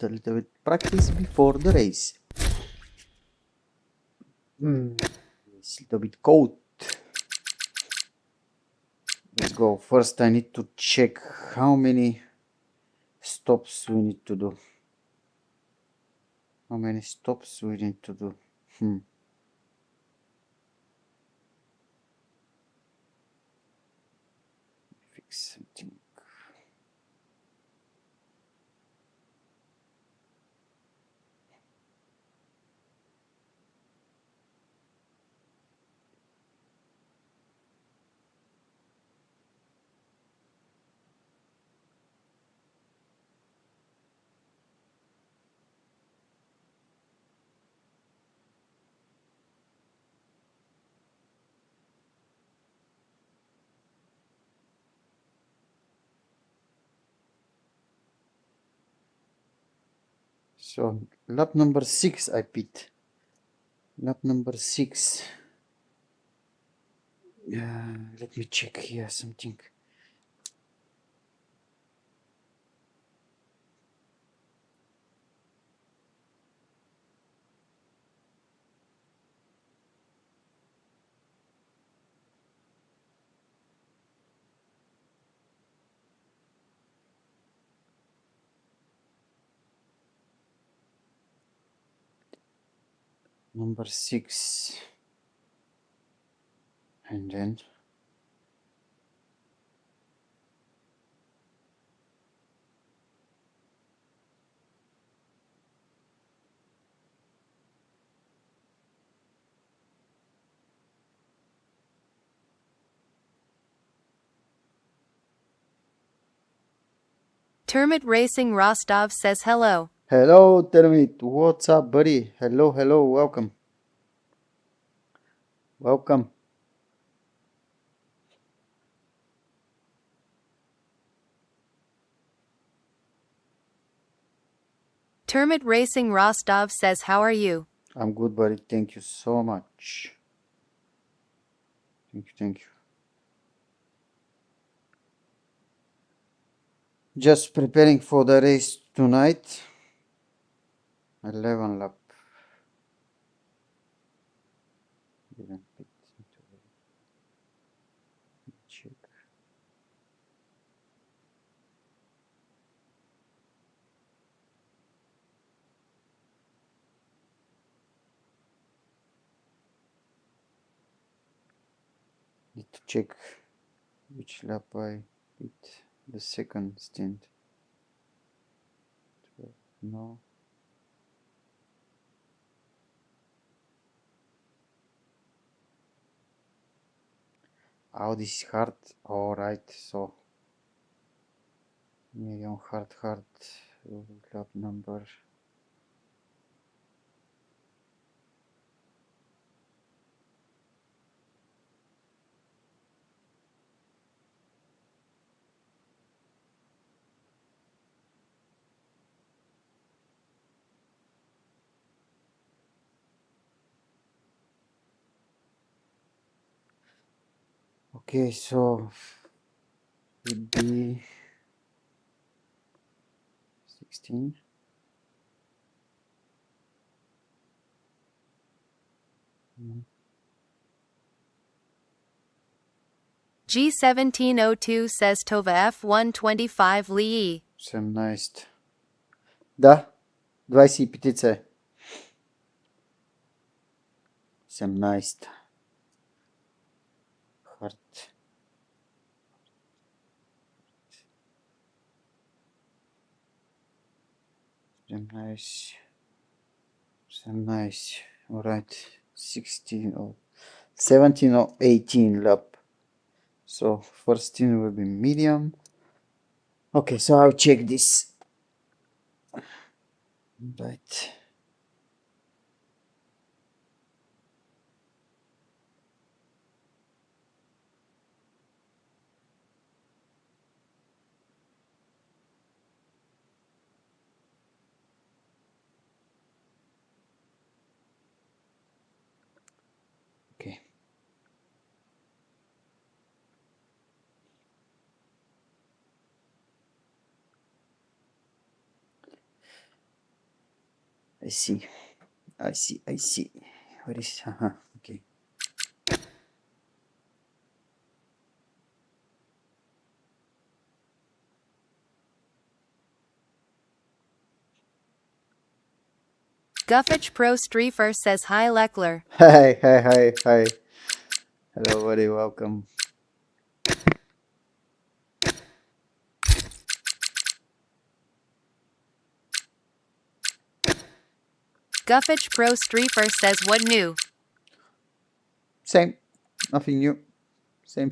a little bit practice before the race. It's a little bit cold. Let's go. First, I need to check how many stops we need to do. How many stops we need to do? Fix something. So lap number 6 I pit. Lap number 6. Let me check here something. Number 6. And then Termit Racing Rostov says hello. hello, Termit. What's up, buddy? Hello, hello. Welcome. Welcome. Termit Racing Rostov says how are you? I'm good, buddy. Thank you so much. Thank you. Just preparing for the race tonight. 11 lap. Didn't pit into the check. Need to check which lap I pit. The second stint. No. Oh, this is hard. Alright, so medium hard. Lap number. Okay, so would be 16. G1702 says Tova F125 Lee. 18. Да, 25. 18. Hard. 17. Alright. 16 or 17 or 18 lap. So first stint will be medium. Okay, so I'll check this. Right. Okay. I see. Where is... okay. Guffich Pro Streefer says hi Leckler. Hi. Hello, buddy. Welcome. Guffich Pro Streefer says what new? Same. Nothing new. Same.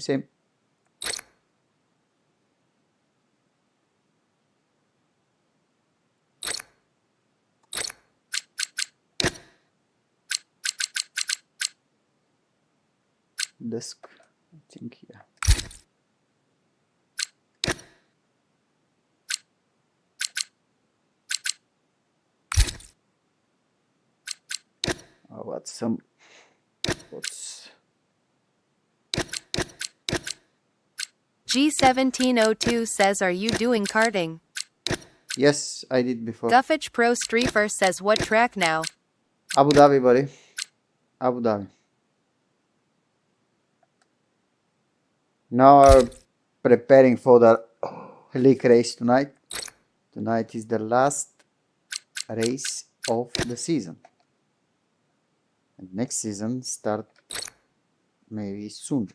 Desk. I think, yeah. What's G1702 says are you doing karting? Yes, I did before. Guffich Pro Streefer says what track now? Abu Dhabi, buddy. Abu Dhabi. Now we're preparing for the league race tonight. Tonight is the last race of the season. And next season start maybe soon.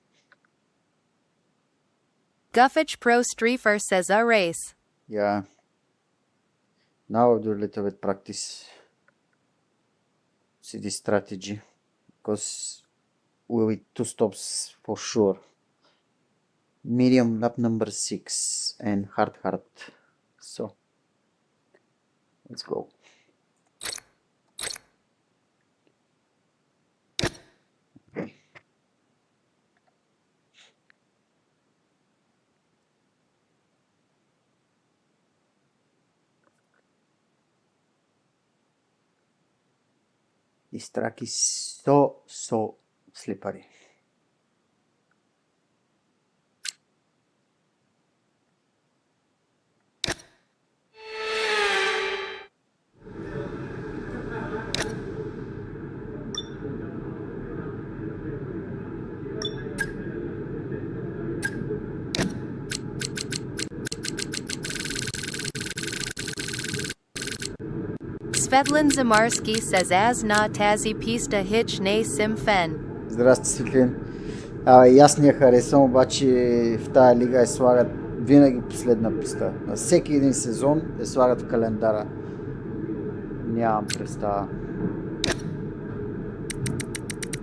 Guffich Pro Streefer says a race. Yeah. Now I'll do a little bit practice. See the strategy. Because we'll be 2 stops for sure. Medium lap number 6 and hard. So let's go. Okay. This track is so slippery. Svetlin Zamarski says as na tazi pista hitch ne sim fen. Здрасти, Светлин. И аз не я харесвам, обаче в тая лига я слагат винаги последна писта. На всеки един сезон я слагат в календара. Нямам представа.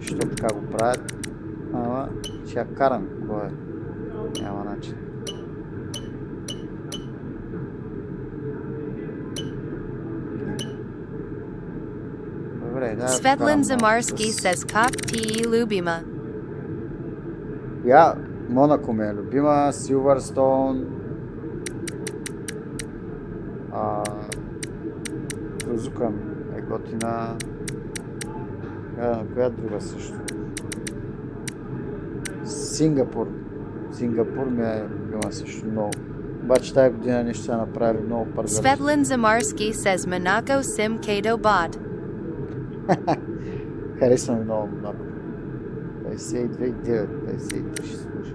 Що така го правят? Ама ще я карам. Кой е? Няма начин. Svetlin Zamarski says kak ti lubima. Я, Монако ми е любима, Силвърстоун, Сузука е готина, коя друга също? Сингапур ми е любима също много. Обаче тази година нещо са направили много пързали. Svetlin Zamarski says Monaco sim kato bot. Харесвам много Монако. 52,9, 53 ще служи.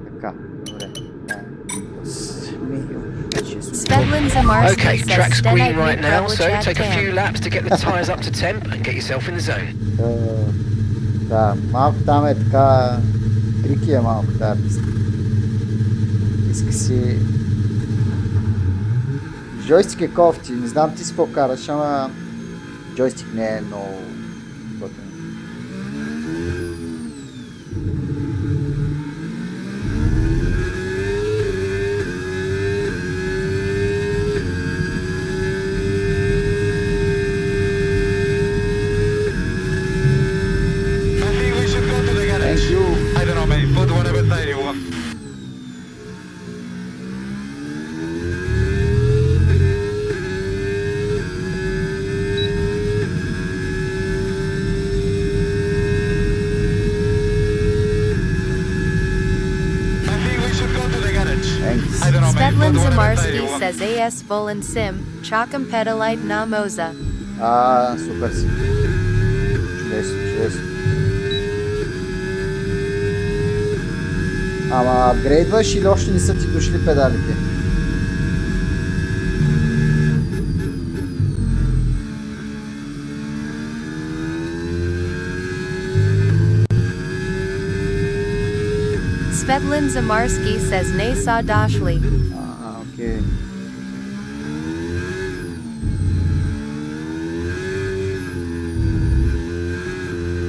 Така, добре. Svetlin Zamarski Okay, says track's green right now, so Stena take a few laps to get the tyres up to temp and get yourself in the zone. Да, малко там е така... Трики е малко тази писта. Иска си... Джойстик е кофти, не знам ти си по-караш, ама... Джойстик не е много... готин. Thank you. I don't know, mate. Put whatever tire you want. Zamarski says AS Volan Sim, Chakam Pedalite na Moza. Супер си. Чудесно, чудесно. Ама апгрейдваш или още не са ти дошли педалите? Svetlin Zamarski says ne sa dashli. Окей.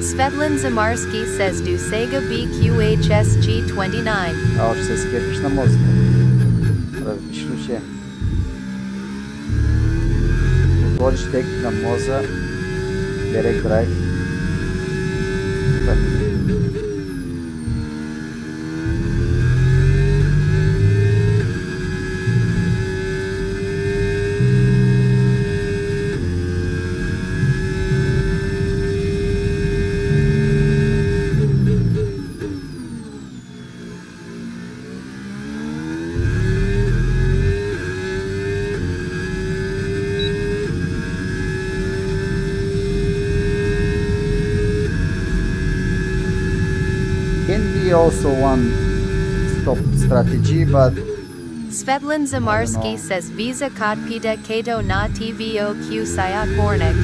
Svetlin Zamarski says do Sega BQHSG29. Още се скепиш на мозъка. Различно ще. Отвориш тек на моза. Direct Drive. Супер. Can be also one stop strategy, but Svetlin Zamarski know. says Visa Kotpita Kato na TVOQ Sayat Bornik.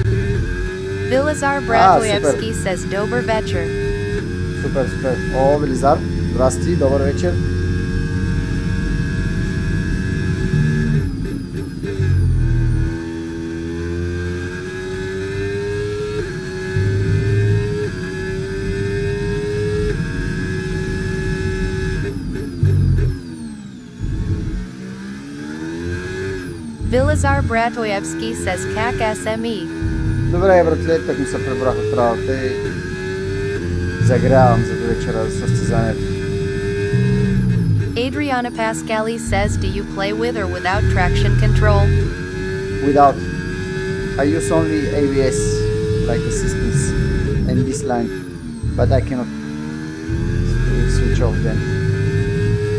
Vilazar Bradojevski says Dober Večer. супер, супер. О, Велизар, здрасти, добър вечер. Vilazar Bradojevski says Kak SME. Добре, братле, так ми се прибрах от работа и загрявам за до вечера за състезанието. Adriana Pascali says do you play with or without traction control? Without. I use only ABS like assistance and this line, but I cannot switch off them.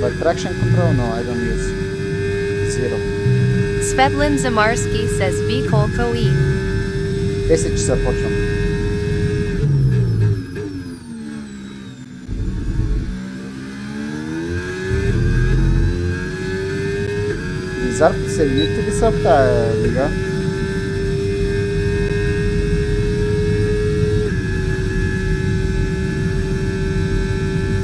But traction control, no, I don't use. Zero. Svetlin Zamarski says V Kolkoi. 10 часа почвам. Лизар, присъединихте ли са в тая лига?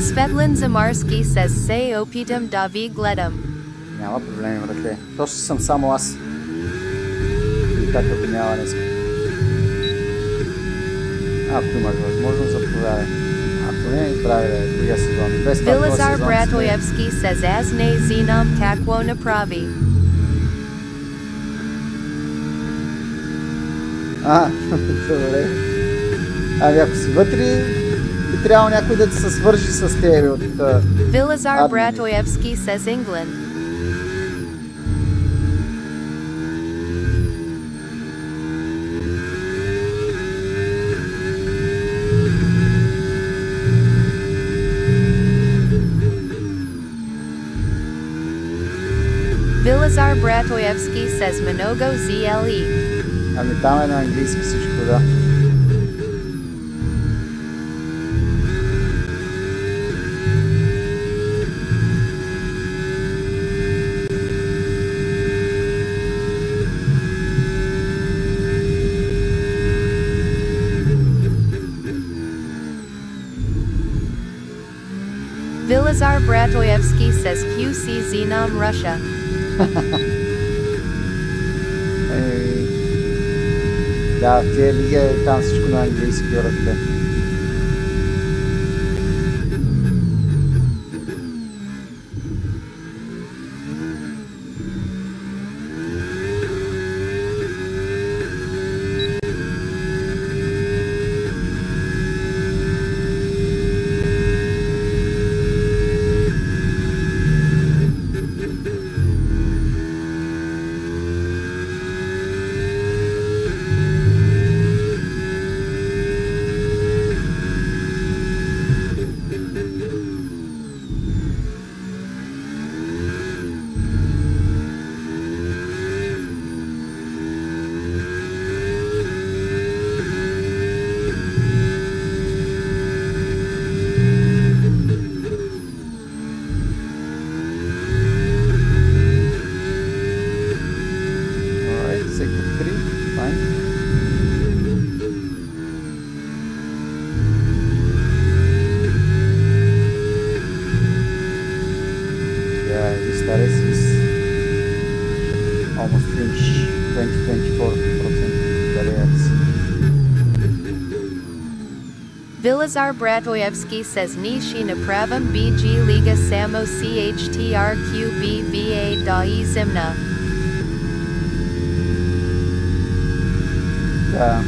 Svetlin Zamarski says say opitam davi gledam. Няма проблеми, братле. То ще съм само аз. И така го няма днес. Ако имаш възможност, заповядай. Ако не, прави да е другия сезон. Без това този Vilazar сезон Bradojevski says as ne zinam kakwo napravi. Добре. Ами ако си вътре, би трябвало някой да се свържи с тебе от... Vilazar Admin. Bradojevski says England. Vilazar Bradojevski says Mnogo ZLE. Ами там е на английски всичко, да. Vilazar Bradojevski says QC Zinam Russia. Да, в тия лига е там всичко на английски, братле. almost finish 20-24% careers. Vilazar Bratoyevsky says Nishi na pravam BG Liga Samo CHTRQBVA da I Zimna. Да.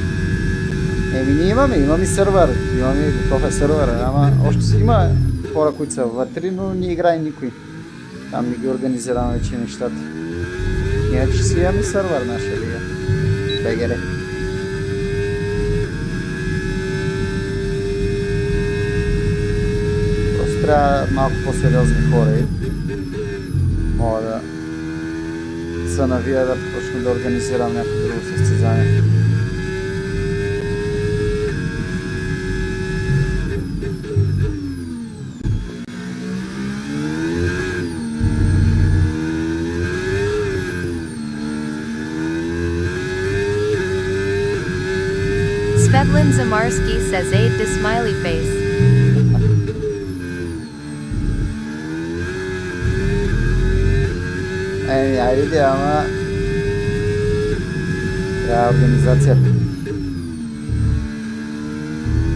Ние имаме сървър, имаме готов сървър, ама още има хора, които са вътре, но не играе никой. Там не ги организираме вече нещата. Иначе си имаме сървър наша лига. ПГР. Просто трябва малко по-сериозни хора и мога да се навия да почна да организирам някакво друго състезание. Svetlin Zamarski says aid to smiley face. Айде, ама трябва организация.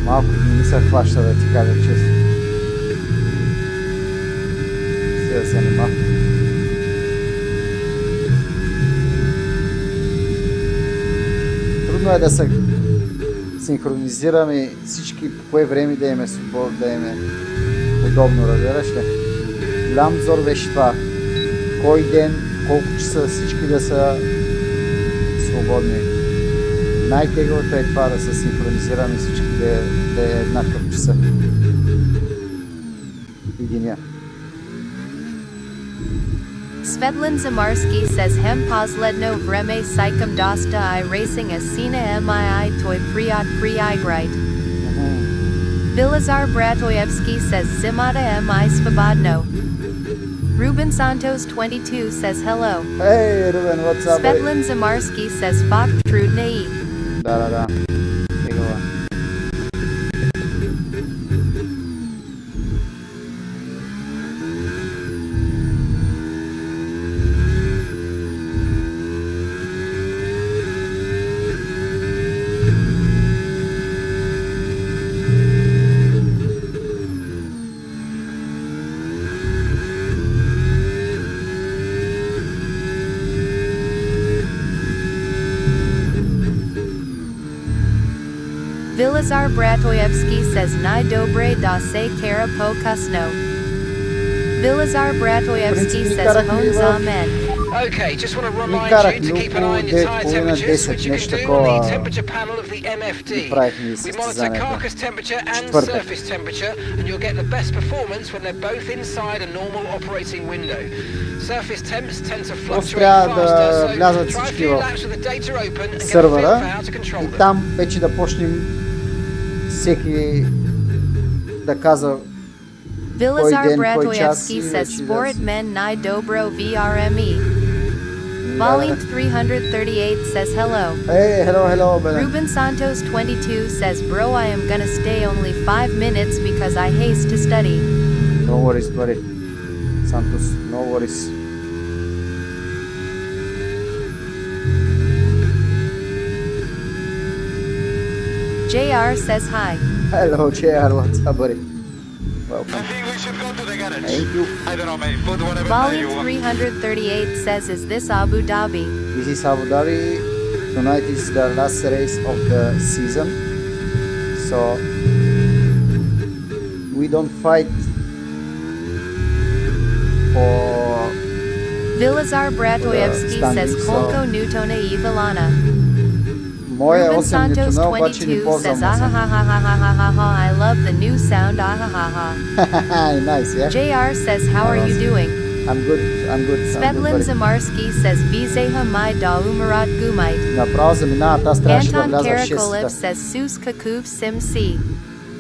Малко не се хваща, да ти кажа честно. Ще да се занимава. Трудно е да се синхронизираме всички по кое време да им свободно, да им удобно, разбираш ли? Голям зор беше това. Кой ден, колко часа всички да са свободни. Най-тегълто е това да се синхронизираме всички да е еднакъв часа. И деня. Svetlin Zamarski says hem posledno vreme psychom dosta I racing a sina mii toy priot priigrite. Vilazar Bratoyevsky says Zimata mi svobodno. Ruben Santos 22 says hello. Hey Ruben, what's up? Svetlin Zamarski says Fok Trudna I. Да. Тегова. Vilazar Bratoyevsky says Nai dobre da se kara po kusno. Vilazar Bratoyevsky says Hones amen. Okay, just want to remind карах you to keep an eye on your tyre temperatures, which you can do on the temperature panel of the MFD. We monitor carcass temperature and surface temperature, and you'll get the best performance when they're both inside a normal operating window. Surface temps tend to fluctuate faster, so try a few laps with the data open and get a feel for how to control them. И там вече да почнем всеки да казва Vilazar Bratoyevsky says Sport Men Nai Dobro VRME. Volink 338 says hello. Hey, hello, brother. Ruben Santos 22 says bro I am gonna stay only 5 minutes because I haste to study. No worries, buddy. Santos, no worries. JR says hi. Hello, JR, what's up, buddy? Welcome. I think we should go to the garage. Thank you. I don't know, mate. Put whatever tire you Volink want. 338 says is this Abu Dhabi? This is Abu Dhabi. Tonight is the last race of the season. So we don't fight for Vilazar Bratoyevsky standing, says Kolko Newtona Ivalana. Моя Ruben 8 Santos нютона, обаче не 22 ползвам says 8. ahahahahahaha I love the new sound ahahaha. Nice, yeah? JR says how are you doing? I'm good. Svetlin Zamarski says Vizeha Mai da Umarat Gumite. Направо заминава, аз трябваше да Anton вляза в Karakolev 6-та. says Sus Kakuv Sim C.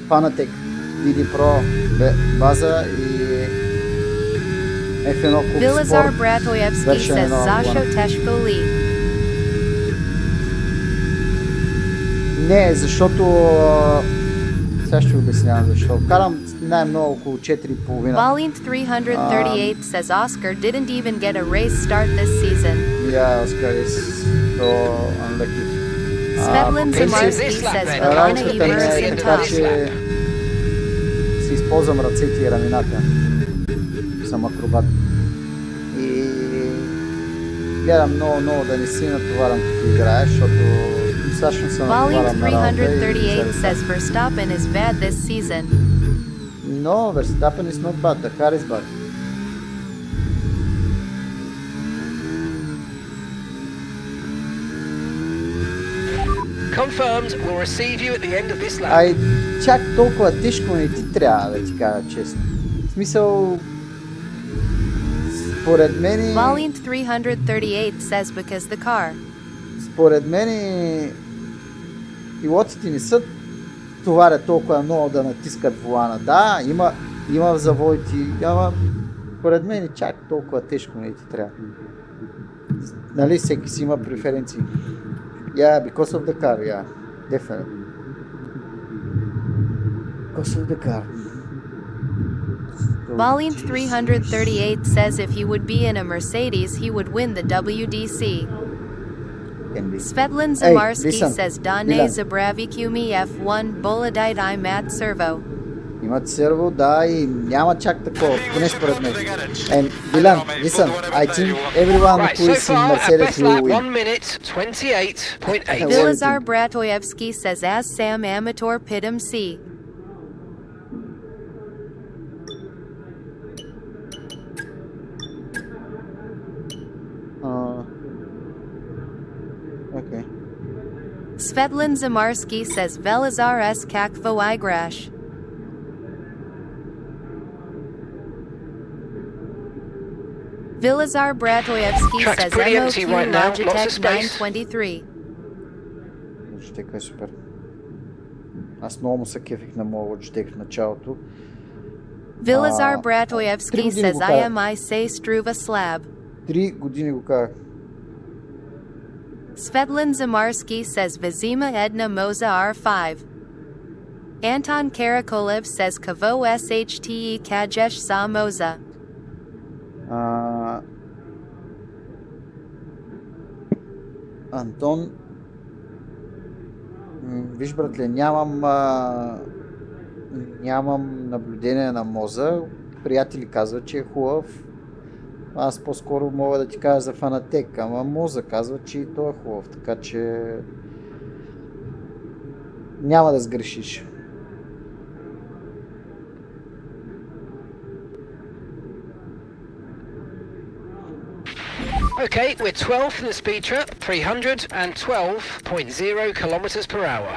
Fanatec, DD Pro, база и F1 Cup Vilazar Sport. Bratoyevsky Version says of Zasho one. Teshkoli. Не, защото... Сега ще обяснявам защо. Карам най-много около 4,5. Volink 338 says Oscar didn't even get a race start this season. Yeah, Oscar is so unlucky. Svetlin Zamarski says Milana Работата ми Evers е in така, top. че си използвам ръцете и рамената. Съм акробат. И гледам много да не си натоварам като играеш, защото достатъчно се Volume натоварам на работа и 338 заради това. says Verstappen is bad this season. No, Verstappen is not bad, Dakar is bad. Confirmed, we'll receive you at the end of this lap. Ай, чак толкова тежко не ти трябва, да ти кажа честно. В смисъл, според мен, Volume 338 says because the car. според мен пилотите не са товарят толкова много да натискат волана. Да, има завоите, ама според мен чак толкова тежко не ти трябва. Нали, всеки си има преференции. Yeah, because of the car, yeah, definitely. Because of the car. Volume 338 says if he would be in a Mercedes, he would win the WDC. Can be. Svetlin Hey, Zamarski listen, says Dane Milan. Zabravikumi F1 Boladite I Mat Servo. Имат серво, да, и няма чак такова, поне според мен. And Dylan, listen, I think everyone Right, who so is in far, at Mercedes best will lap, win. 1 minute 28.8. Vilazar Bratoyevsky says as Sam Amator Pitum C. Okay. Svetlin Zamarski says Velazar S. Kakvo Igrash. Vilazar Bratoyevsky Track's says pretty empty MOQ right now, lots of Logitech space. 923. Logitech е супер. Аз много му се кефих на моя Logitech в началото. Vilazar 3 Bratoyevsky години says го карах. IMI say Struva Slab. 3 години го казах. Svetlin Zamarski says Vizima Edna Moza R5. Anton Karakolev says Kavo SHTE Kajesh Sa Moza. Антон, виж братле, нямам наблюдение на Моза. Приятели казват, че е хубав. Аз по-скоро мога да ти кажа за Фанатек, ама Моза казва, че и той е хубав, така че няма да сгрешиш. Okay, we're 12th in the speed trap, 312.0 kilometers per hour.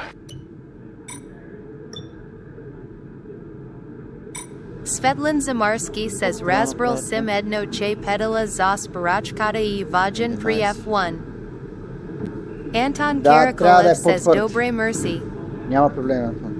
Svetlin Zamarski says Razbril Sim Edno Che Pedala Zos Barachkata I Vajan Pri F1. Anton Да, трябва да Karakolev е says по-твърд. Dobre Mercy. Няма проблем, Антон.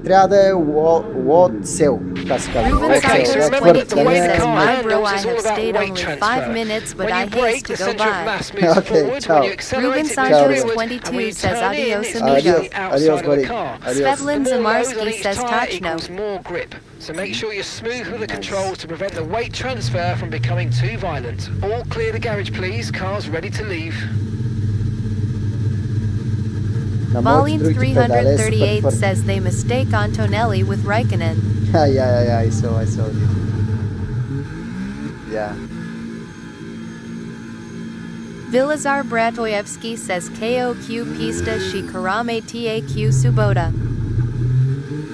Трябва да е лот-сел, така се казва. Ruben Okay, so Cycler remember that 22 the way the says, car My handles bro, I is all have about stayed weight only transfer. 5 minutes, but When I you brake, haste to the go centre of by. mass moves Okay, forward. ciao. When you accelerate, Ruben it moves Sanchez forward. 22 And when you says, turn in, Adios, it's amigo. usually Adios, outside of buddy. the car. Adios. Svetlin The more load Zamarski on each says tyre Tachno. equals more grip. So make sure you're smooth with the controls to prevent the weight transfer from becoming too violent. All clear the garage, please. Cars ready to leave. На моите Volume другите педали е супер 338 твърд. says they mistake Antonelli with Raikkonen. Yeah, I saw it. Yeah. Vilazar Bratoyevsky says KOQ Pista Shikarame TAQ Suboda.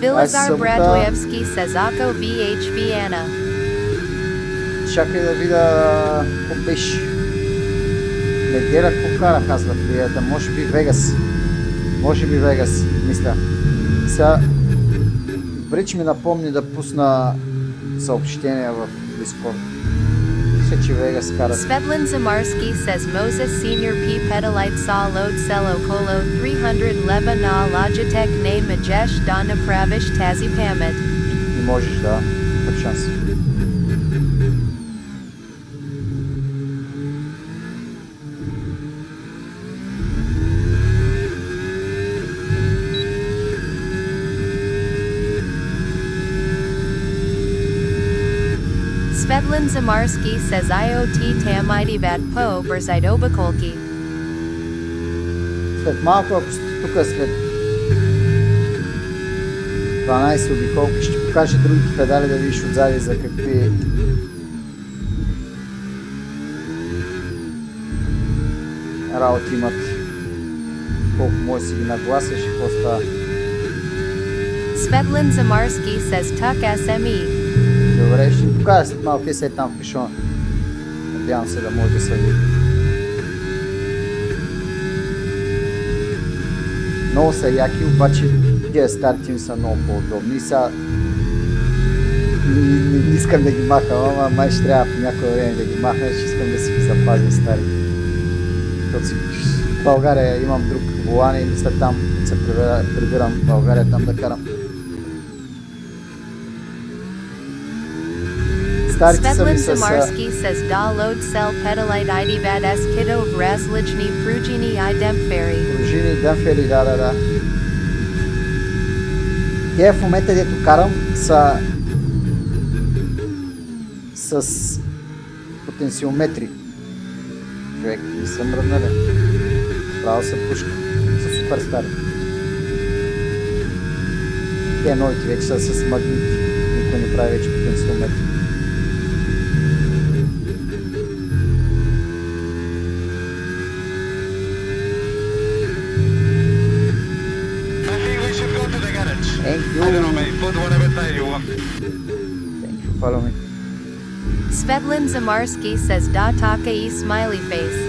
Vilazar Subota. Bratoyevsky says Ako VH Vienna. Чакай да видя какво беше. Неделя какво карах аз в лията? Може би Вегас. Мисля. Сега Брич ми напомни да пусна съобщения в Discord. Мисля, че Вегас карах. Svetlin Zamarski says Moses Senior P Pedalite Saw Load Cello Colo 311 Na Logitech Name Majesh Donna Pravish Tazi Pamit. Не можеш, да. Път шанс. Svetlin Svetlin Zamarski says IoT tam idivat po berzide obakolki. След малко, ако сте тук след 12 обиколки, ще покажа другите педали да видиш отзади за какви работи имат. Колко може си ги нагласиш и какво става. Svetlin Zamarski says tuck SME. Добре, ще ви покажа след малко и след там в пешона. Надявам се да може да се види. Много са яки, обаче тия старти им са много по-удобни. Сега не искам да ги махам, ама май ще трябва по някое време да ги махна, ще искам да си ги запазя стари. В България имам друг волан и мисля там се прибирам в България там да карам. Svetlin Zamarski says da load cell pedalite idivat s kiddo vrazlichni prugini I demferi. Пружини, демпфери, да. Те в момента, дето карам, са с потенциометри. Човек, не съм мръднален. Право са пушка. Са супер стари. Те новите вече са с магнити. Никой не прави вече потенциометри. Thank you. I don't know, mate. Put whatever tire you want. Thank you, follow me. Svetlin Zamarski says da taka e smiley face.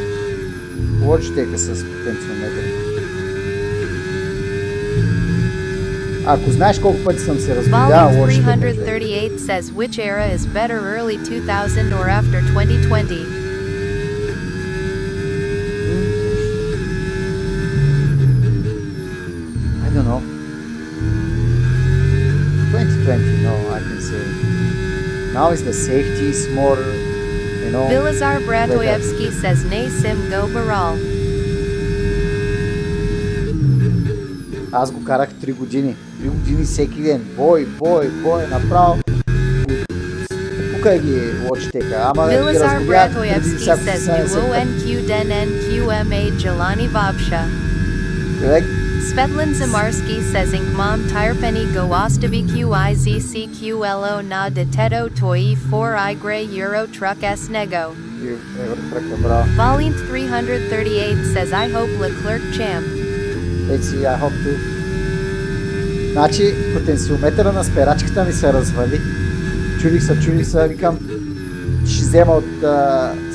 Watchtека с потенциометри. Ако знаеш колко пъти съм се разгледал, Volume 338 says which era is better, early 2000 or after 2020? I don't know. 2020, no, I can say. Now is the safety is more, you know. Vilazar Bratoyevsky says nay sim go baral. Аз го карах 3 години. 3 години всеки ден. Бой, направо. Пукай ги Watchteka. Ама да ги Vilazar разговят преди Bratoyevsky всяко says състезание. nuo NQ den NQMA Jelani Vabsha. Човек, Svetlin Zamarski says Inkmom Tirepeni go ostabi QIZCQLO na deteto toi 4 I gray Euro truck S nego. тръка, браво. Volint 338 says I hope Leclerc champ. Eci, I hope to. Значи, потенциометъра на спирачката ми се развали. Чудих се, викам, ще взема от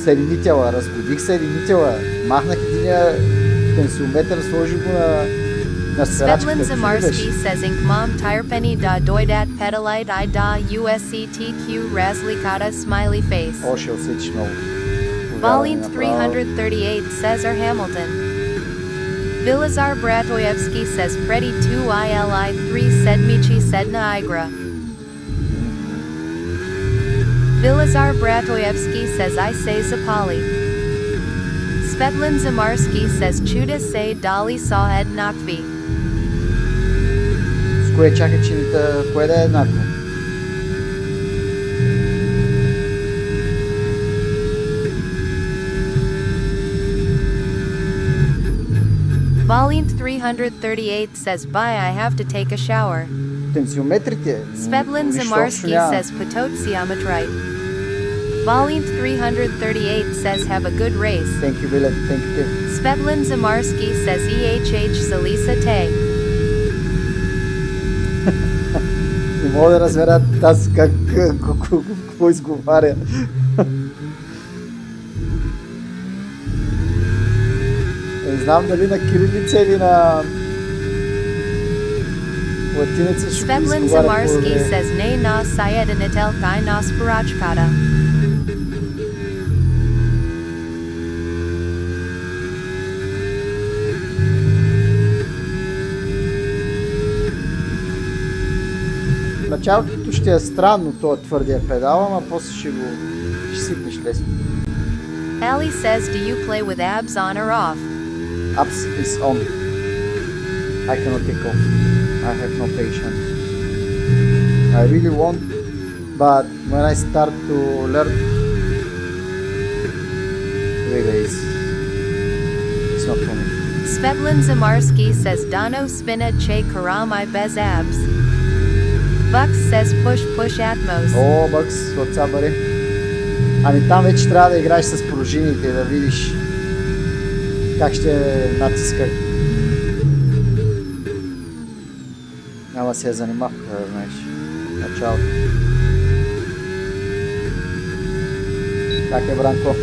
съединителя. Разгодих съединителя, махнах единия потенциометър, сложих го на Svetlin спирачката. Zamarski says Inkmom Tirepeni da doidat pedalite I da USCTQ razlikata smiley face. О, ще усетиш много. Volint 338 says R. Hamilton. Vilazar Bratoyevsky says Predi 2 ILI 3 Sedmichi Sedna Igra. Vilazar Bratoyevsky says I say Zapali. Svetlin Zamarski says Chuda say Dali saw Ed Nakvi. С кое чака, че кое да е еднакво? Volint 338 says bye I have to take a shower. Потенциометрите. Svetlin Zamarski says Pototsiometrite. Volint 338 says have a good race. Thank you, Billet. Thank you. Svetlin Zamarski says EHH Salisa Te. Не мога да разбера аз какво изговаря. Не знам дали на кирилица или на латиница ще го Svetlin изговаря Zamarski по-добре. says ne na sayedinitel kai na spirachkata. Началото ще е странно този твърдия педал, ама после ще сипнеш лесно. Ali says do you play with abs on or off? Abs is on. I cannot take off. I have no patience. I really want but when I start to learn, really, it's not for me. Svetlin Zamarski says Dano spina che karamai bez abs. Bucks says push Atmos. О, Бъкс, what's up, buddy? Ами там вече трябва да играеш с пружините и да видиш как ще натиска. Няма се я занимах, да знаеш. Началото. Как е, Бранко?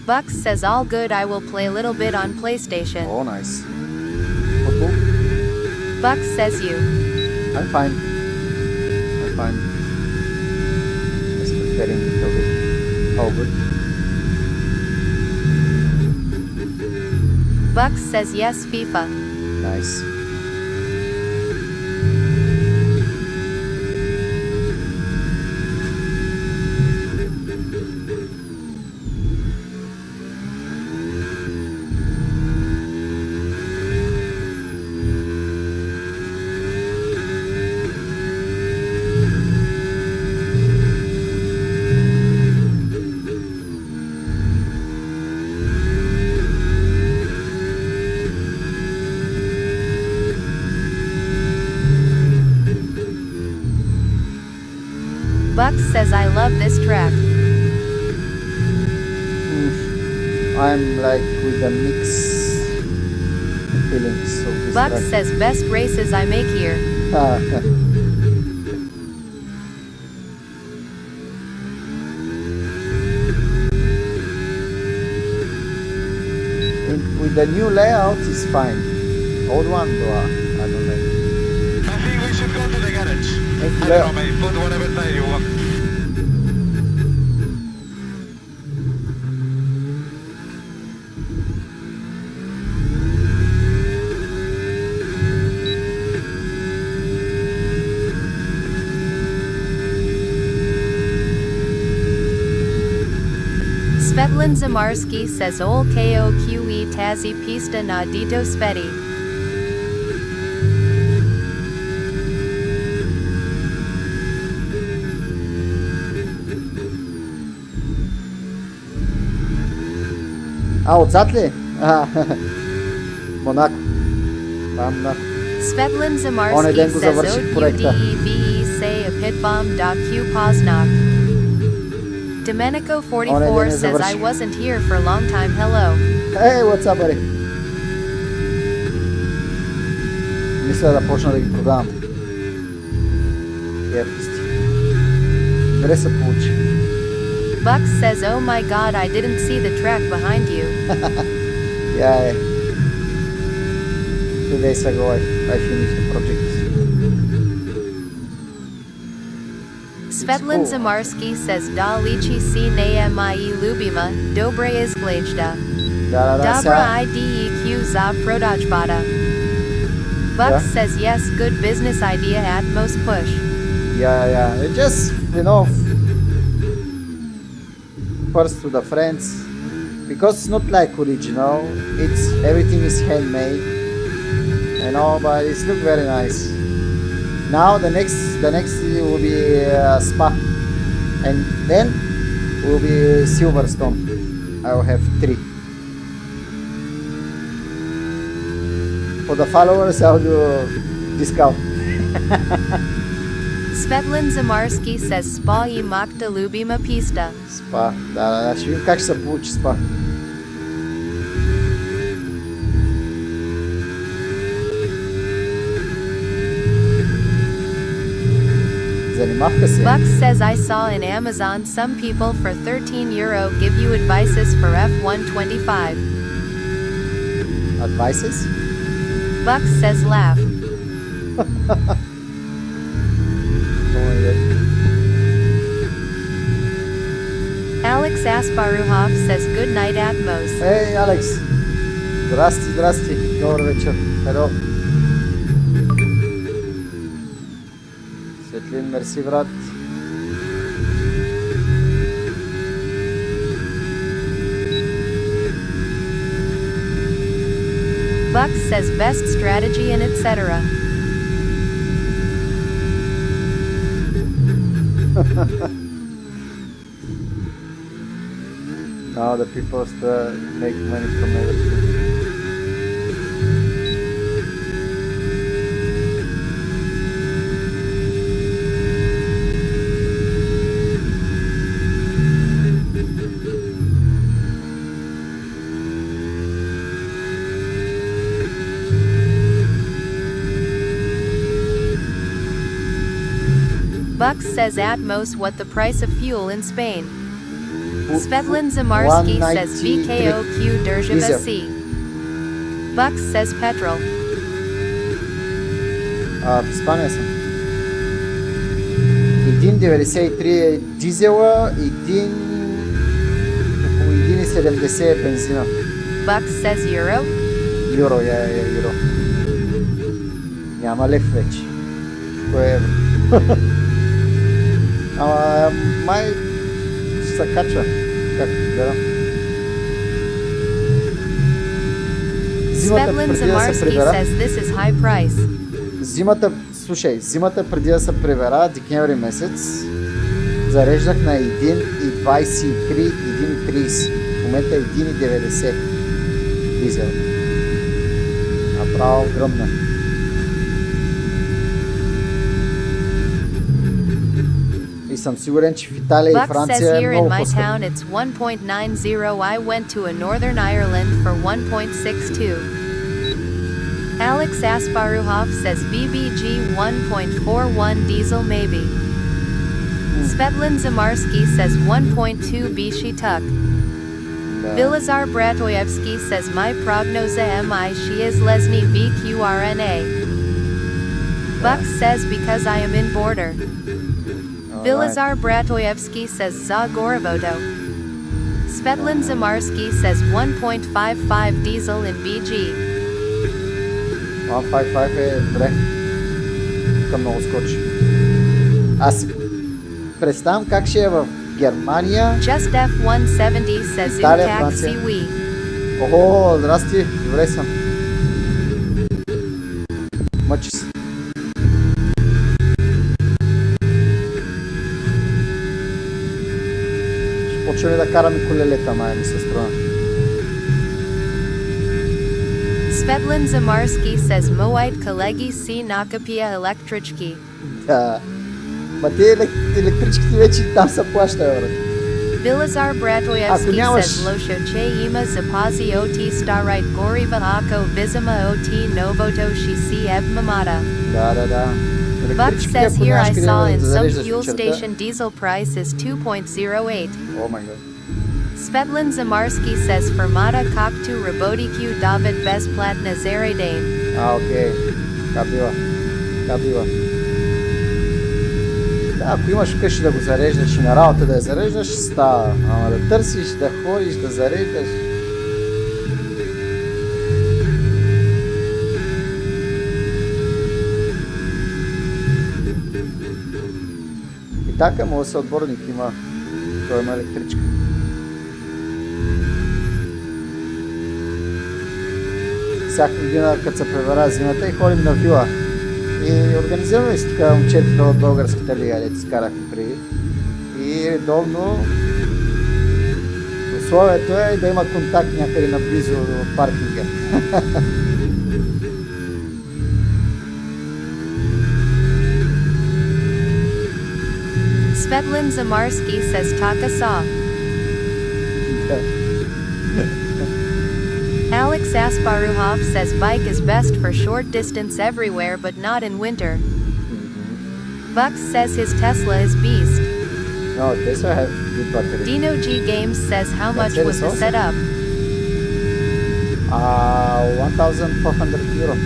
Bucks says all good, I will play a little bit on PlayStation. Oh, nice. Football? Bucks says you. I'm fine. I'm fine. Just preparing a little bit. Oh, good. Bucks says yes, FIFA. Nice. Bucks says I love this track. I'm like with the mixed feelings of this Bucks track. says best races I make here. With the new layout is fine. Old one though, I don't like. I think we should go to the garage. Thank you, I Leo. don't know, mate. Put whatever tire you want. Svetlin Zamarski says ol KOQE Tazi Pista na Dito Sveti. Отзад ли? Монако. Там Монако. Svetlin Onaj den Zamarski go says završit projekta. OQDEVE say a pit bomb da Q Poznak. Domenico Onaj 44 den je says I završit. wasn't here for a long time. Hello. Hey, what's up, buddy? Мисля да почна да ги продавам. Еписти. Добре се получи. Bucks says oh my god, I didn't see the track behind you. Yeah. 2 days ago I finished the project. Svetlin cool. Zamarski says da lichi si ne mi lubima, dobre izglejda. Да, Dobra IDEQ za prodajbata. Bucks Yeah. says yes, good business idea at most push. Yeah. It just, you know, first to the friends, because it's not like original. It's everything is handmade, you know, but it's look very nice. Now the next will be Spa, and then will be Silverstone. I will have 3. For the followers, I'll do discount. Svetlin Zamarski says spa i makta lubima pista. Спа. Да, ще видим как ще се получи спа. Занимавка се. Bucks says I saw in Amazon some people for €13 give you advices for F125. Advices? Bucks says laugh. Alex Asparuhov says good night Atmos. Ей, Алекс! Здрасти! Добър вечер! Hello! Светлин, мерси, брат! Buck says best strategy and etc. Now the people still make money from everything. Buck says at most what the price of fuel in Spain. Svetlin Zamarski says 193 VKOQ Derzheva C. Buck says petrol. В Испания съм. 1,93 е дизела, около 1,70 е бензина. Buck says euro. Юро, юро. Няма лев вече. Кое е евро? Ама май се качва. Как гледам? Зимата Svetlin преди да се Zamarski прибера. says this is high price. Зимата преди да се прибера, декември месец, зареждах на 1,23, 1,30. В момента е 1,90 дизел. Направо гръмна. И съм сигурен, че в Италия и Buck says Франция е here in много my по-скъпо. town it's 1.90. I went to a Northern Ireland for 1.62. Alex Asparuhov says BBG 1.41 diesel maybe. Svetlin Zamarski says 1.2 Bishi Tuk. Да. Vilazar Bratoyevsky says my prognoza mi she is lesni BQRNA. Buck says because I am in border. Alright. Vilazar Bratoyevsky says za Gorovodo. Svetlin Zamarski says 1.55 diesel in BG. 155 е добре. Тук много скочи. Аз си представям как ще е в Германия. Just F170 says in Italia, taxi Francia. we. Охо, здрасти, добре съм. Мъчи се. Ще почваме да караме колелета, май ми се струва. Svetlin Zamarski says Moite kolegi si nakapia elektrichki. Да. Ма те електричките вече там се плаща, брат. Vilazar Ако Bratoyevsky нямаш... says Losho che ima zapazi ot starite goriva ako vizima ot novoto shi si ev mamata. Да. Buck Електричките, says ако here нямаш I къде saw да in some зареждаш fuel вечерта. station diesel price is 2.08. О май гад. Svetlin Zamarski says Fermata Koktu Rabodiku David Bezplatna Zaredain. Окей. Така бива. Да, ако имаш вкъщи да го зареждаш и на работа да я зареждаш, става. Ама да търсиш, да ходиш, да зареждаш. И така, може да се отборник има. Той има електричка. Всяка година, като се превера зимата и ходим на вила. И организираме си така момчетите от българската лига, дето си карахме преди. И редовно условието е да има контакт някъде наблизо до паркинга. Svetlin Zamarski says Takasa. Alex Asparuhov says bike is best for short distance everywhere but not in winter. Buck says his Tesla is beast. No, Tesla have good battery. Dino G Games says how much was the also. setup? 1,400 euro.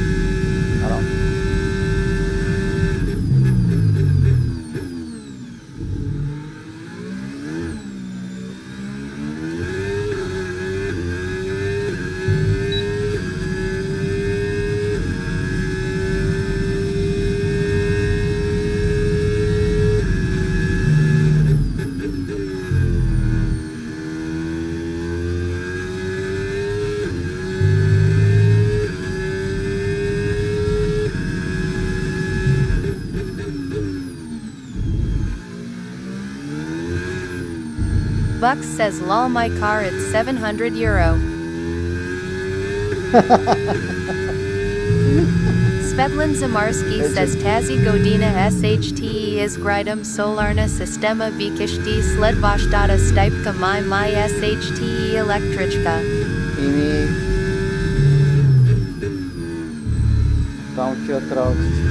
Around. Bucks says lol my car it's €700. Svetlin Zamarski says Tazi Godina SHTE is Gridum Solarna Sistema Vikishti Sledvashtata Stipka my SHTE Elektrichka. Ими... Там отиват работите.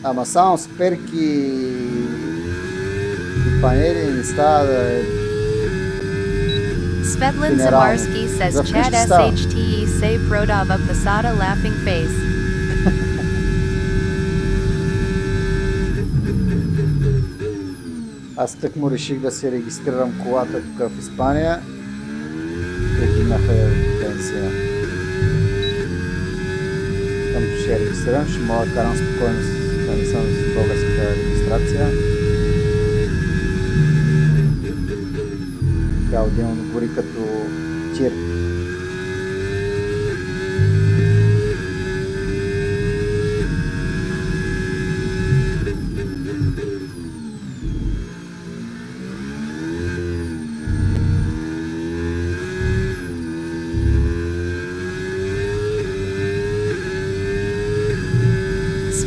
Ама само с перки и панели не става да е Svetlin генерално. Zamarski says За Chad всички става. SHTE say Prodava Pasada laughing face. Аз тъкмо реших да се регистрирам колата тук в Испания. Преминаха пенсия. Там ще регистрирам, ще мога да карам спокойно, да не съм с българската регистрация. Така отделно гори като тир.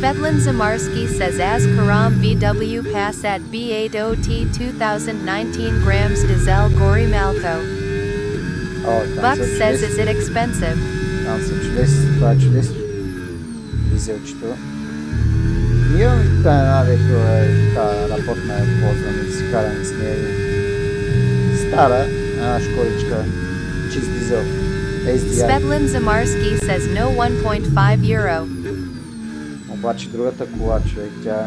Svetlin Zamarski says as Karam VW pass at B8OT 2019 grams diesel Gori Malco. О, там Bucks са says чудес. is it expensive? Там са чудес. Това е чудес. Дизелчето. Имам една дето е така работна е ползвана да си карам с нея. Стара, една школичка, чист дизел. SDI. Svetlin Zamarski says no €1.5. Обаче другата кола, човек, тя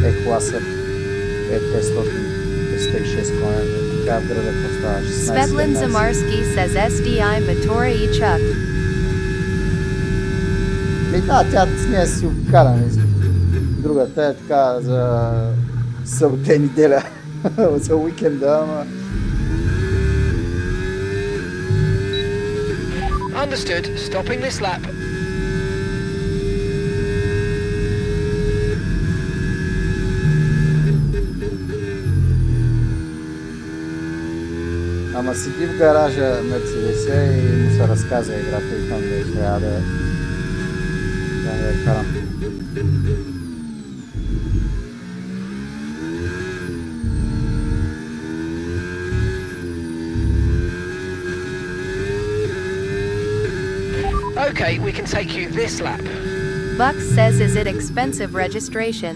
е класа E500, 306 коня, така в града поставя 16. Svetlin Zamarski says SDI Matora e Chuck. Да, тя с нея си обкараме. Другата е така за събота и неделя, за уикенда, ама... Understood. Stopping this lap. Ама седи в гаража Мерцедеса и му се разказа играта и там да трябва да я карам. Okay, we can take you this lap. Bucks says is it expensive registration?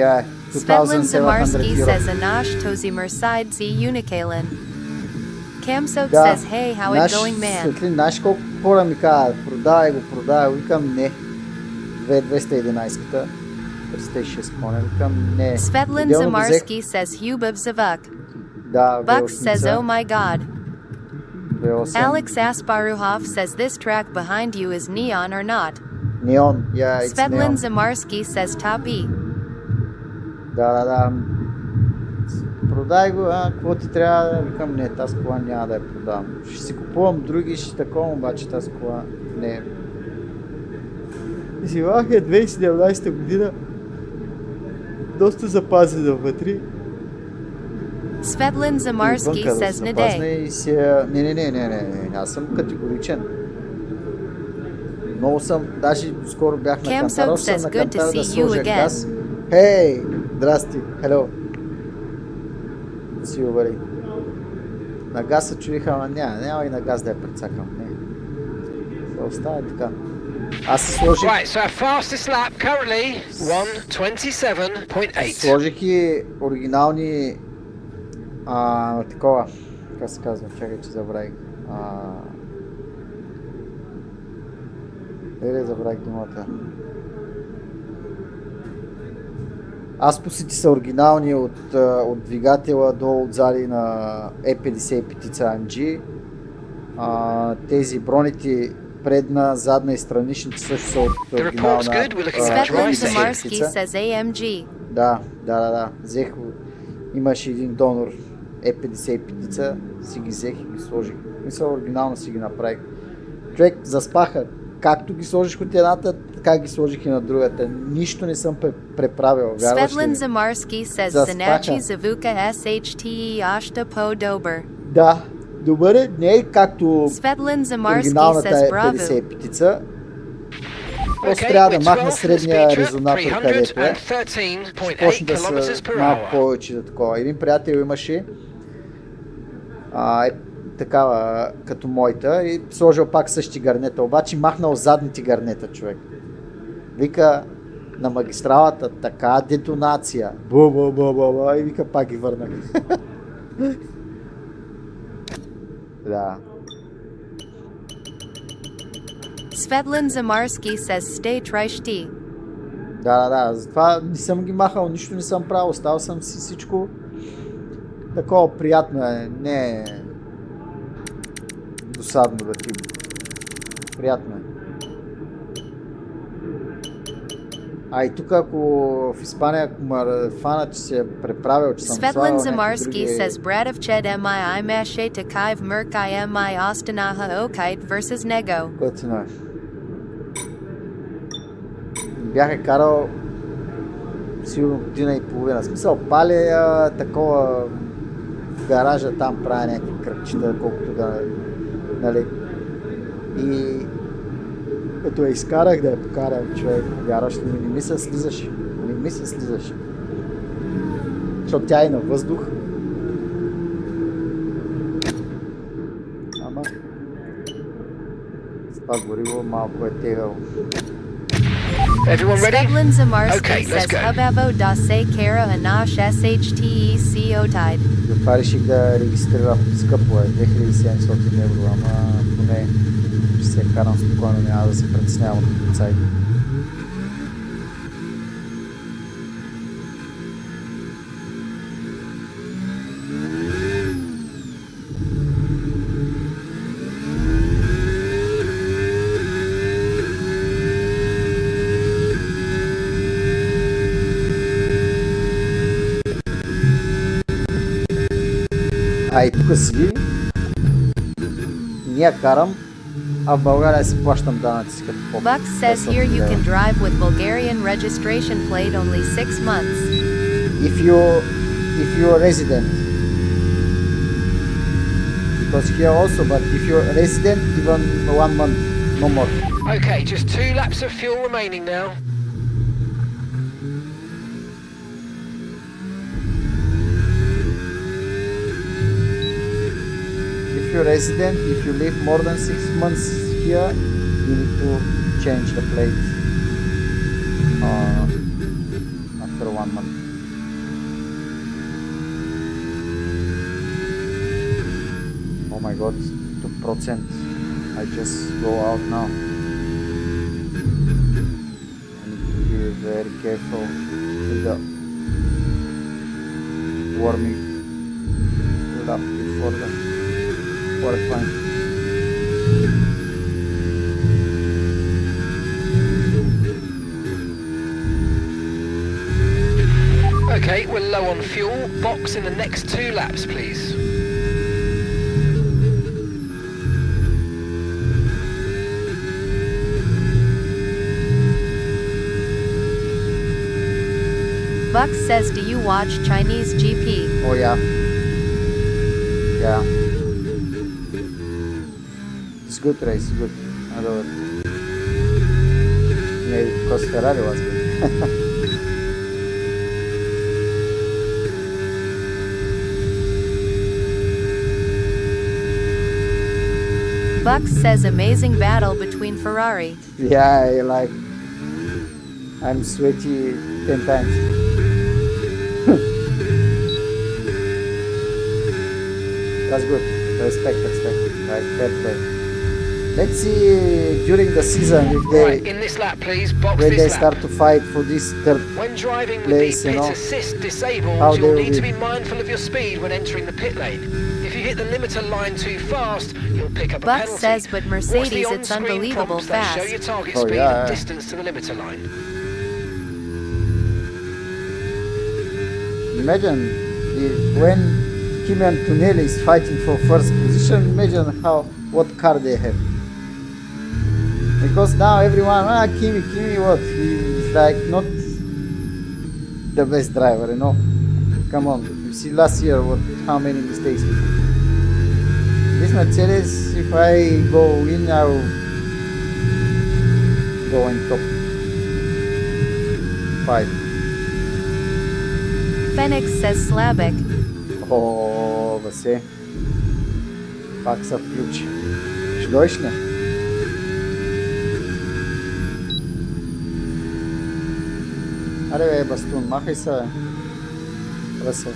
Yeah, Svetlin 2,700 Zamarski euro. says Anash Tozimir side Z Unikalen. Camsot Да, says hey how it going man? Светлин, знаеш колко хора ми казват, продай го, викам не. 211-ката, 306 коня, викам не. Svetlin Отделно го взех, Zamarski says Hubab Zavuk. да, Bucks says oh V8, my god. V8, Alex Asparuhov says this track behind you is neon or not. Neon, yeah, it's Svetlin neon. Zamarski says top E. Да. Продай го, какво ти трябва? Викам, не, тази кола няма да я продавам. Ще си купувам други, ще такова, обаче тази кола не. И си вах е 2017 година. Доста запазена вътре. Svetlin Zamarski Отвънка says да запазна Nade. и си... Не, аз съм категоричен. Много съм, даже скоро бях на Camsot кантара, съм says на good to кантара да see you сложа again. газ. Хей, здрасти, hello. Си обари. На газ се чудиха, ама няма и на газ да я прецакам. Не. Се остава така. Аз се сложих... Right, so our fastest lap currently 1:27.8. Сложих и оригинални... такова... Как се казва? Чакай, че забравих. Забравих думата. Аз посети са оригинални от двигателя до отзади на E55 AMG. Тези броните предна, задна и страничните също са от оригинална Svetlin E55. Zamarski says AMG. Да. Взех, имаше един донор Е55-ца си ги взех и ги сложих. Мисля, оригинално си ги направих. Човек, заспаха. Както ги сложих от едната, така ги сложих и на другата. Нищо не съм преправил. Svedlin Zamarski says Zanachi Zavuka SHTE Ashta Po Dober. Да, добър е. Не е както Svedlin Zamarski оригиналната says е Bravo. 55-ца. Просто трябва да махна средния резонатор, където е. Ще почне да са малко повече за такова. Един приятел имаше такава като моята и сложил пак същи гарнета, обаче махнал задните гарнета, човек. Вика на магистралата така детонация. И вика пак ги върнали. Да. Svedlin Zamarski says stay trishti. Да, затова не съм ги махал, нищо не съм правил, оставил съм си всичко такова приятно е, не е досадно да ти. Приятно е. А и тук, ако в Испания, ако ме фана, че се е преправил, че съм Svedlin слагал някакви Zamarski други... says Bradovched mi mashe takaiv merkai mi ostanaha okite versus nego. Което не е. Бях карал сигурно година и половина. В смисъл, паля такова в гаража, там правя някакви кръгчета, колкото да, нали. И като я изкарах да я покарам, човек, вярваш ли ми, не ми се слизаше. Не ми се слизаше. Защото тя е на въздух. Ама с това гориво малко е тегало. Everyone ready? Svedlin Zamarski Okay, let's says go. Hubavo dase kara anash SHTE tide. Затова реших да регистрирам. Скъпо е, 2700 евро, ама поне ще се карам спокойно, няма да се притеснявам от полицай. А и тук си не я карам, а в България си плащам данъци като по. Buck says here you can drive with Bulgarian registration plate only 6 months. If you're resident. Because here also, but if you're resident, even 1 month, no more. Okay, just 2 laps of fuel remaining now. If you're resident, if you live more than 6 months here, you need to change the plate after 1 month. Oh my god, 2%. I just go out now. I need to be very careful with the warming up before the qualifying. Okay, we're low on fuel. Box in the next 2 laps, please. Buck says do you watch Chinese GP? Oh yeah. Yeah. It's good race, good. I love it. Maybe because Ferrari was good. Buck says amazing battle between Ferrari. Yeah, like I'm sweaty 10 times. That's good. Respect. Right, fair play. Let's see during the season if Right, they in this lap, please. Box when they this lap. start to fight for this third When driving with place, the you pit know, assist how disabled, they you'll will need to be. be mindful of your speed when entering the pit lane. If you hit the limiter line too fast, you'll pick up a Buck penalty. says, but Watch Mercedes, the it's on-screen unbelievable prompts that show fast. your target Oh, speed yeah, and yeah. distance to the limiter line. Imagine when Kimi Antonelli is fighting for first position. Imagine what car they have. Because now everyone, Kimi, what? He's like not the best driver, you know. Come on, you see last year how many mistakes he did. This Mercedes, if I go in, I will go in top 5. Phoenix says Slavic. О, Васе. Пак се включи. Ще дойдеш ли? Аре бе, Бастун, махай се, бе. Васе.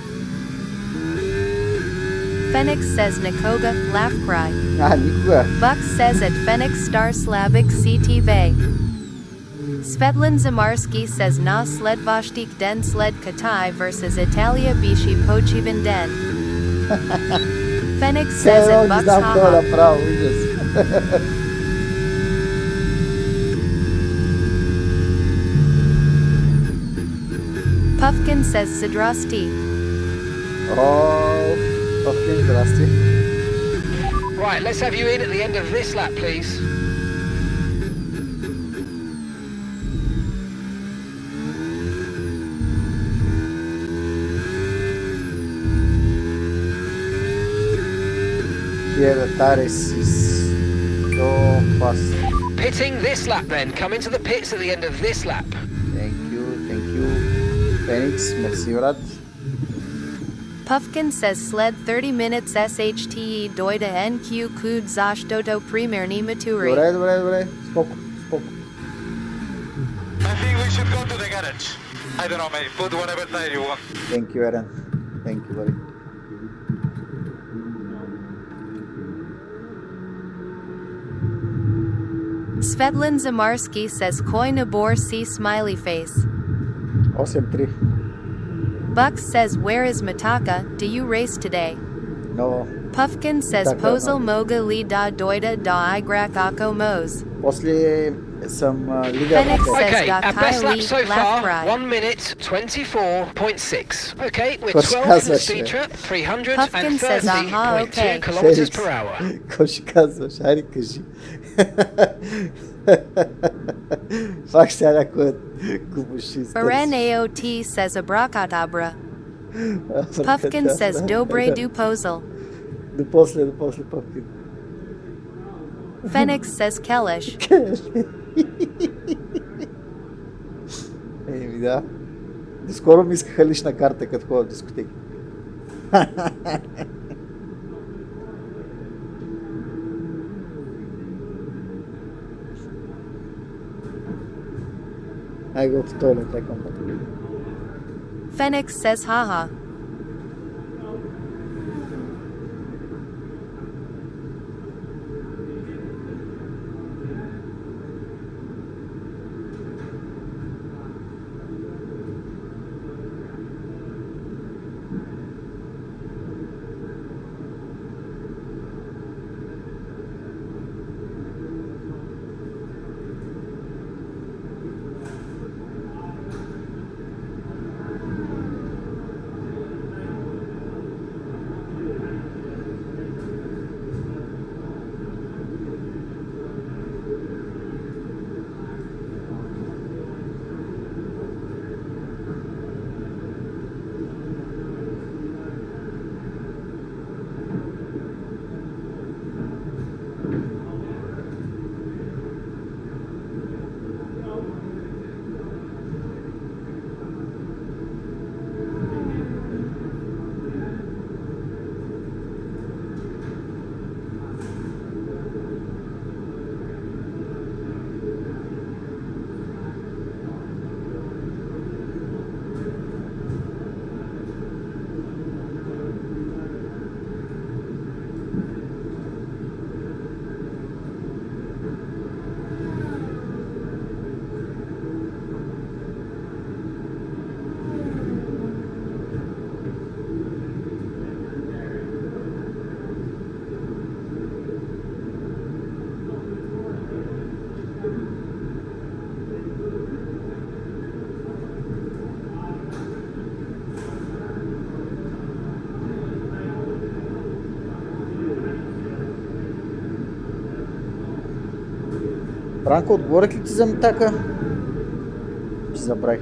Phoenix says Nikoga, laugh cry. Никога. Buck says at Phoenix Star Slavic CTV. Svetlin Zamarski says na sledvashtik den sled Katai versus Italia Bishi Pochivin den. Phoenix says at Bucks haha. Право, ужас. Puffkin says Sidrasti. О, Puffkin, здрасти. Right, let's have you in at the end of this lap, please. Here the Taris is so fast. Pitting this lap then. Come into the pits at the end of this lap. Thank you. Phoenix, merci брат. Puffkin says sled 30 minutes SHTE Doida NQ Kud Zash Dodo Primerni Maturi. Добре. Споко. I think we should go to the garage. I don't know, mate. Put whatever tire you want. Thank you, Aaron. Thank you, buddy. Svetlin Zamarski says Koi Nabor see smiley face. 8-3. Buck says where is Mataka, do you race today? No. Puffkin says Mataka, Posel no. Moga Li Da Doida Da Igrak Ako Mos. После съм лига. Phoenix says Okay, da our best lap Kylie so laugh far, cry. 1 minute 24.6. Okay, we're Кош 12th in казваш, the speed бе? trap, Puffkin says, aha, okay. 330.2 kilometers Феликс. per hour. Какво ще казваш? Хайде, кажи. Пак сега някоя глупост ще изтърси. Baren AOT says Abracadabra. Puffkin says Dobre du Posel. До после, Puffkin. Phoenix says Kellish. Еми да. Доскоро ми искаха лична карта, като ходя в дискотеки. I go to toilet, I come back. Phoenix says haha. Бранко, отговорих ли ти за метака? Че забравих.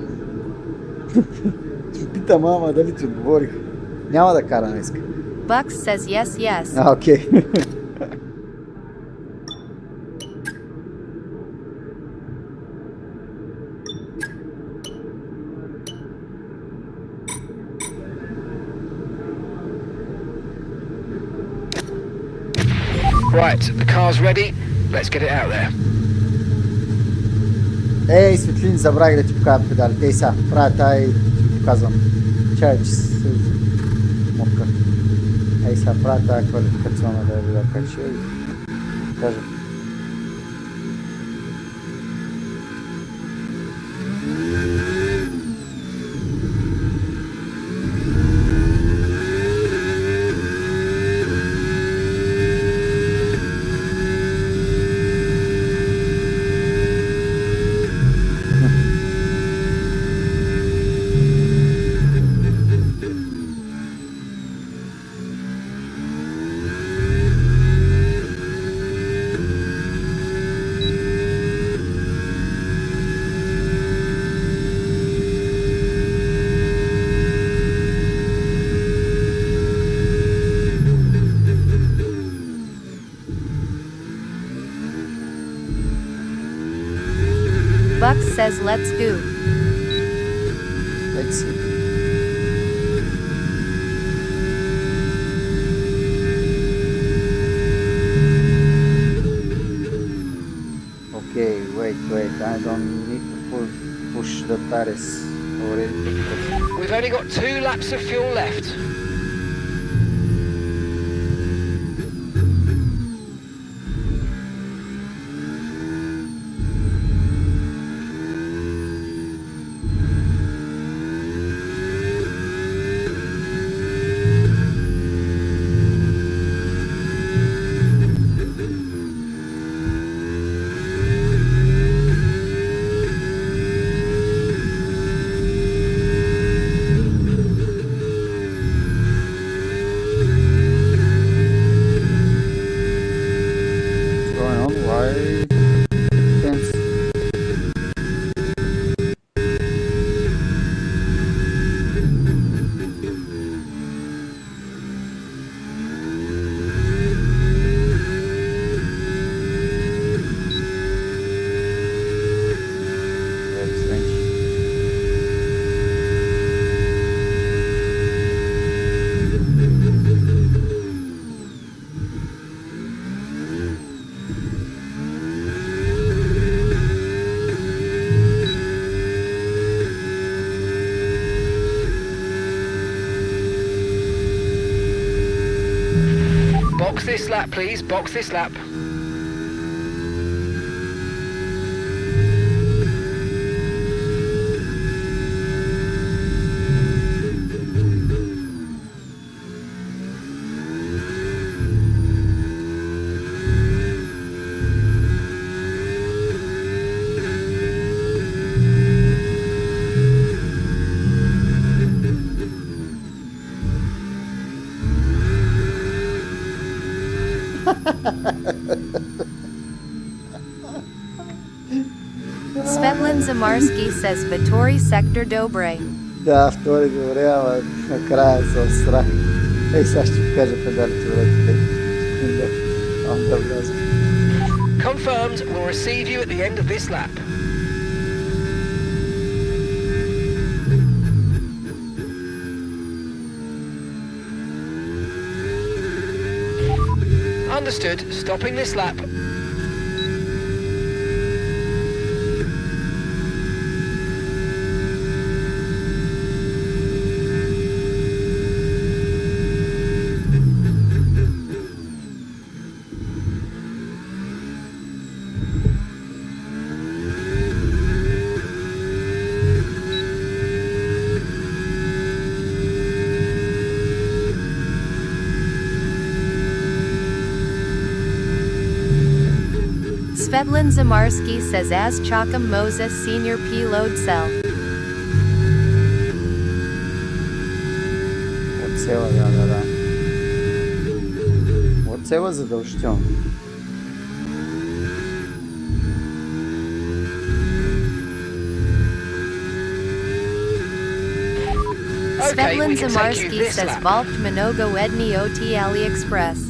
Пита мама дали ти отговорих. Няма да кара днеска. Bucks says yes, yes. А, окей. Right, the car's ready. Let's get it out there. Ей, Светлин, забравих да ти покажа педалите. Ей сега, правя тая и ти показвам. Чай, че се мокър. Ей сега, правя тая квалификационна да я видя как ще и кажа. Bucks says let's go. Let's see. Okay, wait, I don't need to push the tires already. We've only got 2 laps of fuel left. Box this lap, please. Box this lap. Svetlin Zamarski says Vittori sector dobre. Да, втори добре, ама накрая съм страх. Ей, сега ще ви кажа педалите вратите. Да вляза. Confirmed, we'll receive you at the end of this lap. Understood. Stopping this lap. Svetlin Zamarski says as Chakam Moses Senior P load cell. Отсева, да. Отсева задължително. Svetlin Zamarski says Valpt Mnogo Edni OT AliExpress.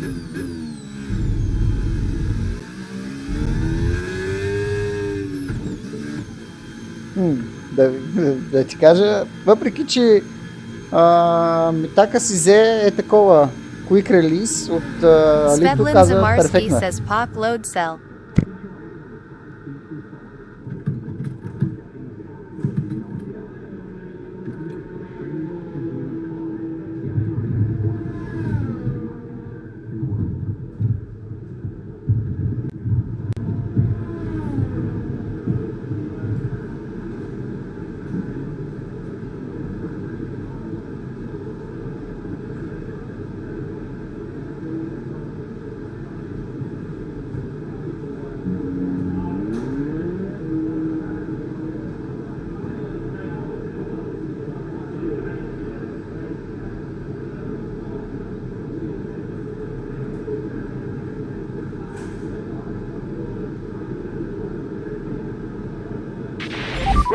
Да ти кажа, въпреки че Митака си взе е такова quick release от Лито каза перфектно. Says Pop Load Cell.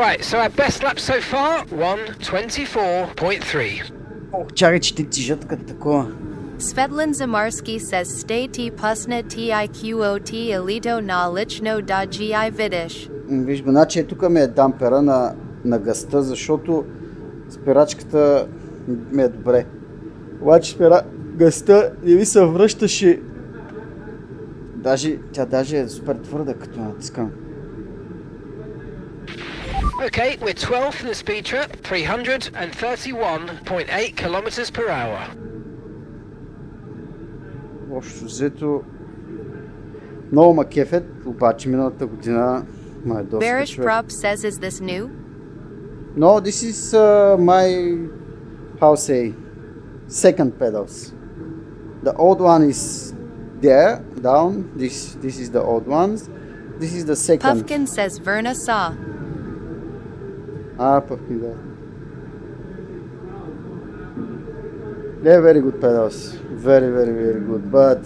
Right, so our best lap so far, 1:24.3. Чакай, че те тижат като такова. Svetlin Zamarski says stay T pusna TIQOT elito na lichno da GI vidish. Виж го, значи тук ми е дампера на гъста, защото спирачката ми е добре. Обаче гъста не ми се връщаше. Тя даже е супер твърда, като натискам. Okay, we're 12th in the speed trap, 331.8 kilometers per hour. Общо взето много ма кефет, обаче миналата година ма е доста Barish човек. Prop says is this new? No, this is my, how say, second pedals. The old one is there, down, this is the old ones, this is the second. Puffkin says Verna saw. Puffkin, да. They're very good pedals, very good, but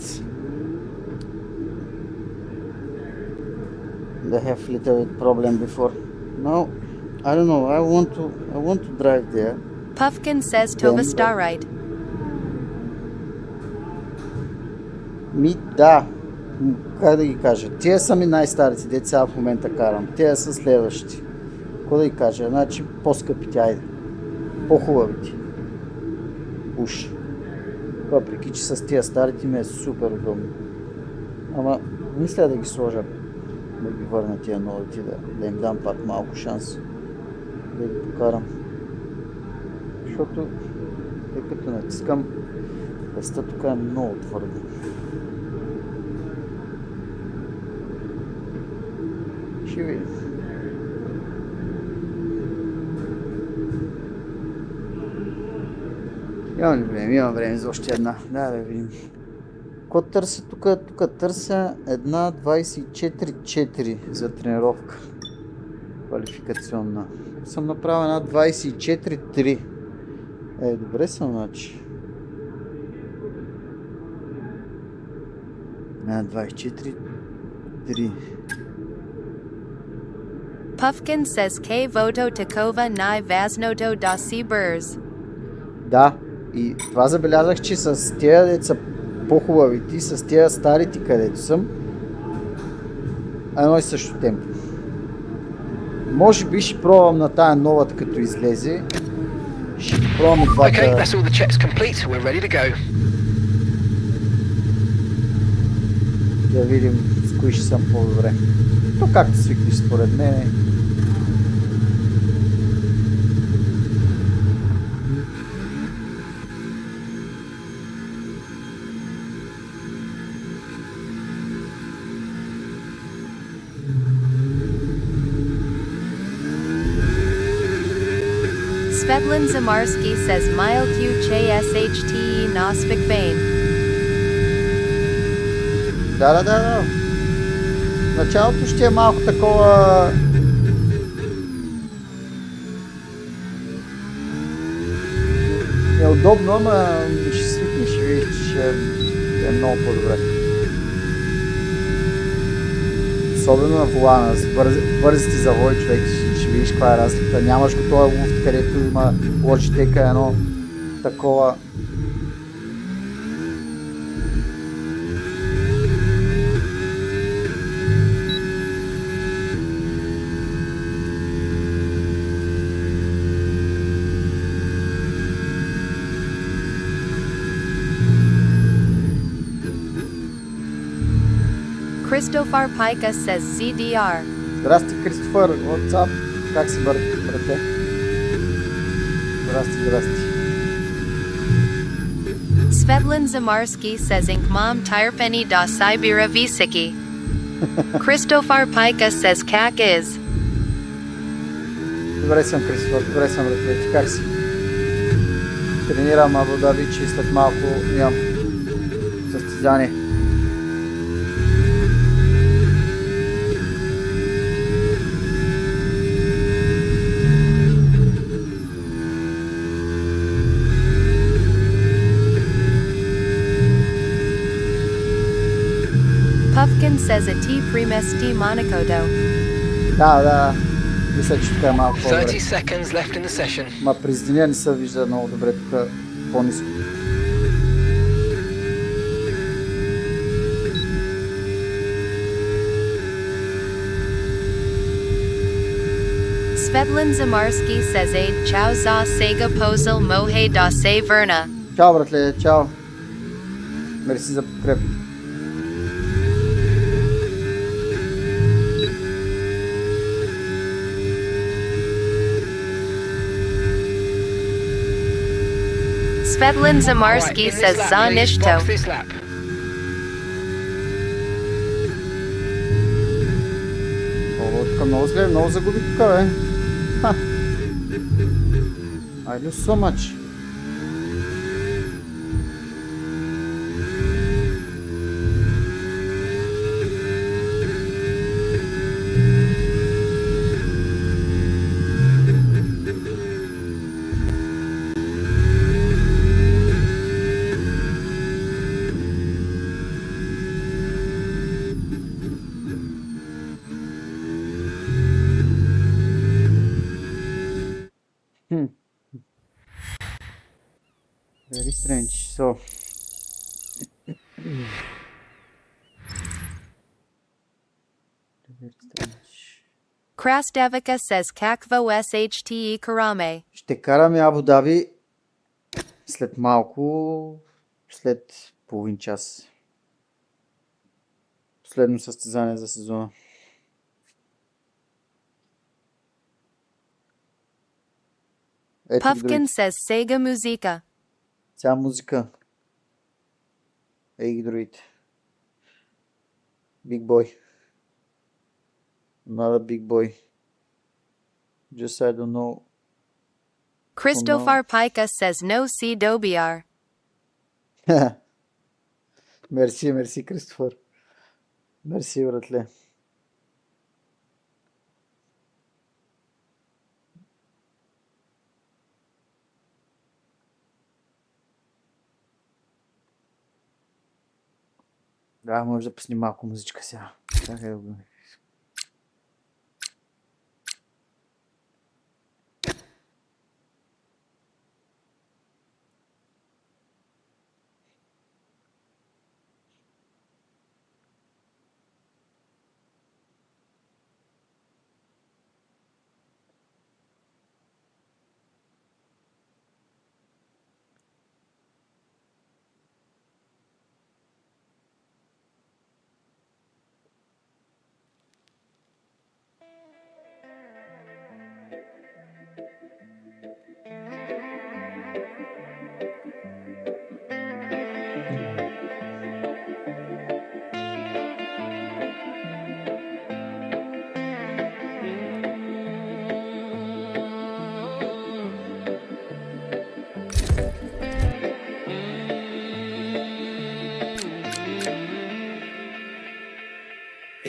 they have little problem before. No, I don't know. I want to drive there. Puffkin says Tova Starrite. Да. Как да ги кажа? Тия са ми най-старите, деца в момента карам. Тия са следващи. Какво да ги кажа? Значи по-скъпите, айде. По-хубавите. Уж. Въпреки, че с тия старите ми е супер удобно. Ама мисля да ги сложа. Да ги върна тия новите, да им дам пак малко шанс. Да ги покарам. Защото, тъй като натискам, пъста тук е много твърда. Ще видим. Имам време за още една. Да видим. Какво търся тук? Тук търся една 24-4 за тренировка. Квалификационна. Съм направил една 24-3. Добре съм, значи. Една 24-3. Puffkin says K voto Takova Nai Vaznoto da Si Burz. Да, и това забелязах, че с тия деца по-хубавите, с тия старите, където съм, едно и също темпо. Може би ще пробвам на тая новата, като излезе. Ще пробвам двата. Okay, that's all the checks complete. We're ready to go. Да видим с кои ще съм по-добре. То както свикнеш според мен. Svetlin Zamarski says Mile Q CHTE Nospik Vein. Да. Началото ще е малко такова... Неудобно, ама ще свикнеш, ще видиш, че ще е много по-добре. Особено на волана, с бързите завой човек ще ще видиш каква е разликата. Нямаш го този луфт, където има Logitech едно такова. Christopher Pika says CDR. Здрасти, Кристофър, what's up? Как си, брате? Здрасти. Svetlin Zamarski says Inkmam Tyrpeni da Sibira Visiki. Christopher Pika says Kak is. Добре съм, Кристофър, брате. Ти как си? Тренирам Абу Даби, че след малко имам състезание. Puffkin says a T primesti Monaco do. Да. Мисля, че тук е малко по-добре. 30 seconds left in the session. Ма през деня не се вижда много добре, тук по-ниско. Svetlin Zamarski says Aid Chow za Sega Posel Mohe da Se Verna. Чао, братле, чао. Мерси за подкреп. Svetlin Zamarski says za Nishto. О, тук много зле, много загуби тук, бе. I lose so much. Very strange. So, very strange. Krasdevika says Kakvo shte Karame. Ще караме Абу Даби след малко, след половин час. Последно състезание за сезона. Ето ги Puffkin другите. says Sega Musica. Ця музика. Ей ги другите. Big boy. Not a big boy. Just I don't know. Christopher Pika says no C Dobiar. Мерси, Кристофър. Мерси, братле. Да, може да пусни малко музичка сега. Чакай да го...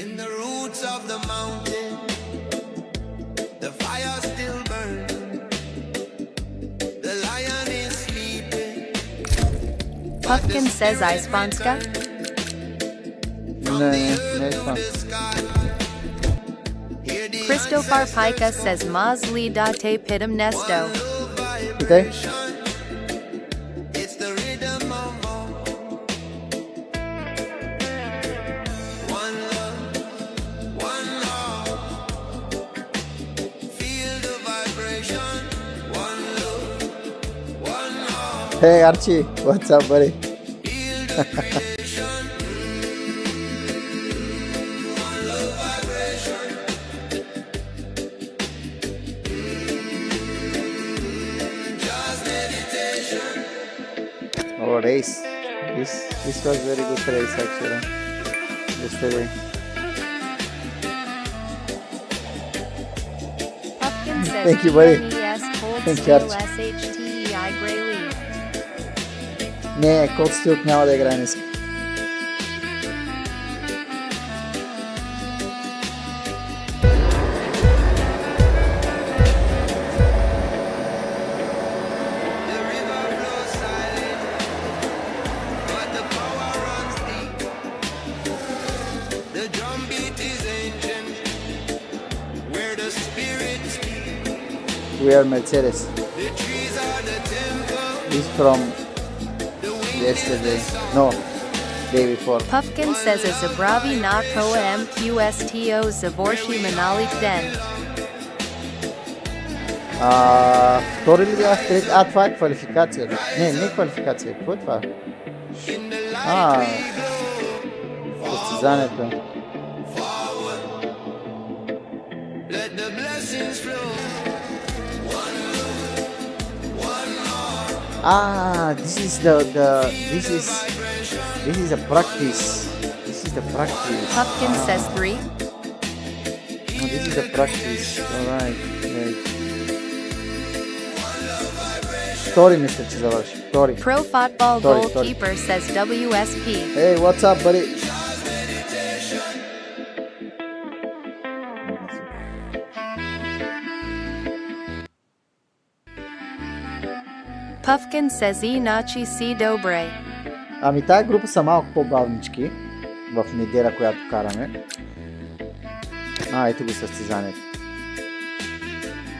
In the roots of the mountain, the fire still burns. The lion is sleeping. Puffkin says Ispanska. Не е това. Christopher Pika says Mazli date pitam nesto. Питай. It's the rhythm of all. One love, one heart. Feel the vibration. One love, one heart. Hey Archie, what's up buddy? Feel the creation. One love vibration. Just meditation. Oh, race. This was very good race actually. Yesterday. Pumpkin says Thank you, buddy. PNES Cold Thank you, Steel Archie. SHTEI Grey Leaf. Не, Cold Steel няма да играе днес. The river flows silent, but the power runs deep. The drum beat is ancient, where the spirits keep. We are Mercedes. The trees are the temple, This from the wind yesterday. No, day before. Pumpkin says a Zabravi na Koa MQSTO Zavorshi Manalik Den. Втори ли бях? Трети? Това е квалификацията. Не квалификация. Какво е това? Състезанието. let the blessings flow. This is a practice. This is the practice. Pumpkin says 3. No, this is the practice. Alright. Втори мисля, че завърши. Втори. Pro Football Sorry. Goalkeeper says WSP. Hey, what's up, buddy? Pumpkin says Inachi si dobre. Ами тая група са малко по-бавнички в неделя, която караме. Ето го състезанието.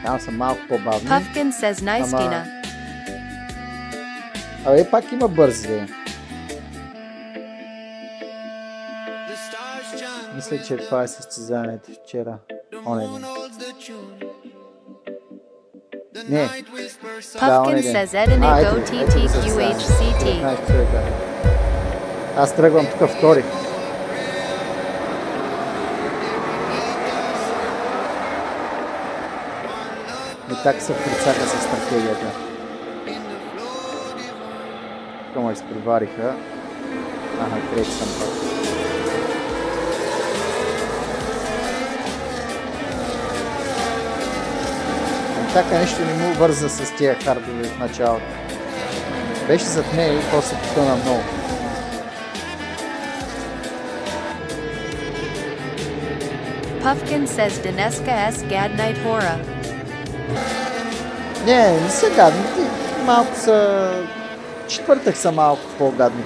Там са малко по-бавни. Pumpkin says Niskina. Абе, пак има бързи. The stars chant, Мисля, че това е състезанието вчера. the Оне moon ден. holds the tune. The Не. night whispers soft. Pumpkin онен ден. says Edenic Ето го състезанието. OTTQHCT. 19 човека. Аз тръгвам тук втори. И така се прицака с стратегията. Тук ме изпревариха. Трети съм пак. Така нещо не му върза с тия хардове в началото. Беше зад нея и после потъна много. Pumpkin says Daneska S Gad Night Hora. Не са гадни. Малко са... Четвъртък са малко по-гадни.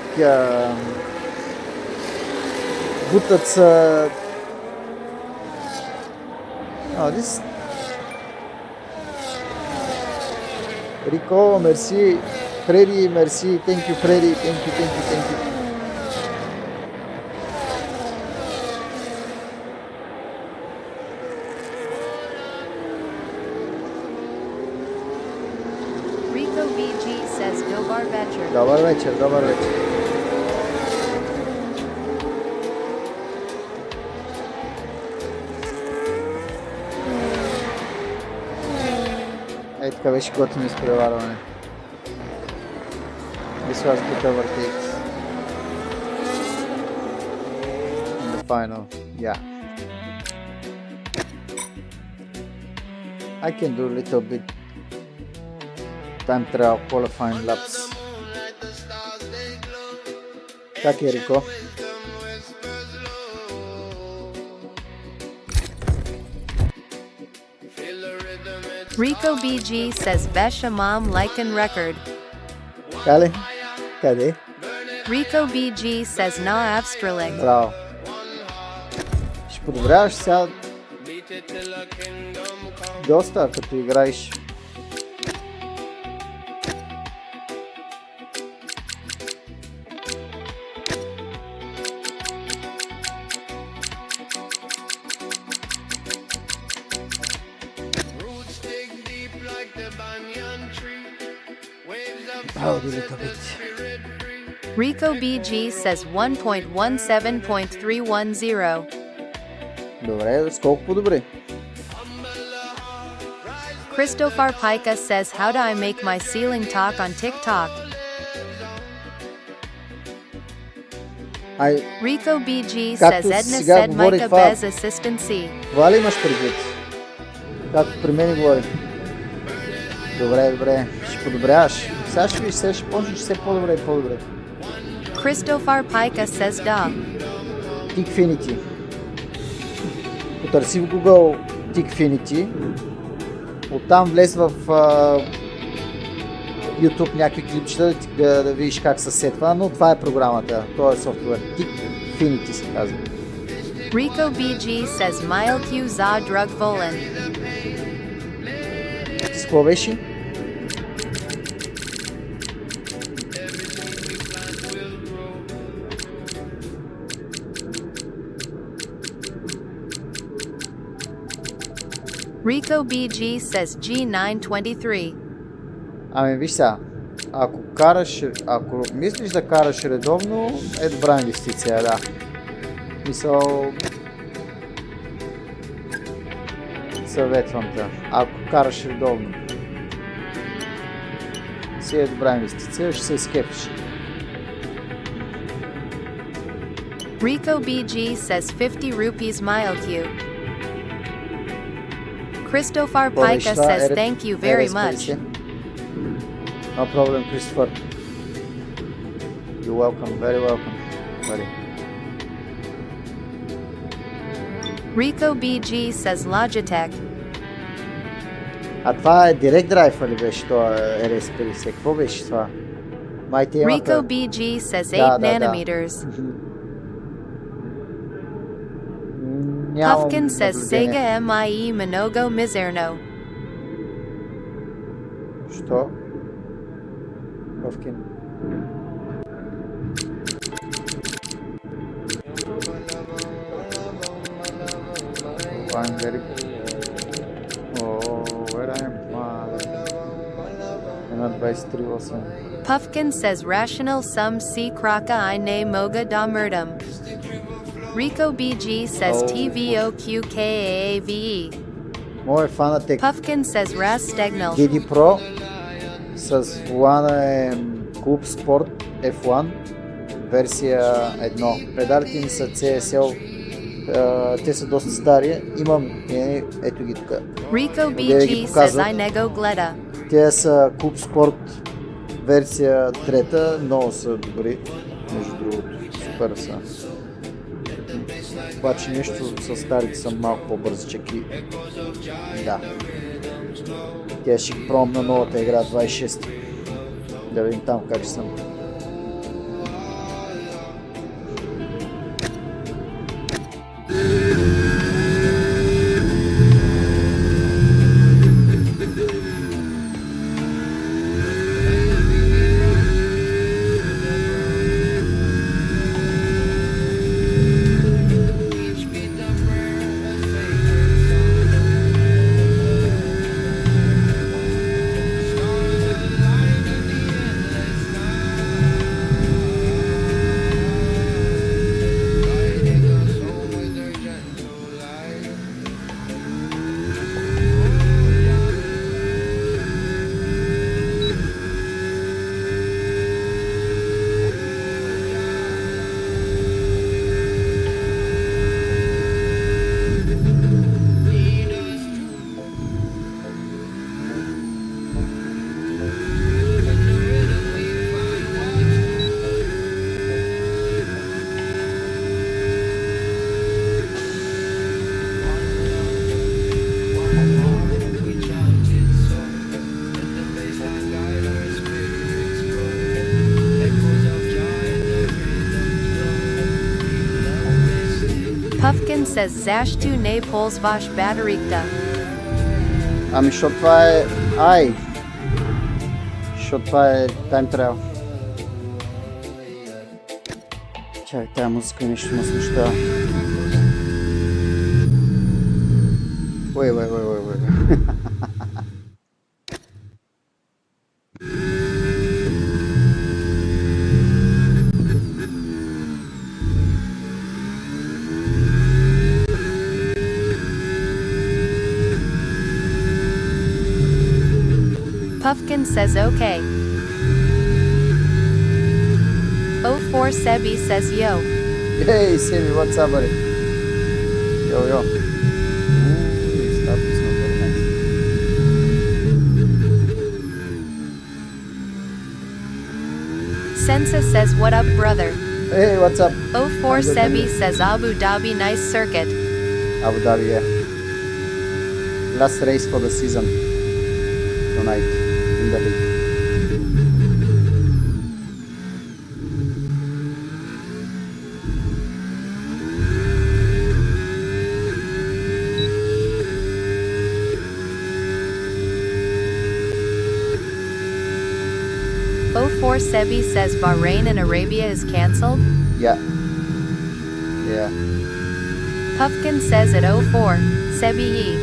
Бутът са... Рико, мерси. Фреди, мерси. Thank you, Фреди. Thank you. Rico VG says Dobar Vetcher. Добър вечер. Така беше готино изпреварване. This was good overtake. In the final, yeah. I can do a little bit time trial qualifying laps. Как е, Рико? Rico BG says Besha Mom Lycan Record. Кале? Къде? Rico BG says Na Avstralig. Браво. Ще подобряваш сега. доста, като играеш. Roots dig deep like the banyan tree. Waves of Howdy, thoughts little set the bit. spirit free. Rico BG says 1.17.310. Добре, с колко по-добре? Christopher Pica says, how do I make my ceiling talk on TikTok? Ай, Rico BG Както says Edna сега said говори Micah това- Bez assistant C. това ли имаш предвид? Както при мен говори. Добре, добре. Ще подобряваш. Сега ще виж, сега ще почнеш все по-добре и по-добре. Christopher Pica says da. Tikfinity. Потърси в Google Tikfinity. Оттам влез в YouTube някакви клипчета да видиш как се сетва, но това е програмата. Това е софтуер. Tikfinity се казва. Rico BG says Mile Q za drug volen. Ти с какво беше? Rico BG says G923. Ами виж сега, ако мислиш да караш редовно, е добра инвестиция, да. Мисъл, съветвам те, ако караш редовно, си е добра инвестиция, ще се изкепиш. Rico BG says 50 rupees Mile Q. Christopher Pica says thank you very much. No problem, Christopher. You're welcome, very welcome, buddy. Rico BG says Logitech. А това е Direct Drive ли беше това RS50? Какво беше това? Май темата... Rico BG says 8 Да. nanometers. Нямам Puffkin says наблюдение. Sega MIE Minogo Mizerno. Що? Puffkin. I'm very... Oh, where I am? Една 23.8. Puffkin says Rational Sum C Kraka I Ne Moga Da Murdum. Rico BG says Oh. TVOQKAAVE. Моят фанат е Puffkin says Raz Stegnal. GD Pro с волана е Club Sport F1 версия 1. Педалите ми са CSL, те са доста стари. Имам, ето ги тук. Rico да ги BG says показват. I Nego Gleda. Те са Club Sport версия 3, много са добри, между другото, супер са. Обаче нещо с старите са малко по-бързички. Да. Тя ще ги пробвам на новата игра 26. Да видим там как ще съм. Puffkin says Zashtu Ne Polsvash Batarikta. Ами, защото това е... Защото това е Time Trial. Чакай, тая музика нещо ме смущава. Ой. Puffkin says okay. 04 Sebi says yo. Hey, Sammy, what's up, buddy? Yo. Ooh, this stuff is not very nice. Sensa says what up brother. Hey, what's up? 04 I'm good, Sebi I'm good. says Abu Dhabi nice circuit. Abu Dhabi, yeah. Last race for the season tonight in the league. Four Sebi says Bahrain and Arabia is cancelled. Yeah. Puffkin says at 04 Sebi ye.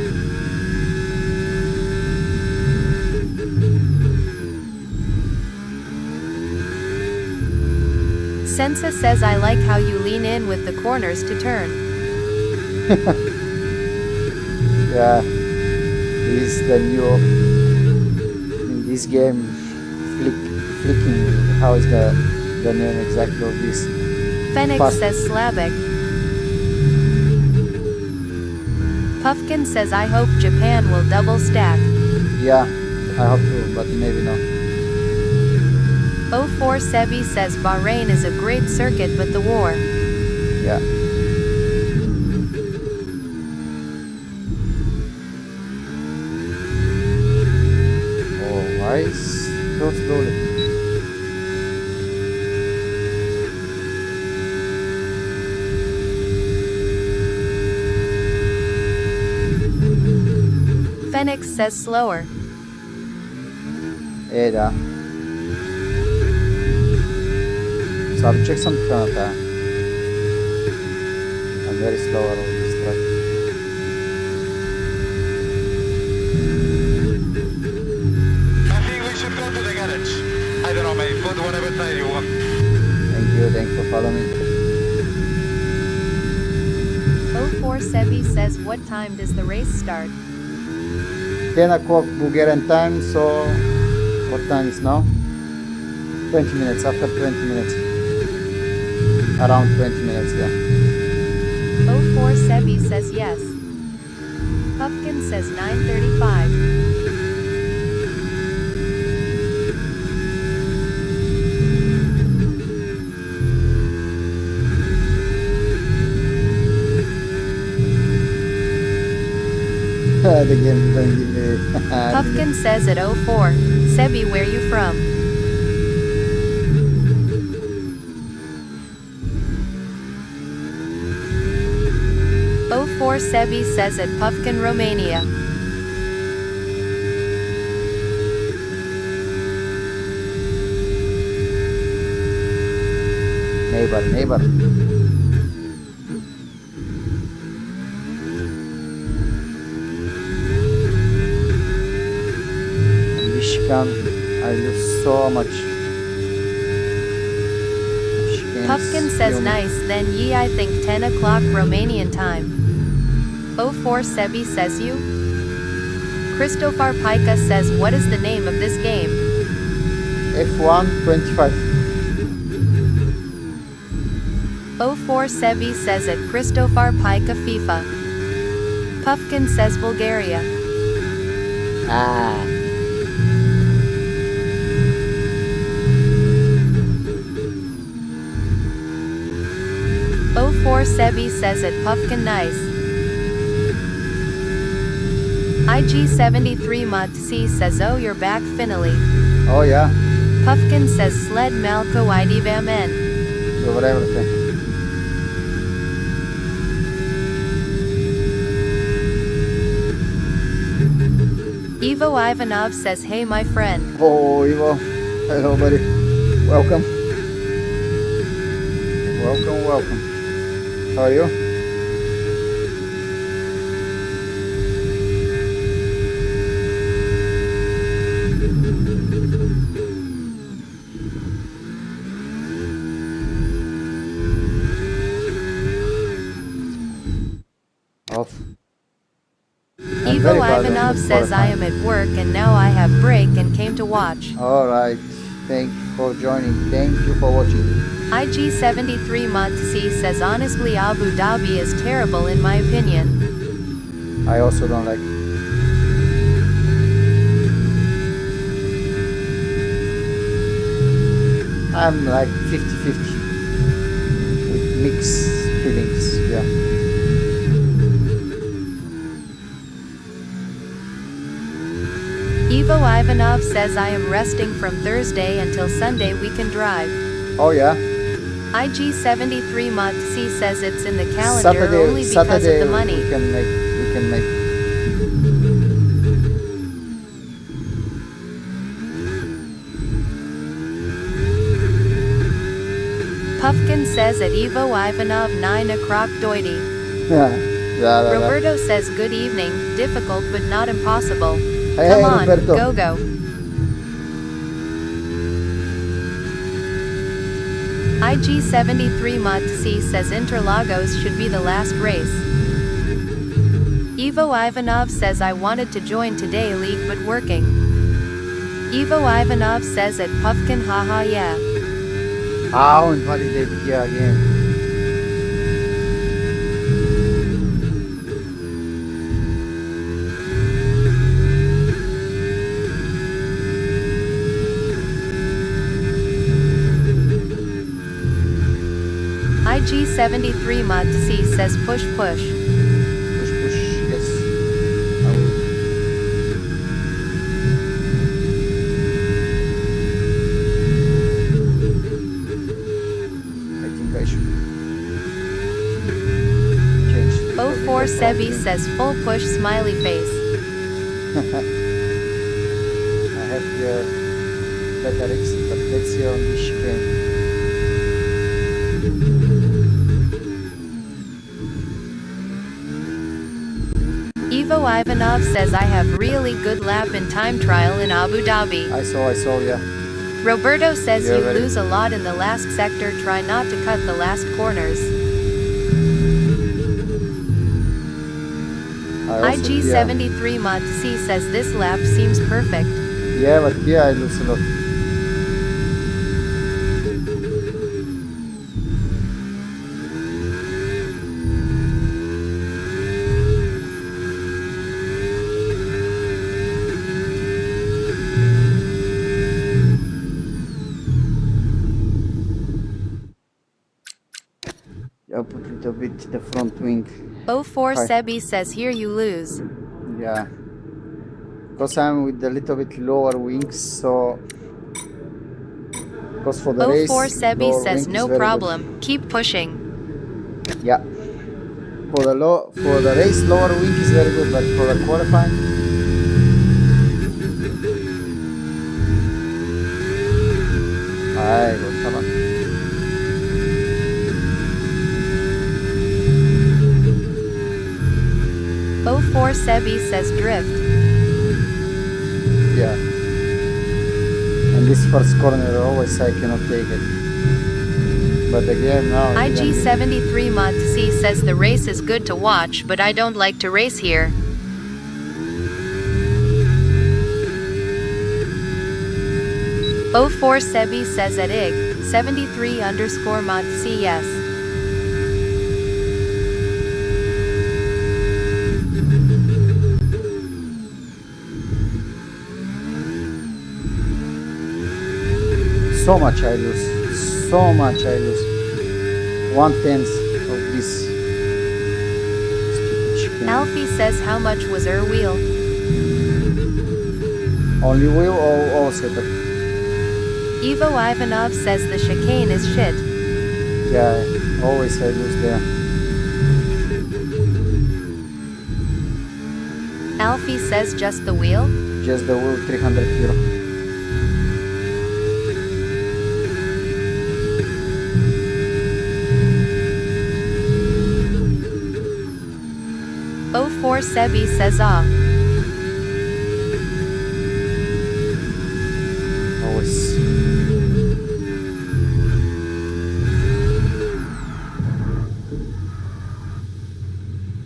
Sensa says I like how you lean in with the corners to turn. Yeah. He's the new in this game. Flicking. How is the name exactly of this? Fenix Fast. says Slavic. Puffkin says I hope Japan will double stack. Yeah, I hope to, but maybe not. 04 Sebi says Bahrain is a great circuit but the war. Yeah. Oh, why is so slowly? Fenix says slower. Да. Subject some kind of I'm very slow on this track. I think we should go to the garage. I don't know, mate. Put whatever tire you want. Thank you for following me. 04 Sebi says what time does the race start? 10 o'clock Bulgarian time, so what time is now? 20 minutes, after 20 minutes. Around 20 minutes, yeah. 04 Sebi says yes. Puffkin says 9:35. The game don't give me... Puffkin says at 04 Sebi where you from? Oh, 04 Sebi says at Puffkin Romania. Neighbor. Michigan, I lose so much. Puffkin says nice then ye I think 10 o'clock Romanian time. 04 Sebi says you? Christopher Pika says what is the name of this game? F1 25. 04 Sebi says at Christopher Pika FIFA. Puffkin says Bulgaria. Ah. Oh, 04 Sebi says at Puffkin nice. IG73 Matsi says oh you're back finally. Oh yeah, Puffkin says sled Malco IDVAMN. over everything. Ivo Ivanov says, hey my friend. Oh, Ivo. Hello, buddy. Welcome. Welcome, welcome. How are you? Off. I'm Ivo very bad on Ivanov the says, I am at work and now I have break and came to watch. Alright. Thank you for joining. Thank you for watching. IG73 Mont-C says, honestly Abu Dhabi is terrible in my opinion. I also don't like it. I'm like 50-50 with mixed feelings, yeah. Ivo Ivanov says, I am resting from Thursday until Sunday we can drive. Oh yeah. IG73 Mont-C says it's in the calendar Saturday, only because Saturday of the money. we can make. Puffkin says at Ivo Ivanov 9 o'clock doity. Yeah. Roberto says good evening, difficult but not impossible. Hey, Come on, Roberto. go go. IG73 Mont-C says Interlagos should be the last race. Ivo Ivanov says I wanted to join today league but working. Ivo Ivanov says at Puffkin haha yeah. How invalidated here again. IG73 Mont-C says push push. Push, yes. I will. I think I should change. 04 Sebi says full push smiley face. I have here better exit, but let's see on this chicane. Ivo Ivanov says I have really good lap in time trial in Abu Dhabi. I saw, yeah. Roberto says You're you ready. lose a lot in the last sector, try not to cut the last corners. IG73 Mont-C says this lap seems perfect. Yeah, but here I lose a lot. I'll put a little bit the front wing. 04 Hi. Sebi says here you lose. Yeah. Because I'm with a little bit lower wings, so because for the race 04 Sebi lower says wing no is very problem, keep pushing. good. Yeah. For the race lower wing is very good, but for the qualifying I go, come on. Oh 04 Sebi says drift. Yeah. And this first corner always I cannot take it. But again now IG73 Mont-C says the race is good to watch, but I don't like to race here. Oh 04 Sebi says at IG 73_ Mont-C yes. so much I lose. So much I lose. 1/10 of this stupid chicken. Alfie says how much was her wheel? Only wheel or all setup? Ivo Ivanov says the chicane is shit. Yeah, always I lose there. Alfie says just the wheel? Just the wheel, €300. Oh 04 Sebi says ah. Always.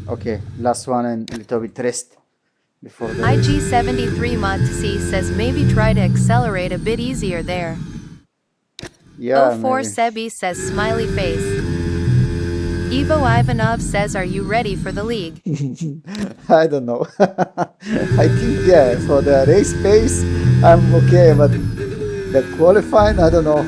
Okay, last one and a little bit rest before the race. IG73 Mot-C says maybe try to accelerate a bit easier there. Yeah, 04 maybe. Sebi says smiley face. Ivo Ivanov says are you ready for the league? I don't know. I think, yeah, for the race pace, I'm okay, but the qualifying, I don't know.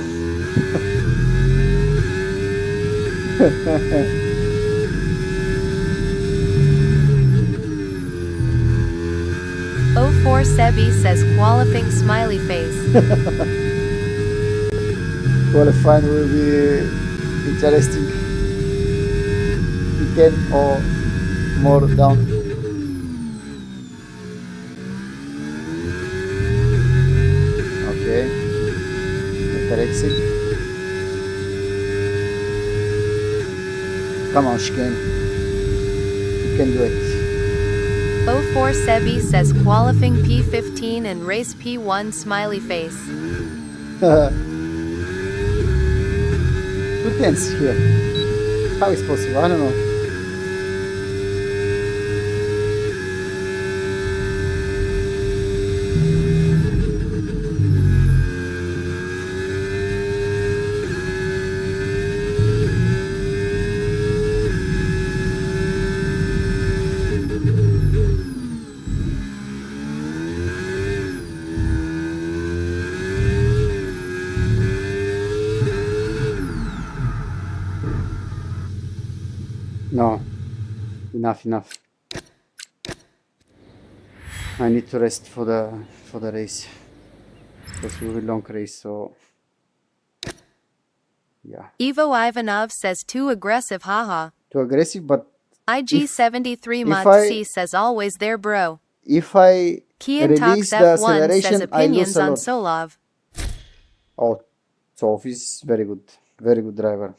Oh 04 Sebi says qualifying smiley face. Qualifying will be interesting. 10 or more down. Okay. Better exit. Come on, Shken. You can do it. 04 Sebi says qualifying P15 and race P1 smiley face. 2 tenths here. How is possible? I don't know. No, enough. I need to rest for the race. Because it will be a long race, so yeah. Ivo Ivanov says too aggressive haha. Too aggressive, but IG73 if Mot-C says always there bro. if I Kian Talks release the F1 says acceleration, I lose opinions a on lot. Solov. Oh, Sof is very good driver.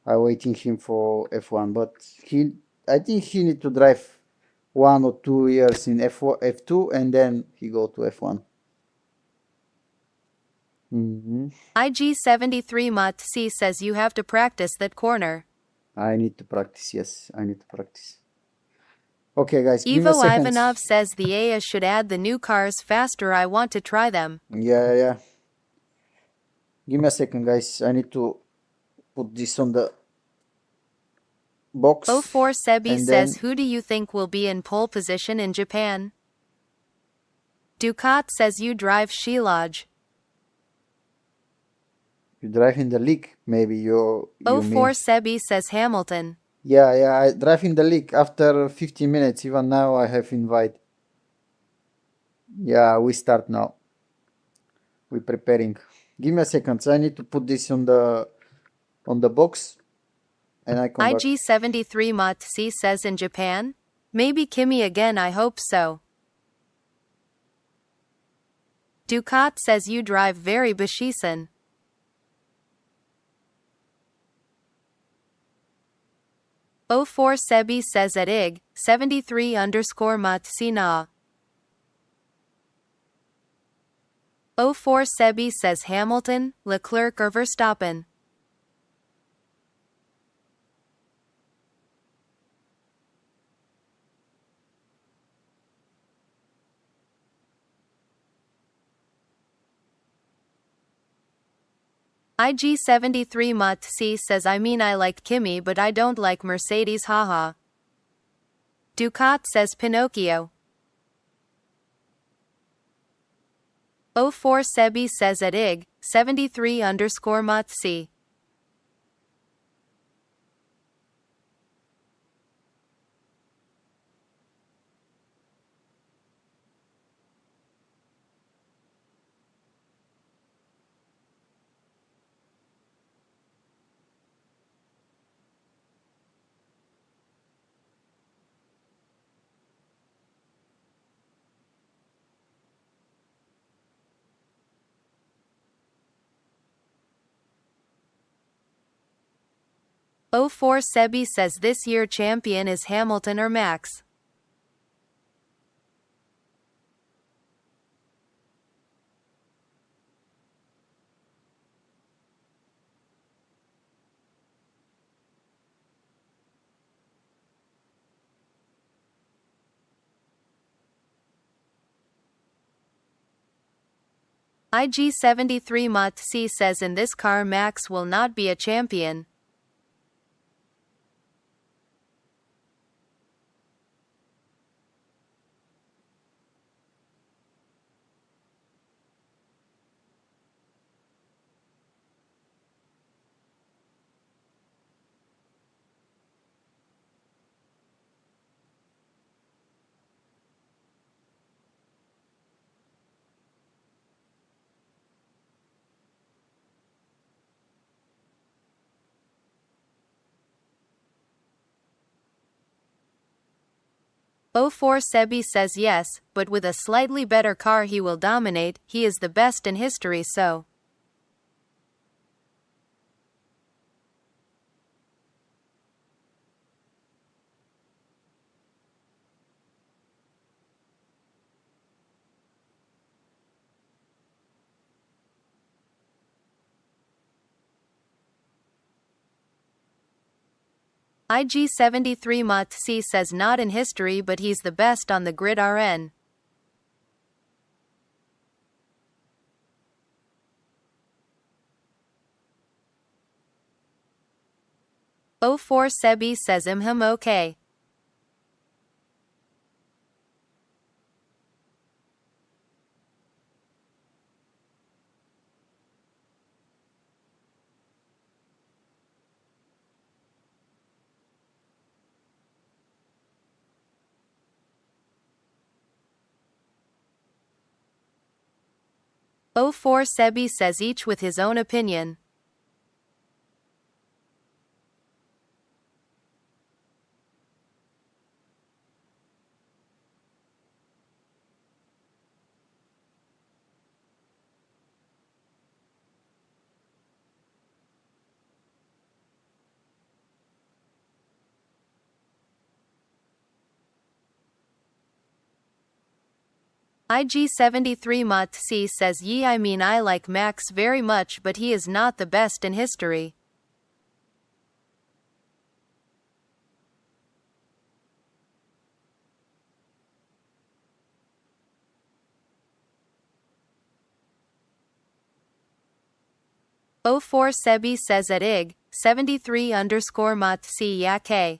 I'm waiting him for F1, but I think he need to drive 1 or 2 years in F2 and then he go to F1. IG73 Mot-C says you have to practice that corner. I need to practice, yes, I need to practice. Okay, guys, give me a Ivo second. Ivanov says the AS should add the new cars faster. I want to try them. Yeah. Give me a second, guys. I need to put this on the box. 04 Sebi and says then who do you think will be in pole position in Japan? Ducat says you drive Shilaj. you drive in the league, maybe you 04 mean. Sebi says Hamilton. Yeah, I drive in the league after 15 minutes. Even now I have invite. Yeah, we start now. We're preparing. Give me a second. I need to put this on the box and I come back. IG73 Mot-C says in Japan? Maybe Kimi again, I hope so. Ducat says you drive very Bashisen. 04 Sebi says at IG, 73_ Mot-C na. 04 Sebi says Hamilton, Leclerc or Verstappen. IG73 Mot-C says I mean I like Kimi but I don't like Mercedes haha. Ducat says Pinocchio. 04 Sebi says at IG, 73_ Mot-C. 04 Sebi says this year champion is Hamilton or Max. IG73 Motsi says in this car Max will not be a champion. O4 Sebi says yes, but with a slightly better car he will dominate, he is the best in history so. IG73 Motsi says not in history but he's the best on the grid RN. O4 Sebi says him okay. O4 Sebi says each with his own opinion. IG73 Motsi says I mean I like Max very much but he is not the best in history. O4 Sebi says at IG73 underscore Motsi Yake.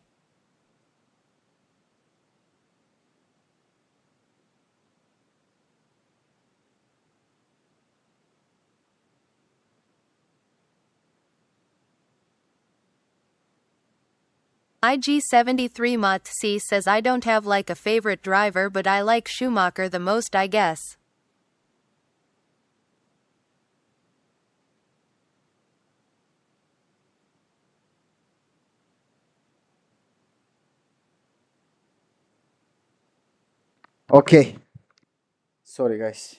IG73 Motsi says I don't have like a favorite driver but I like Schumacher the most I guess. Okay. Sorry guys.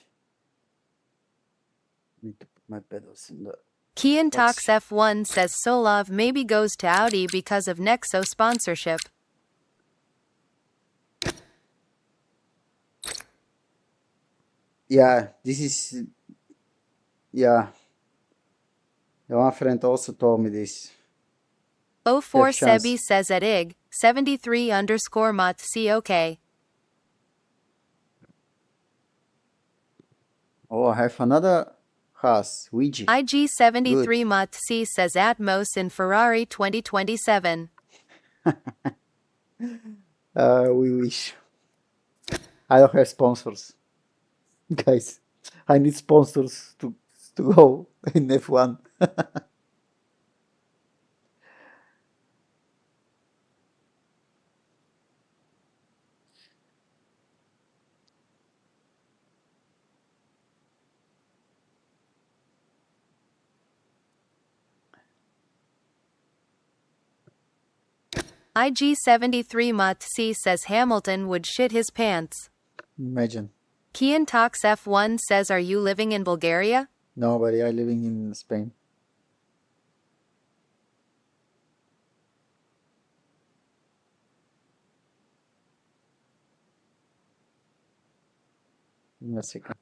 Need to put my pedals in the Kian box. Talks F1 says Solov maybe goes to Audi because of Nexo sponsorship. Yeah, this is, yeah. The one friend also told me this. O4 Have chance. Sebi says at IG73 underscore Motsi okay. Oh, I have another Haas, Ouija. IG73 Good. Motsi says Atmos in Ferrari 2027. We wish. I don't have sponsors. Guys, I need sponsors to go in F1. IG73 Motsi says Hamilton would shit his pants. Imagine. Kian Talks F1 says are you living in Bulgaria? Nobody, I living in Spain. Give me a second.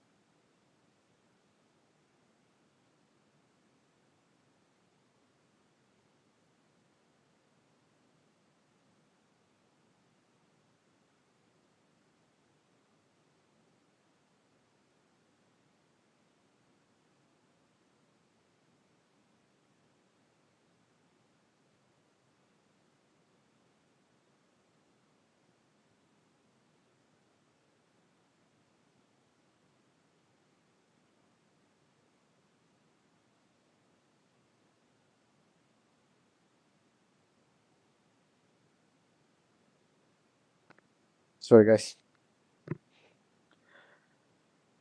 Sorry, guys.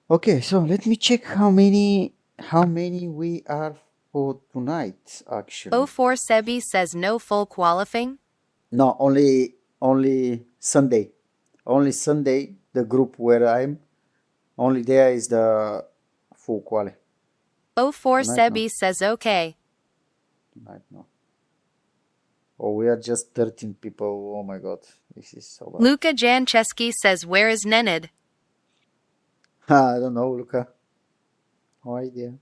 Okay, so let me check how many we are for tonight. Actually, 04 Sebi says no full qualifying. no, only Sunday, only Sunday. The group where I'm only there is the full quali. 04 Tonight, no. Sebi says okay. Tonight, no. Oh, we are just 13 people. Oh my god, this is so bad. Luka Jancheski says where is Nenad? I don't know, Luca. No idea.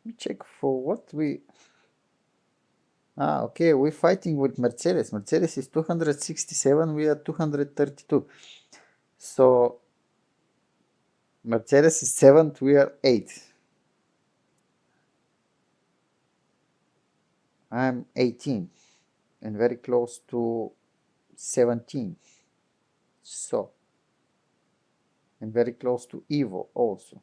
Let me check for what we. Okay, we're fighting with Mercedes. Mercedes is 267, we are 232. So Mercedes is 7th, we are 8th. I'm 18 and very close to 17. So, and very close to Evo also.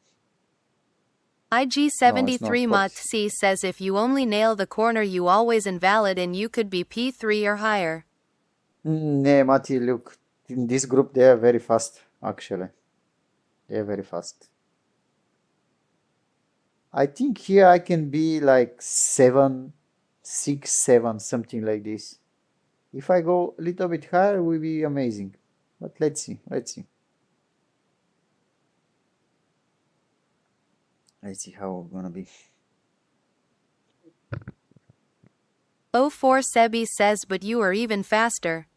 IG73 No, Motc says if you only nail the corner you always invalid and you could be P3 or higher. Nee, Mati, look, in this group they are very fast, actually. They are very fast. I think here I can be like 7, 6, 7, something like this. If I go a little bit higher, it will be amazing. But let's see. Let's see how we're gonna be. 04 Sebi says but you are even faster.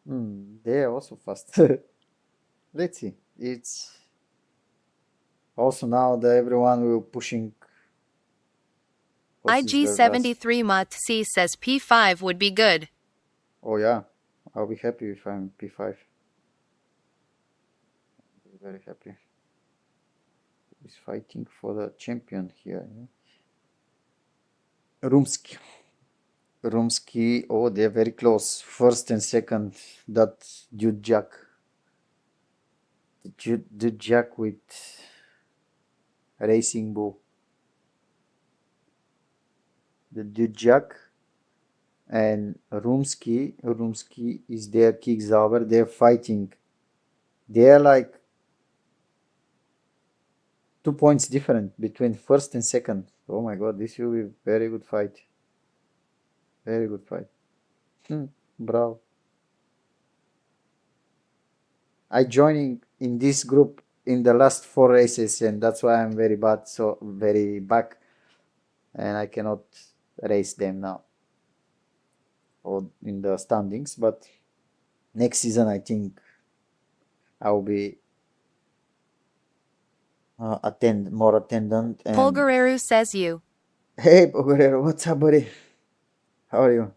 They are also fast. Let's see. It's also now that everyone will pushing. IG73 Motc says P5 would be good. Oh yeah, I'll be happy if I'm P5. Very happy. He's fighting for the champion here. Yeah? Rumsky, oh, they're very close. First and second, that Dude Jack. Dude Jack with Racing Bull. The Dude Jack and Rumsky. Rumsky is their Kicksauber. They're fighting. They're like 2 points different between first and second. Oh my god, this will be a very good fight. Very good fight. Bravo. I joining in this group in the last 4 races and that's why I'm very bad, so very back, and I cannot race them now or in the standings, but next season I think I will be more attendant. And Polgareru says you. hey Polgareru, what's up, buddy? How are you?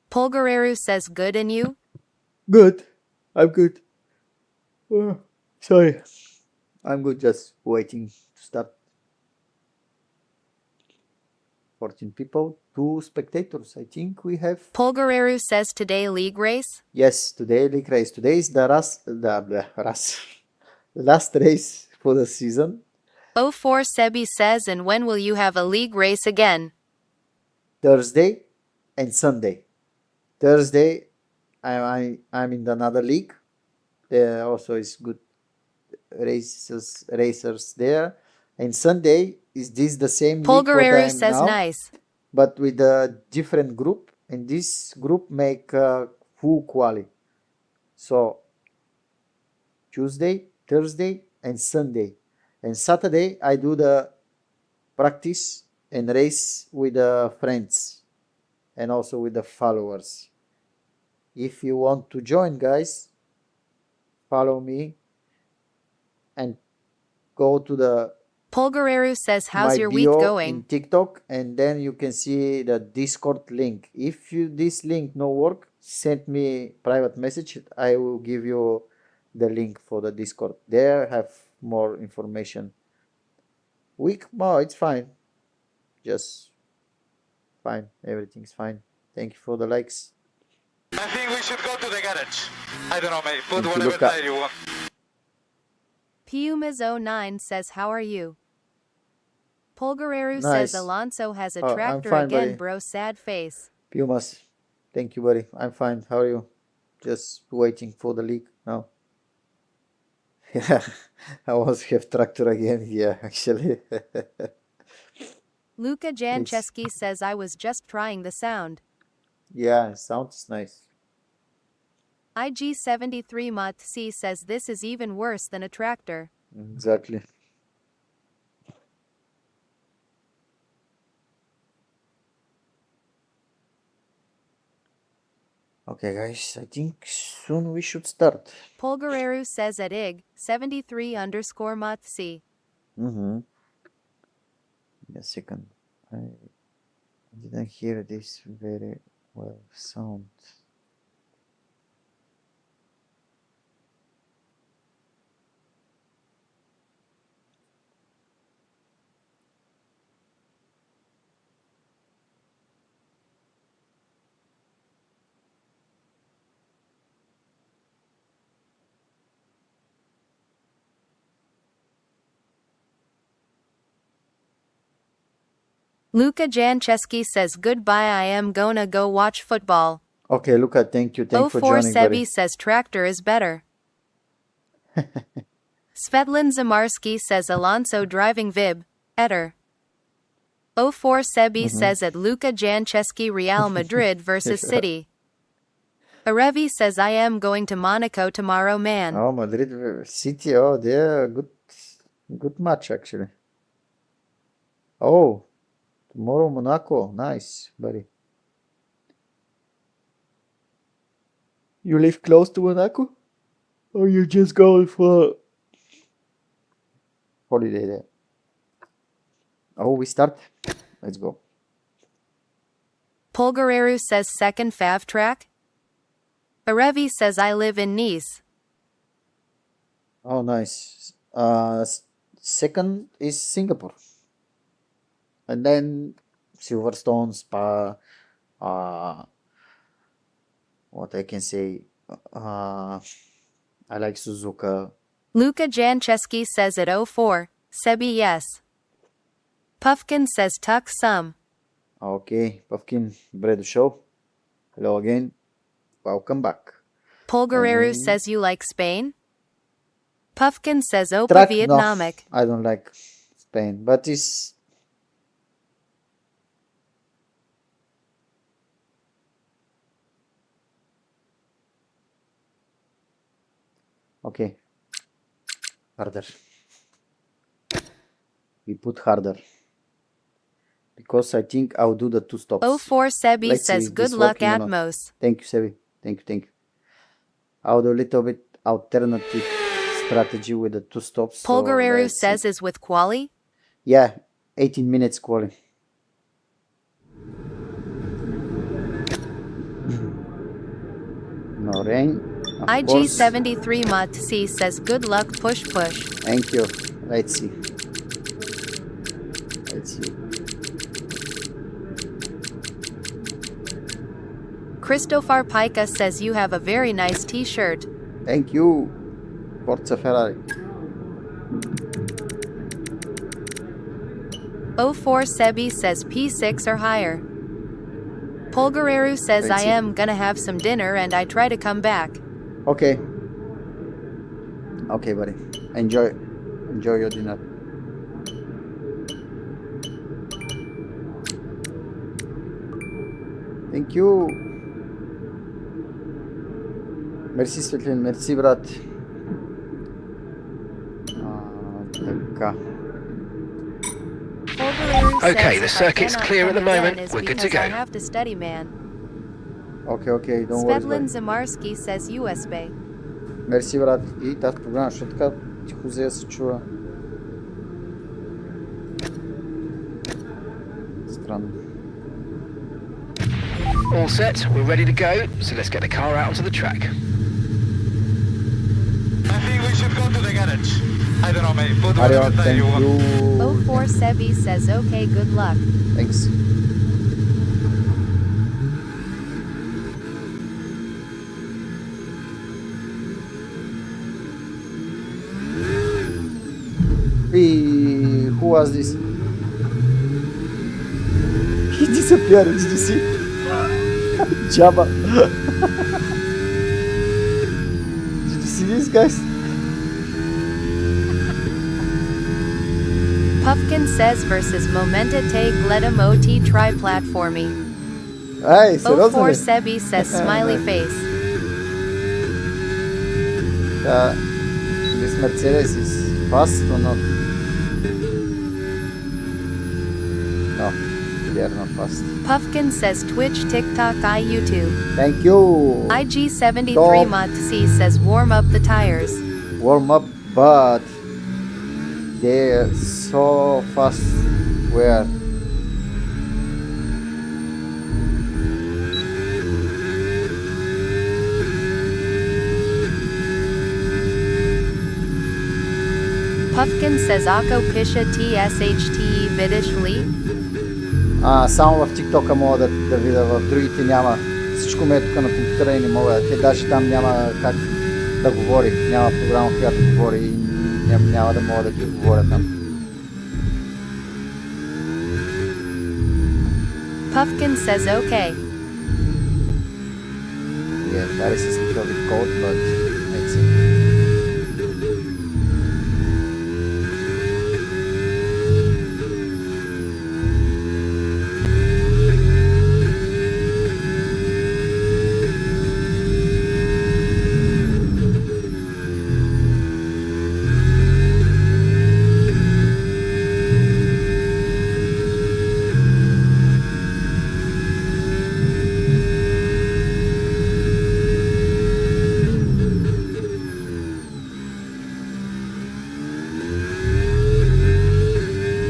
Polgareru says good and you? Good. I'm good. Sorry. I'm good, just waiting to start. 14 people, 2 spectators. I think we have. Polgareru says today league race? Yes, today league race. Today is the last race for the season. 04 Sebi says and when will you have a league race again? Thursday and Sunday. Thursday, I'm in another league. There also is good racers there. And Sunday is this the same league what Polgareru I'm says now, nice. but with a different group. And this group make full quali. So Tuesday, Thursday, and Sunday. And Saturday, I do the practice and race with the friends and also with the followers. If you want to join, guys, follow me and go to the Polgareru says, my how's your week bio in going? TikTok, and then you can see the Discord link. If this link no work, send me private message. I will give you the link for the Discord. There have more information. Week, no, it's fine. Just fine. Everything's fine. Thank you for the likes. I think we should go to the garage. I don't know, mate. Put Thank you, whatever Luca. tire you want. Piumaz09 says, how are you? Polgareru Nice. says Alonso has a I'm tractor fine, again, buddy. bro. Sad face. Pumas, thank you, buddy. I'm fine. How are you? Just waiting for the league now. Yeah, I was have tractor again. Yeah, actually. Luka Jancheski says, I was just trying the sound. Yeah, sounds nice. IG73 Motc says this is even worse than a tractor. Exactly. Okay, guys, I think soon we should start. Polgareru says at IG73_Motc. Mm-hmm. A second. I didn't hear this very well sound. Luka Jancheski says goodbye, I am gonna go watch football. Okay, Luca, thank you. Thank you for 04 joining, Sebi buddy. says tractor is better. Svetlin Zamarski says Alonso driving Vib. Etter. 04 Sebi says at Luka Jancheski Real Madrid versus City. Arevi says I am going to Monaco tomorrow, man. Oh, Madrid City. Oh, they're good match actually. Oh, tomorrow Monaco. Nice, buddy. You live close to Monaco, or you just go for holiday there? Oh, we start. Let's go. Polgareru says second Fav track. Arevi says I live in Nice. Oh, nice. Second is Singapore, and then Silverstone, Spa. What I can say. I like Suzuka. Luka Jancheski says at 04. Sebi yes. Puffkin says tuck some. Okay, Puffkin, Bread Show. Hello again. Welcome back. Polgareru says you like Spain. Puffkin says Opa Track, Vietnamic. no, I don't like Spain, but it's okay. Harder. We put harder because I think I'll do the 2 stops. 04 Sebi Let's see says if good this luck working or not. Atmos. Thank you, Sebi. Thank you. I'll do a little bit alternative strategy with the 2 stops. so Polgareru let's says see. is with quali. Yeah, 18 minutes quali. No rain. Of course. IG73 Motc says good luck push. Thank you. Let's see. Christopher Pica says you have a very nice t-shirt. Thank you. Forza Ferrari. 04 Sebi says P6 or higher. Polgareru says Let's I see. am gonna have some dinner and I try to come back. Okay. Okay, buddy. Enjoy your dinner. Thank you. Мерси, Светлин, мерси, брат. Така. Okay, the circuit's clear at the moment. We're good to I go. have to study, man. Окей, don't worry. Svetlin Zamarski says USB. Мерси, брат. И тази програма, защото така тихо взе да се чува. Странно. All set, we're ready to go, so let's get the car out onto the track. I think we should go to the garage. I don't know, mate. Put Mario, whatever tire thank you want. you. 04 Sebi says okay, good luck. Thanks. Hey, who was this? He disappeared, did you see? Jabba. Did you see this, guys? Puffkin says versus Momenta Te Gledam OT tri-platformy. Ай, сериозно 04 ли? Sebi says smiley face. This Mercedes is fast or not? No, they are not fast. Puffkin says Twitch, TikTok, YouTube. Thank you. IG73 Top. Mont-C says warm up the tires. Warm up, but they're so fast. Where? Puffkin says Ako Pisha TSHT Vidish Lee. Само в TikTok мога да видя, в другите няма. Всичко ме е тук на компютъра и не мога. Те даже там няма как да говори. Няма програма, която говори и няма да мога да ти говоря там. Puffkin says okay. Yeah, that is a little bit cold, but let's see.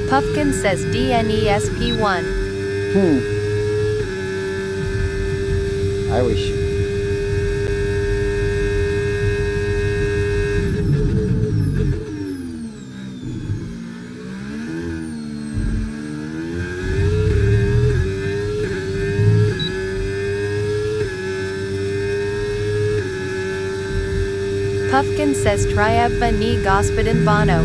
Puffkin says DNESP1. I wish. Puffkin says Triabva ni Gospodin Bono.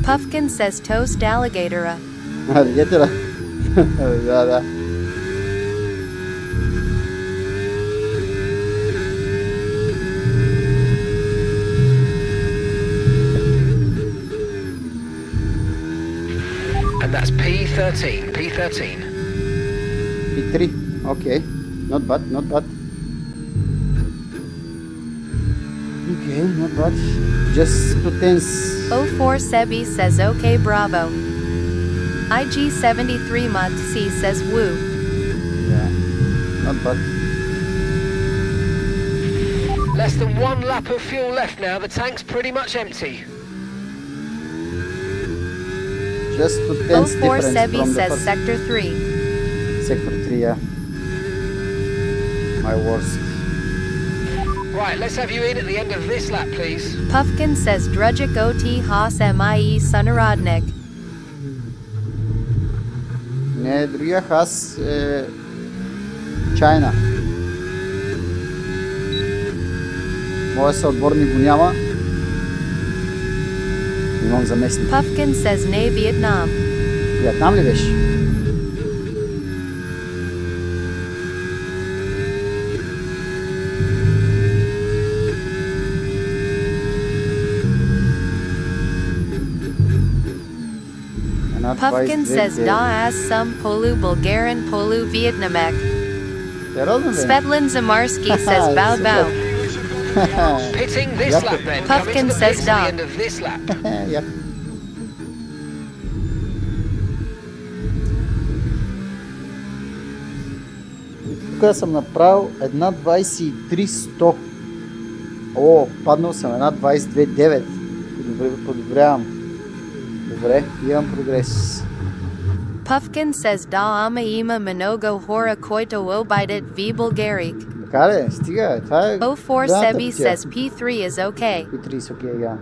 Puffkin says toast alligatora. Alligator. Да. And that's P13, P13. P3. Okay. Not bad, not bad. Okay, not bad. Just 2 tenths. 04 Sebi says okay bravo. IG73 Mont-C says woo. Yeah. Not bad. Less than 1 lap of fuel left now, the tank's pretty much empty. Just 2 tenths 04 difference Sebi from the says first. sector 3. Sector 3, yeah. My worst. Right, let's have you in at the end of this lap, please. Puffkin says Drudjik OT Haas MIE Sunarodnik. Не, другия хас е China. Моя съотборник го няма. Имам заместник. Puffkin says nay Vietnam. Виетнам ли беше? Puffkin says da as some Polu Bulgarian Polu Vietnamek. Svetlin Zamarski says bow bow. Pitting this lap then. Puffkin Coming to the says pits da. at the end of this lap. Yep. Тук съм направил една 23-100. О, паднал съм една 22-9. Подобрявам. Добре, имам прогрес. Puffkin says da ama ima mnogo hora koito obidet v Bulgarik. Така ли? Стига, това е... 04 Sebi says P3 is okay. P3 is okay, yeah.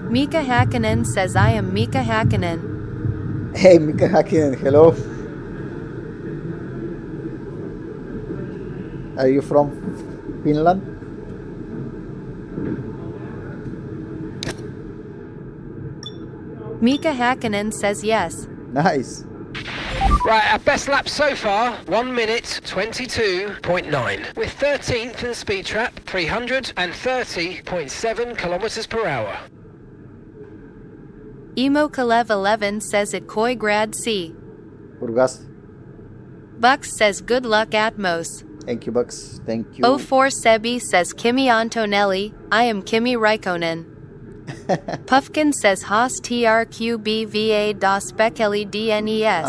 Mika Hakkinen says I am Mika Hakkinen. Hey, Mika Hakkinen, hello. Are you from Finland? Mika Hakkinen says yes. Nice. Right, our best lap so far, 1 minute 22.9. We're 13th in the speed trap, 330.7 kilometers per hour. Emo Kalev 11 says it Koi Grad C. Burgas. Bucks says good luck Atmos. Thank you, Bucks. Thank you. 04 Sebi says Kimi Antonelli, I am Kimi Raikkonen. Puffkin says Haas TRQBVA das Bekele DNES.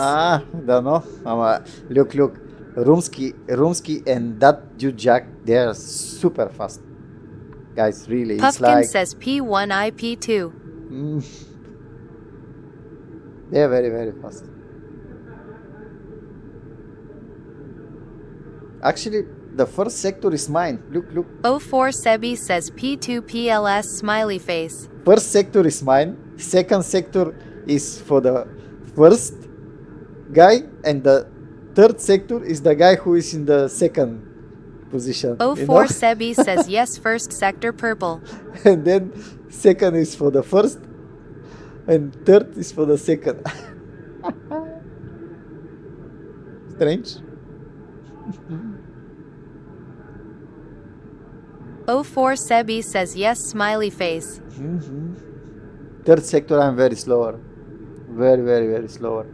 Дано. Ама, look. Rumsky and that dude Jack, they're super fast. Guys, really. Puffkin it's like... says P1 IP2. They're very, very fast. Actually, the first sector is mine. Look. 04 Sebi says P2 PLS smiley face. First sector is mine. Second sector is for the first guy. And the third sector is the guy who is in the second position. 04 Sebi says yes first sector purple. And then second is for the first. And third is for the second. Strange. 04 Sebi says yes smiley face. Third sector I'm very slower. Very, very, very slower.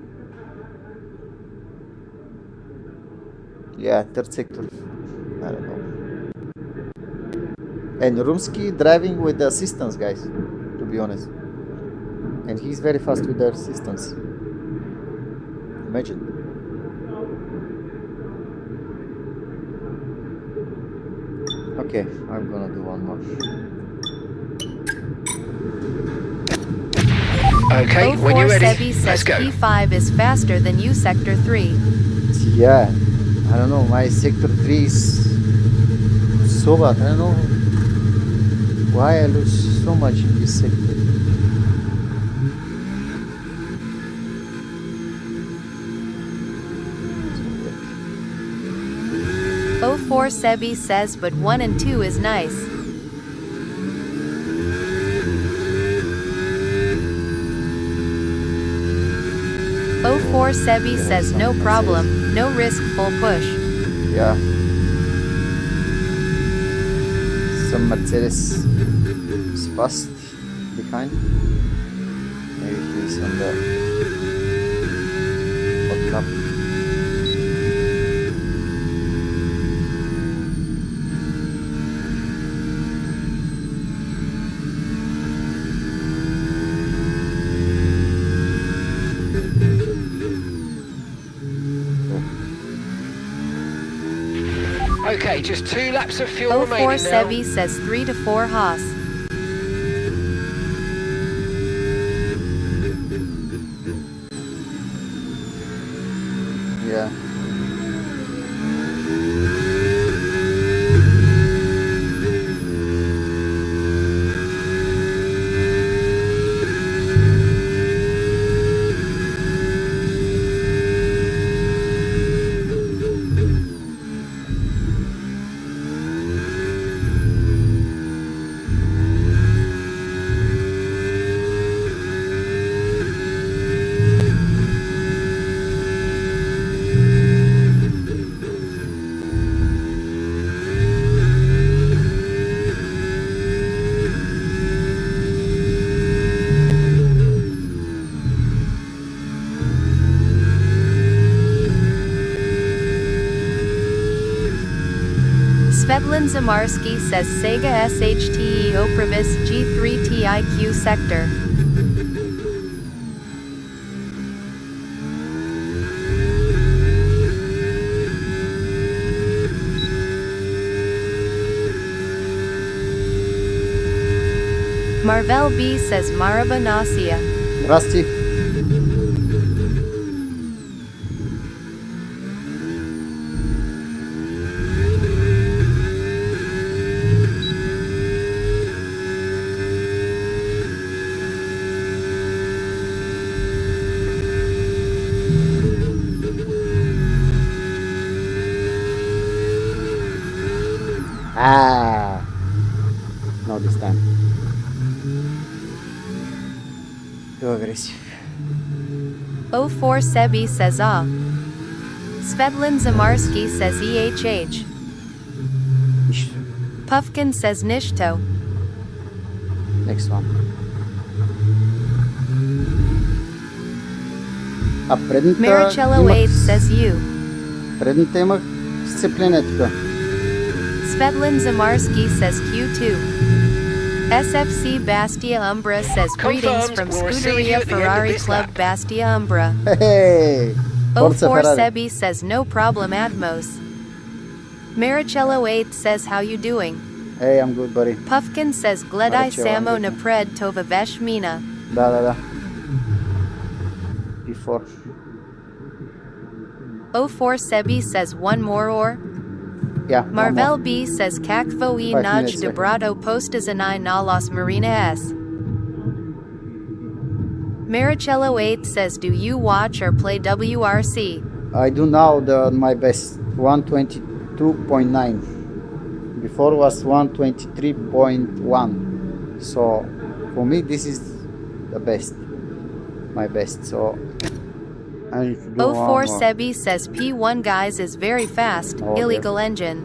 Yeah, third sector. I don't know. And Rumsky driving with the assistance, guys, to be honest. And he's very fast with the assistance. Imagine. Okay, I'm gonna do one more. Okay, 04 when you're ready, Sebi let's says go. P5 is faster than you sector 3. Yeah, I don't know, my sector 3 is so bad. I don't know why I lose so much in this sector. Oh 04 Sebi says but 1 and 2 is nice. Oh 04 Sebi says no problem, no risk, full push. Yeah. Some Mercedes is fast behind. Maybe he's on the hot lap. Okay, just 2 laps of fuel 04 remaining now. Sebi says 3 to 4 Haas. Yeah. Svetlin Zamarski says Sega SHTE Opravis G3 TIQ sector. Marvel B says Maraba Nasia. Zdrasti. No, this time. Too aggressive. 04 Sebi says Svetlin Zamarski says EHH. Puffkin says Nishto. Next one. А предната Maricello 8 says you. Предната имах сцепление тук. Svetlin Zamarski says Q2. SFC Bastia Umbra says greetings from Scuderia Ferrari Club Bastia Umbra. Hey, 04 Forza Ferrari. Sebi says no problem Atmos. Maricello 8 says how you doing? Hey, I'm good, buddy. Puffkin says Gledai Maricello, Samo I'm good. Napred Tova Veshmina. Da. Before. 04 Sebi says one more or? Yeah. one Marvel more. B says Kakvo e 5 Naj minutes, de yeah. Brado Postazanai na Los Marina S. Maricello 8 says do you watch or play WRC? I do now my best 122.9. Before was 123.1. So for me this is the best. My best. So I need to do 04 one more. Sebi says P1 guys is very fast, Okay. illegal engine.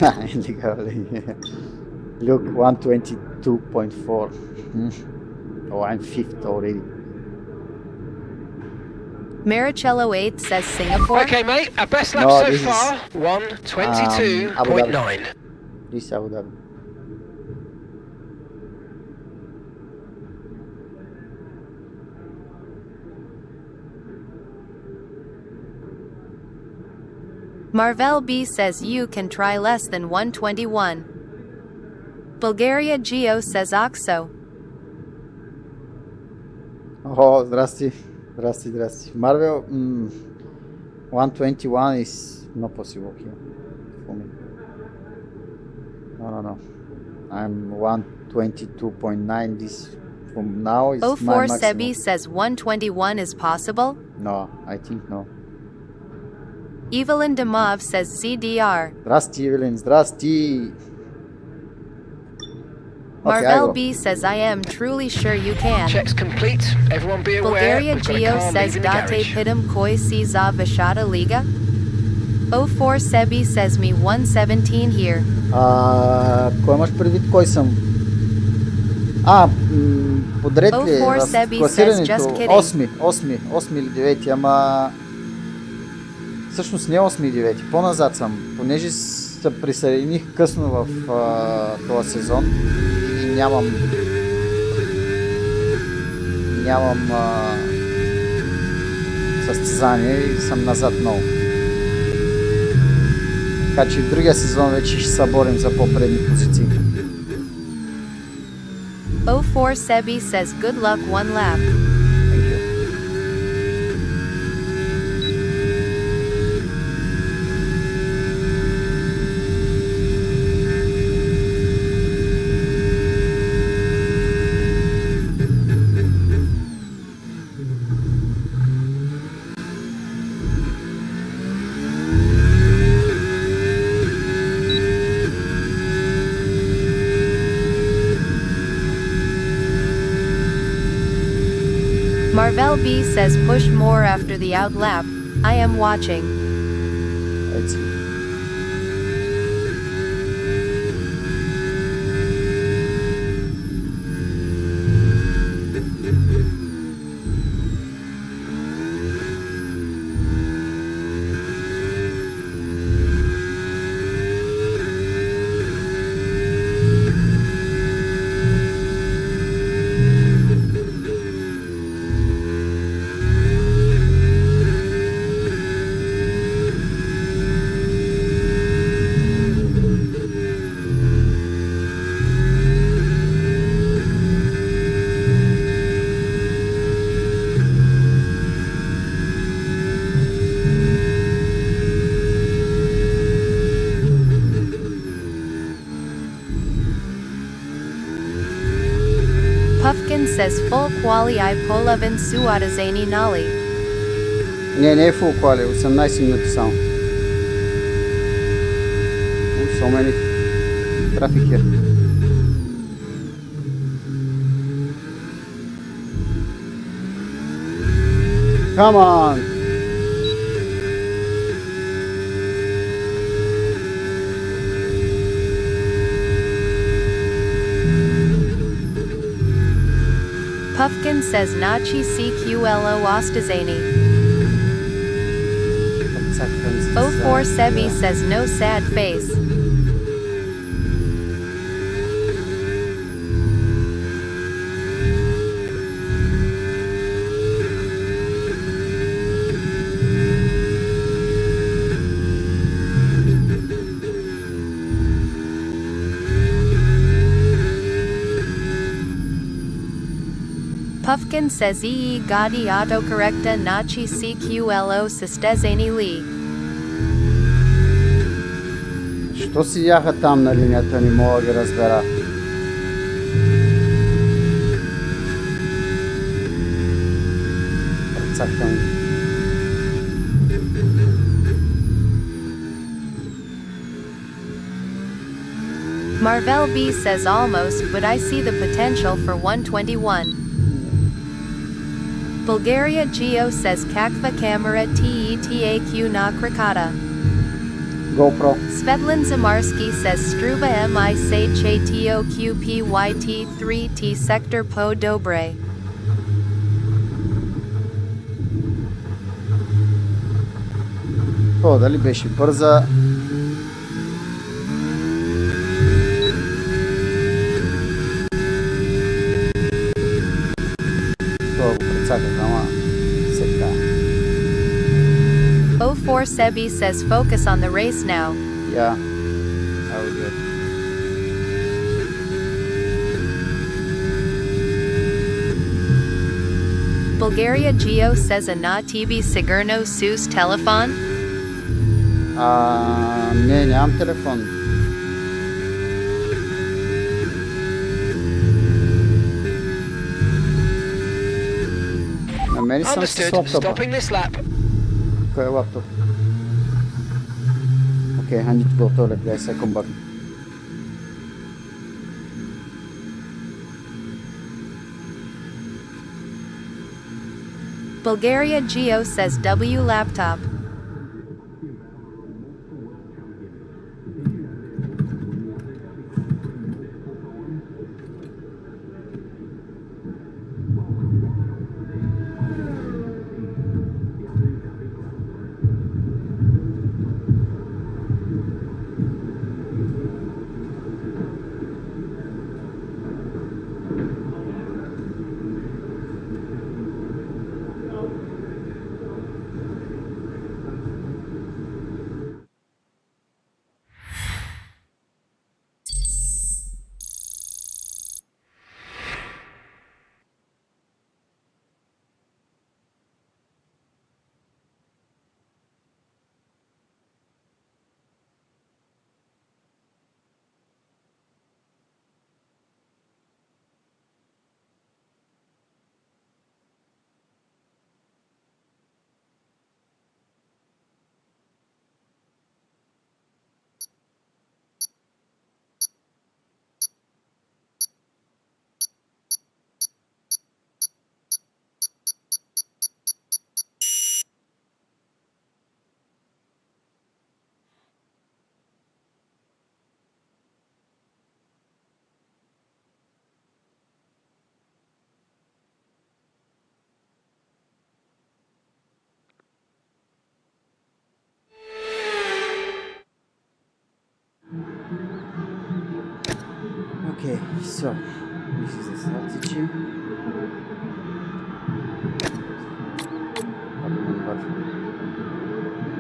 Illegally. Look, 122.4. Oh, I'm fifth already. Maricello 8 says Singapore. Okay, mate, our best lap No, so this is, far, Abu 122.9. This Abu Dhabi. Marvel B says you can try less than 121. Bulgaria Geo says Oxo. Oh, здрасти. Marvel, 121 is not possible here for me. No. I'm 122.9. This from now is my 04 maximum. Sebi says 121 is possible. No, I think no. Evelyn Demov says ZDR. Здрасти, Evelyn. Здрасти. Okay, I Marvel go. B says I am truly sure you can. Checks complete. Everyone be aware. Bulgaria We've got a Geo car says leaving the Date garage. Pitam Koi si za Vishata Liga. 04 Sebi says me 117 here. Кой имаш предвид, кой съм? Подред ли е 04 в Sebi says класирането? just kidding. 8 или 9, ама всъщност не 8 и 9, по-назад съм, понеже се присъединих късно в този сезон и нямам състезание и съм назад много. Така че в другия сезон вече ще се борим за по-предни позиции. 04 Sebi says good luck one lap. Thank you. Marvel B says push more after the out lap. I am watching. Let's see. Puffkin says full quali I polovin suatazani nali. Не е full quali, 18 минути само. So many traffic here. Come on! Puffkin says Nachi CQLO Ostazani. 04 Sebi says no sad face. Puffkin says EE Gadi autocorrecta Nachi CQLO Sistezani Li. Що си яха там на линията, не мога да ги разбера. Прецакам. Marvel B says almost, but I see the potential for 121. Bulgaria Geo says Kakva camera TETAQ na Krakata. GoPro. Svetlin Zamarski says Struba mi say QPYT3T sector po dobre. О, дали беше бърза? Това го прецаках, ама сега. 04 Sebi says focus on the race now. Yeah, I will do it. Bulgaria Geo says Ana TB Sigurno Sus telephone. Не, нямам телефон. Намери съм с Understood. лаптопа. Stopping this lap. Кой е лаптоп? Okay, I need to go toilet, guys. I come back. Bulgaria Geo says W laptop. Okay, so this is the strategy. Number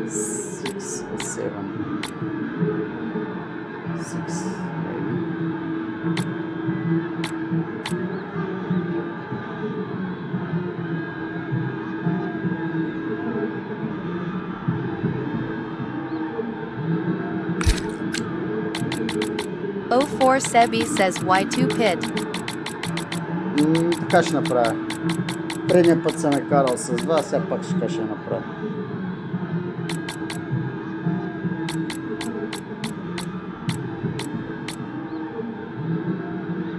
6 or 7. 6 maybe. Oh 04 Sebi says Y2 pit. Така ще направя. Предния път съм е карал с вас, сега пак ще направя.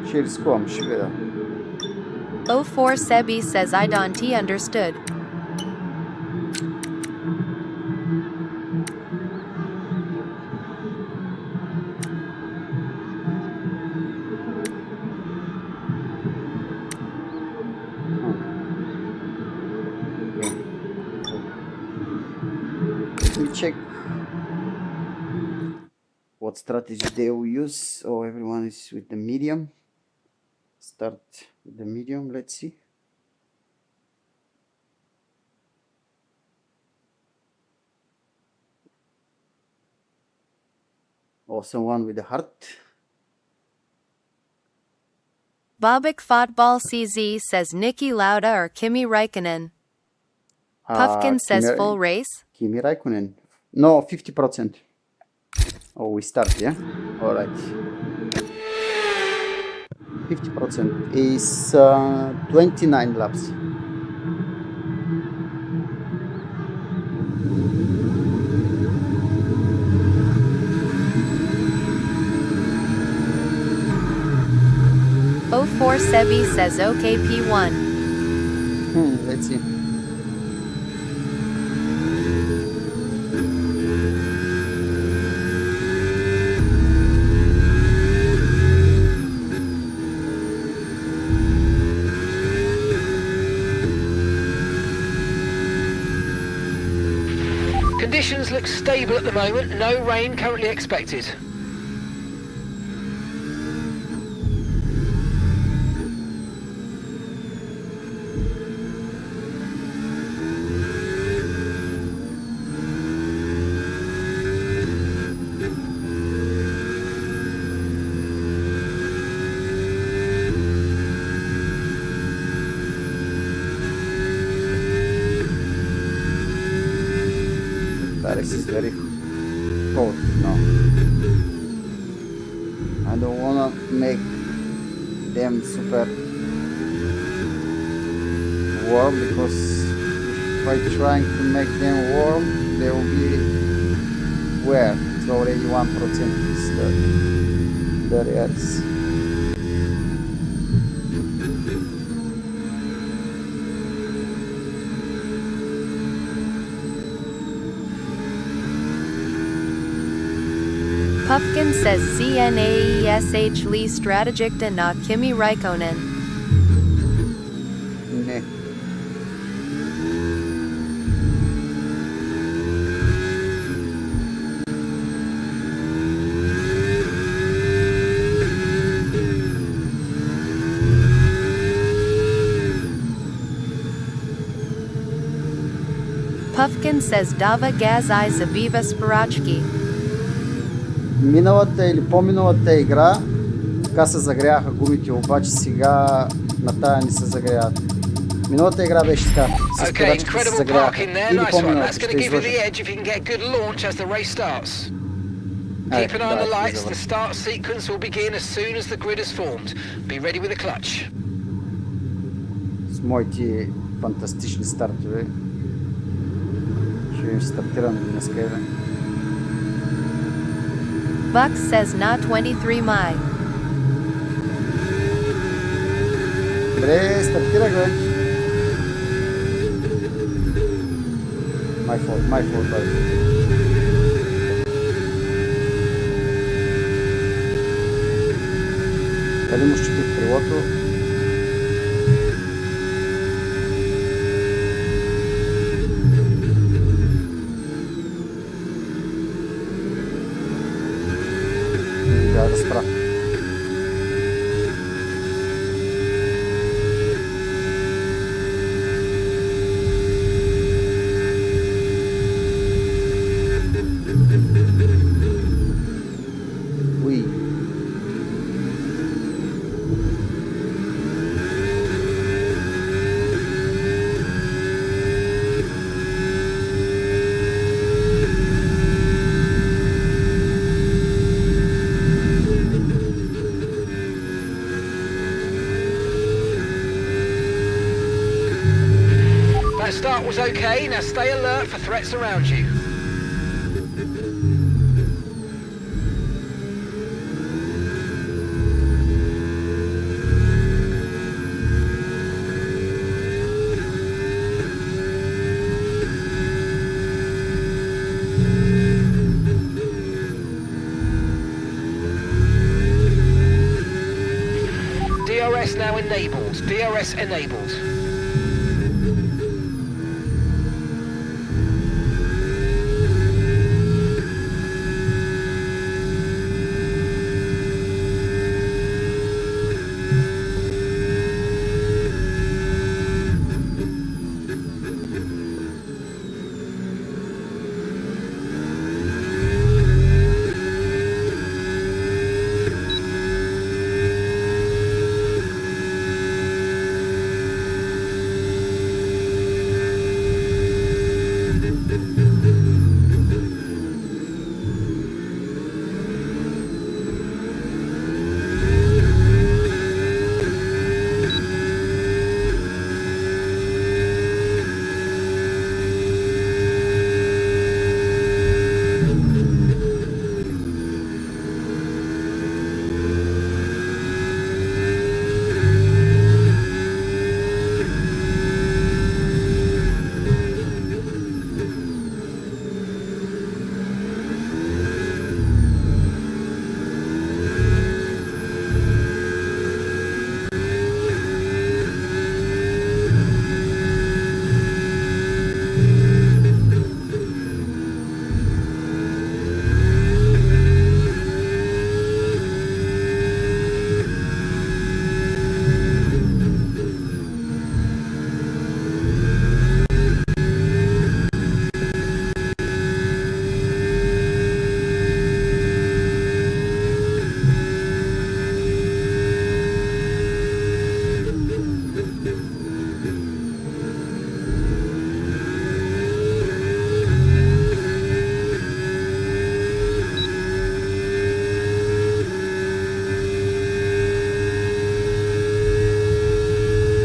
Ще рискувам, ще видя. 04 Sebi says I don't understood. Check what strategy they will use. Oh, everyone is with the medium. Start with the medium, let's see. Oh, someone with the heart. Bobik Football CZ says Niki Lauda or Kimi Raikkonen. Puffkin says full race. Kimi Raikkonen. No, 50%. Oh, we start, yeah? Alright. 50% is 29 laps. Oh, 04 Sebi says okay P1. Let's see. Conditions look stable at the moment, no rain currently expected. Paris is very cold now. I don't wanna make them super warm, because if I trying to make them warm, they will be where it's already 1% is the areas. Puffkin says CNAESH Lee strategic and not Kimi Raikkonen. Ne. Puffkin says Dava Gazai Zabiva Spirachki. Миналата или по-миналата игра така се загряха гумите, обаче сега на тая не се загряват. Миналата игра беше така. С спирачките се загряха. Или по-миналата ще излъжа. Keep an eye on the lights. The start sequence will begin as soon as the grid is formed. Be ready with the clutch. С моите фантастични стартове ще стартирам днес. Buck says not 23 Mai. Добре, стартирах, бе. My fault, бе. Дали му щупих крилото? Трябва да спра. start was okay, now stay alert for threats around you. DRS now enabled. DRS enabled.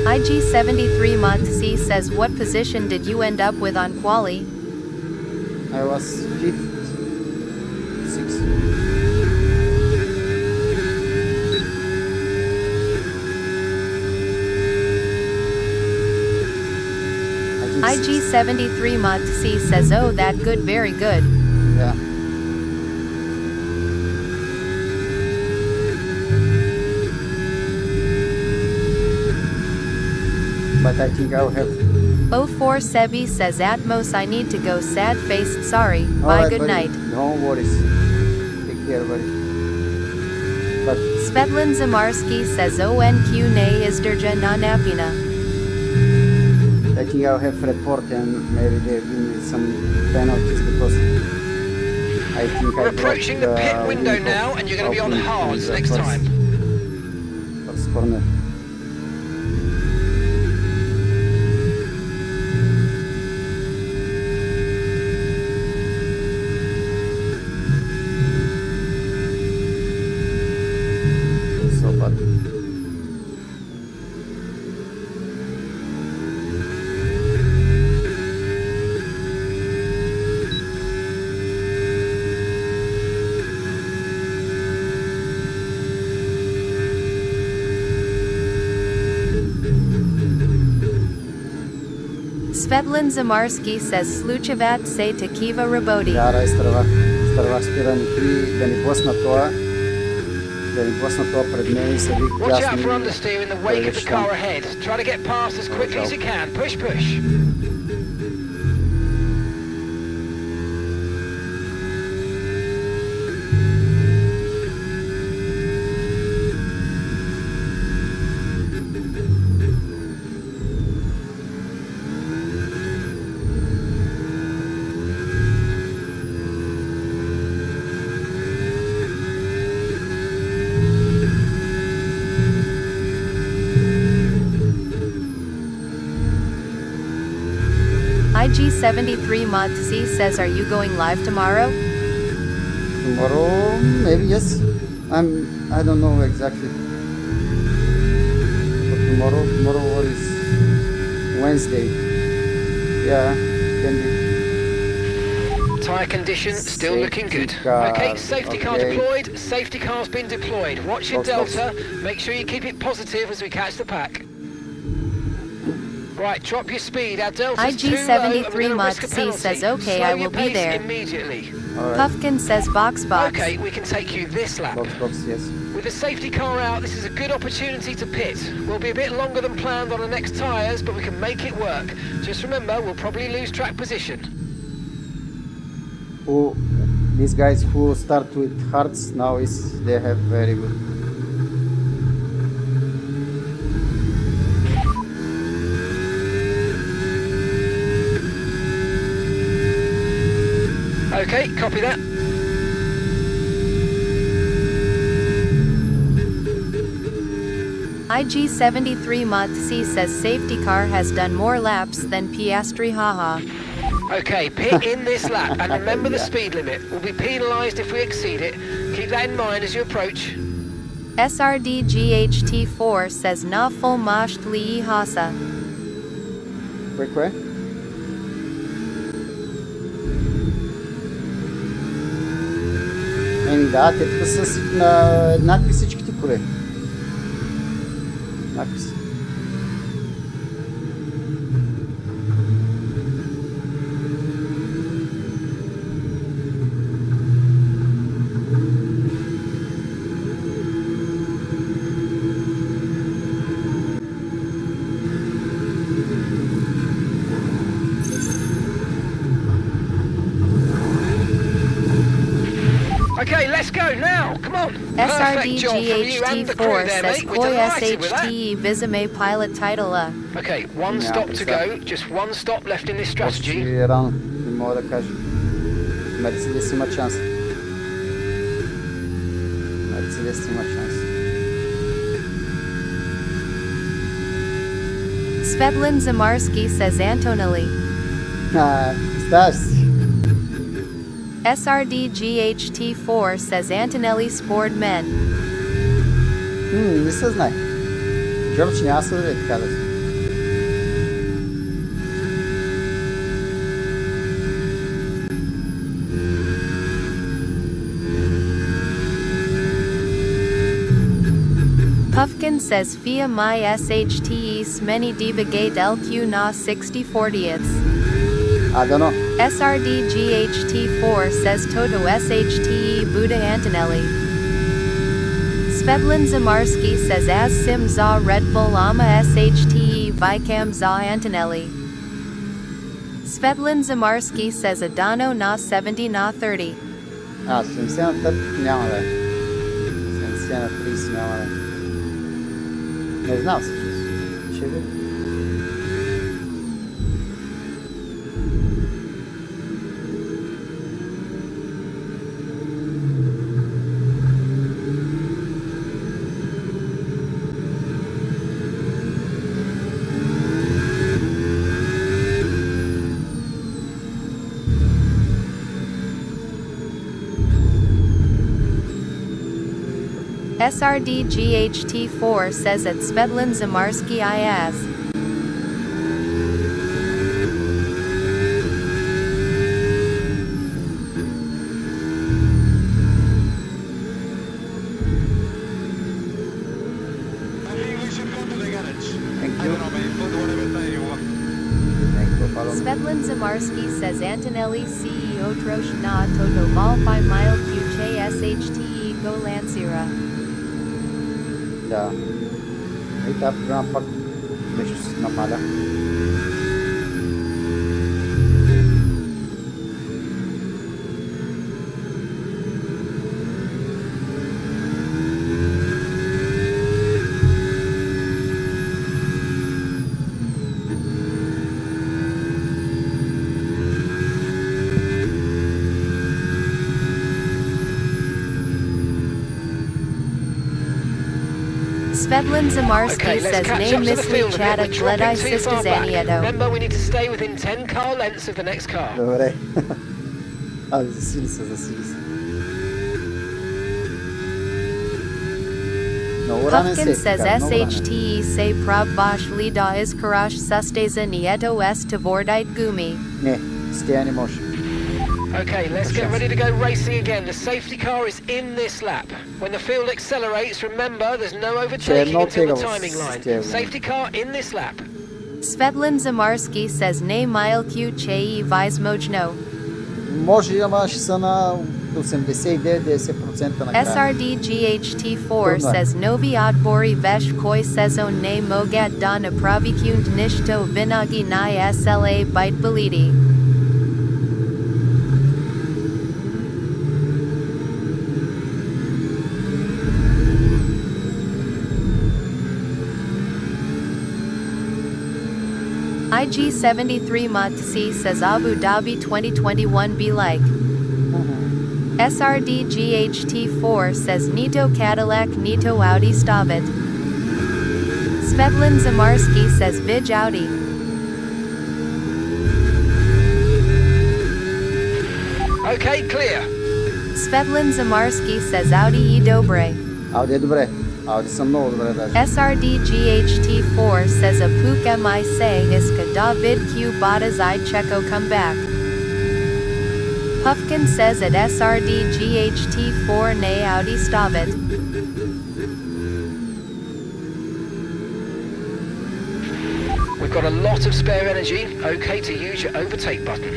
IG73 month C says, what position did you end up with on quali? I was fifth, sixth. IG73 month C says, oh that good, very good. Yeah. But I think I'll have... 04 Sebi says, at most I need to go, sad faced, sorry, bye, Alright, good buddy. night. No worries. Take care, buddy. But Svetlin Zamarski says, ONQ ne izderja na napina. I think I'll have report and maybe they'll give me some penalties because I think We're I approaching the pit window now, and you're going to be on hards next time. First corner. So bad. Svetlin Zamarski says, Sluchevat se to Kiva Rabodi. Gara изтървах спиране 3, да ни блъсна това пред мен и се вих Watch out дясно. for understeer in the wake of the car ahead. Try to get past as quickly as you can. Push, push. IG73 month C says, are you going live tomorrow? Tomorrow, maybe yes. I don't know exactly. But tomorrow what is Wednesday? Yeah, can be. Tyre condition still looking good. car, Okay, safety car okay. deployed. Safety car's been deployed. Watch your Stop, stop. delta. Make sure you keep it positive as we catch the pack. Right, drop your speed. Our delta's too low, and we're IG73 gonna Mod risk a C penalty. says, okay, Slow I your will be pace there. immediately. Alright, Puffkin says box. Okay, we can take you this lap. box, yes. With the safety car out, this is a good opportunity to pit. We'll be a bit longer than planned on the next tyres, but we can make it work. Just remember, we'll probably lose track position. Who, these guys who start with hearts now they have very good. Okay, copy that. IG73 Mod C says safety car has done more laps than Piastri, haha. Okay, pit in this lap, and remember the Yeah. speed limit. We'll be penalised if we exceed it. Keep that in mind as you approach. SRDGHT4 says na full masht li hasa. Кое-кое? Да, те тук са на еднакви всичките коре. Еднакви са. Okay, let's go now. Come on. Perfect job from you and the crew SRDGHT4 there, says mate. We're Koi delighted with that. SHTE Visime pilot title. Okay, one Yeah, stop it's to that. go. Just one stop left in this strategy. Още рано, не мога да кажа. Мерцедес има шанс. Мерцедес има шанс. Svetlin Zamarski says Antonelli. Ставаш си. SRDGHT4 says Antonelli Sport Men. Не се знае. Джордж няма се даде така да си. Puffkin says Fia my SHTE Smeni Dibagate LQ na 60/40ths. I don't know. SRDGHT4 says Toto SHTE Buddha Antonelli. Svetlin Zamarski says As Sim za Red Bull Ama SHTE Vicam za Antonelli. Svetlin Zamarski says Adano na 70 na 30. 70 на 30 няма да е. 70 на 30 няма да е. Не знам всъщност. Ще видим. SRDGHT4 says at Svetlin Zamarski IS. I think we should go to the garage. Thank I you. don't know, mate. Put whatever tire you want. Thank you, follow me. Svetlin Zamarski says Antonelli CEO Trosh na Toto Valfi Mile QJ SHTE Go Lancira. Да. И тази програма пак нещо се намаля. Svetlin Zamarski Okay, let's says catch name up to the Misli field a bit. Chata We're dropping Gledai too far back. Sistazaniado. Remember, we need to stay within 10 car lengths of the next car. Добре. Засили се, засили се. No, uranın Puffkin safety says car, no uranın. SHTE say prab baş lida is karash susteza nieto s tvordite gumi. Ne? İsteyen emotion. Okay, let's get ready to go racing again. The safety car is in this lap. When the field accelerates, remember there's no overtaking no until the takeovers. timing line. Stay Safety car in this lap. Svetlin Zamarski says ne mile q chei vice mojno. Може, ама ще са на 89-90% на края. SRDGHT4 says novi odbori vesh koi sezon ne mogat da napravikund nishto vinagi ni sla bite belidi. IG73 Matsi says Abu Dhabi 2021 be like. SRDGHT4 says Nito Cadillac Nito Audi Stavit. Svetlin Zamarski says Vij Audi. Okay, clear. Svetlin Zamarski says Audi e Dobre. Ауди е добре. Ауди са много добре даже. SRDGHT4 says Apuk mi say iska David Q Batas I Checo come back. Puffkin says at SRDGHT4 ne Audi Stavit. We've got a lot of spare energy. Okay to use your overtake button.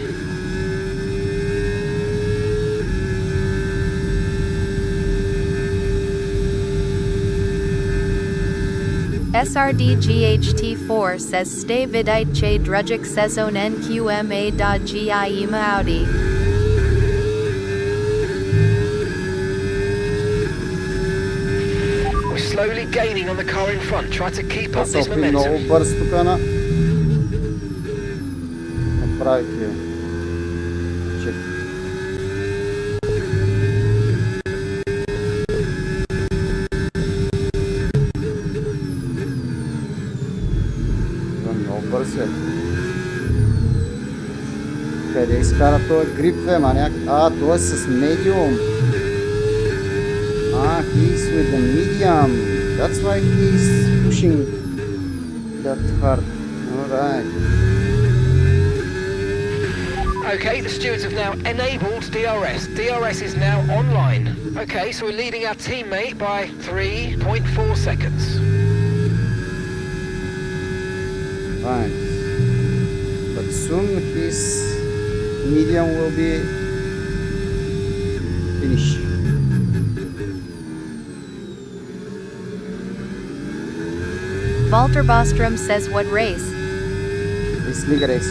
SRDGHT4 says stay vidite che drudgic sezon nqma da giima Audi. We're slowly gaining on the car in front. Try to keep up this Софи много momentum. бърз тук на... Направите... Чек. Много бърз е. Къде изкара този грип, бе, маняк? Той е с медиум. He's with the medium. That's why he's pushing that hard. Alright. Okay, the stewards have now enabled DRS. DRS is now online. Okay, so we're leading our teammate by 3.4 seconds. Fine. But soon his medium will be finished. Walter Bostrom says what race? It's league race.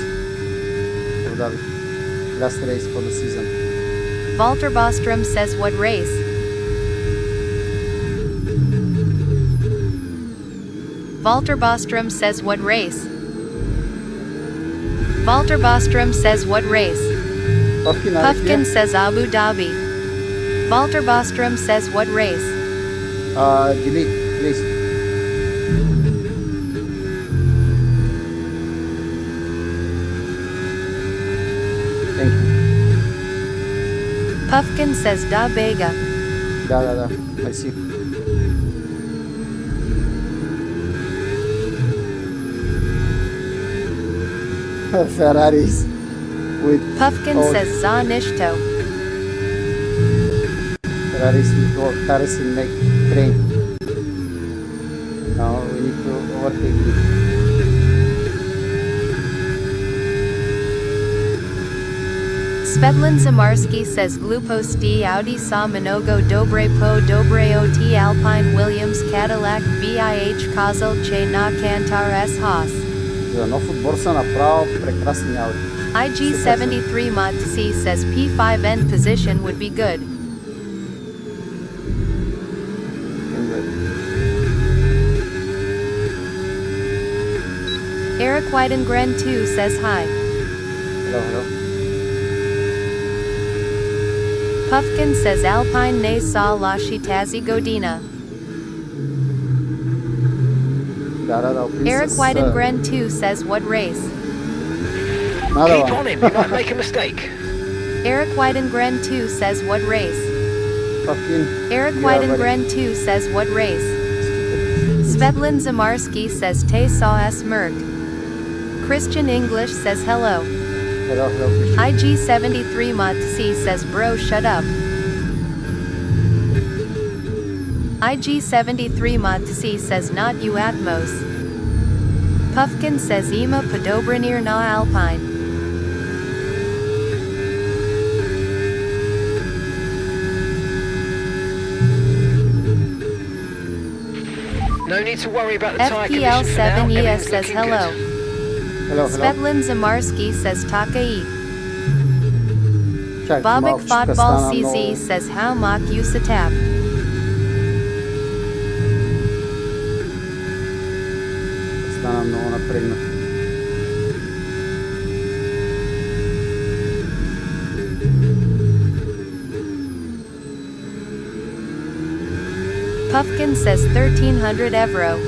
Abu Dhabi. Last race for the season. Walter Bostrom says what race? Walter Bostrom says what race? Walter Bostrom says what race? Puffkin, Puffkin says Abu Dhabi. Walter Bostrom says what race? delete, please. Thank you. Puffkin says Da Bega. Da. I see. Ferraris with Puffkin all- says Za Nishto. Ferraris with all cars in like train. Now we need to overtake it. Svetlin Zamarski says Gluposti Audi sa Minogo Dobre Po Dobre OT Alpine Williams Cadillac VIH Kazel Che na Kantar S Haas. За нов отбор са направо прекрасни ауди. IG73 Mod C says P5 end position would be good. Eric Weidengren 2 says hi. Hello. Puffkin says Alpine ne sa lashi tazi Godina. Да, Eric Weidengren 2 says what race? Another Keep one. on him, you might make a mistake. Eric Weidengren 2 says what race? Fucking Eric you are very Weidengren 2 says what race? Svetlin Zamarski says Tay saw us Merc. Christian English says hello. Hello, Christian. IG73 Mot C says bro shut up. IG73 Mot C says not you Atmos. Puffkin says Ema Podobranir na Alpine. No need to worry about the tyre condition for now. FPL7ES says Everything's looking hello. good. Hello, hello. Svetlin Zamarski says Takai. Čak, Bobik малко ще Football стана CZ много. says how mock you tap. Стана много напрегнат. Puffkin says 1300 euro.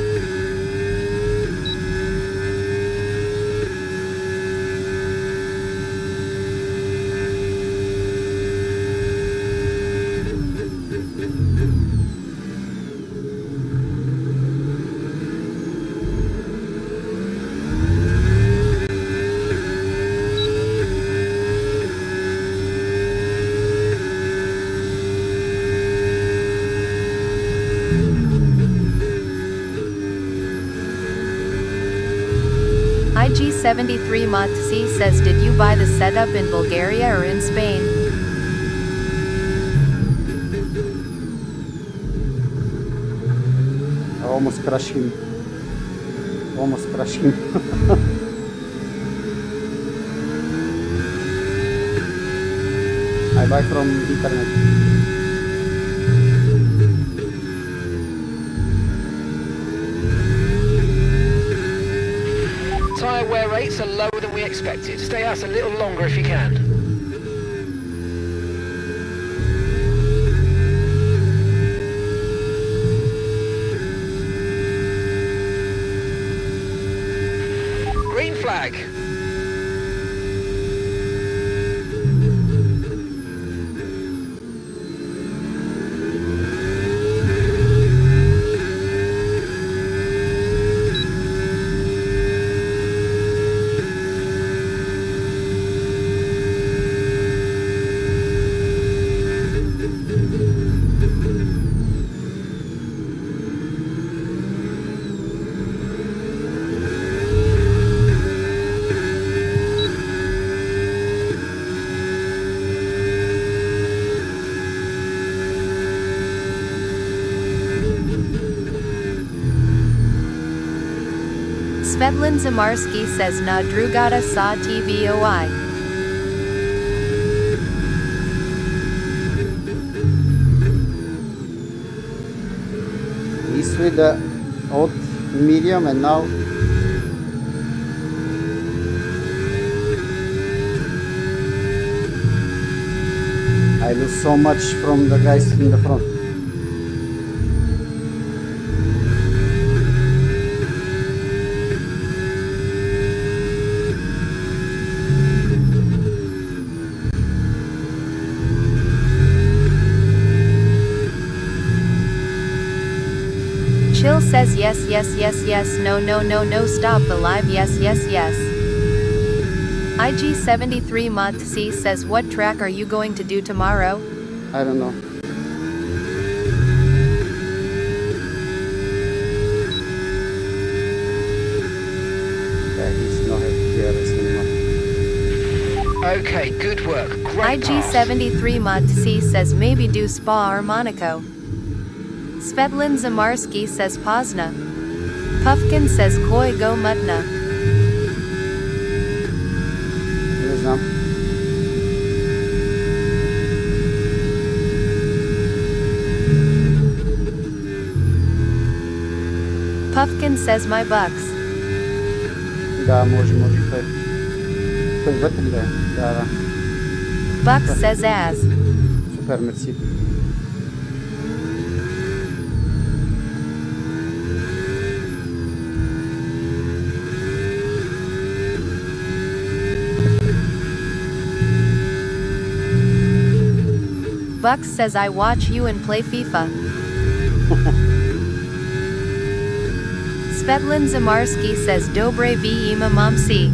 IG73 Mot C says did you buy the setup in Bulgaria or in Spain? I almost crushed him. Almost crushed him. I buy from internet. Tyre wear rates are lower than we expected. Stay out a little longer if you can. Green flag. Svetlin Zamarski says na drugata sa tvoi. He's with the old medium and now I lose so much from the guys in the front. Chill says yes yes yes yes no no no no stop the live yes yes yes. IG73 Mot C says what track are you going to do tomorrow? I don't know. Yeah, he's not at PGR anymore. Okay, good work. Great pass. IG73 Mot C says maybe do Spa or Monaco. Svetlin Zamarski says Pozna. Puffkin says Koi go Mutna. Не знам. Puffkin says my bucks. Да, може той. Той вътре ли е? Да, да. Bucks says as. Супер, мерси. Bucks says I watch you and play FIFA. Svetlin Zamarski says Dobre vi ima momsi.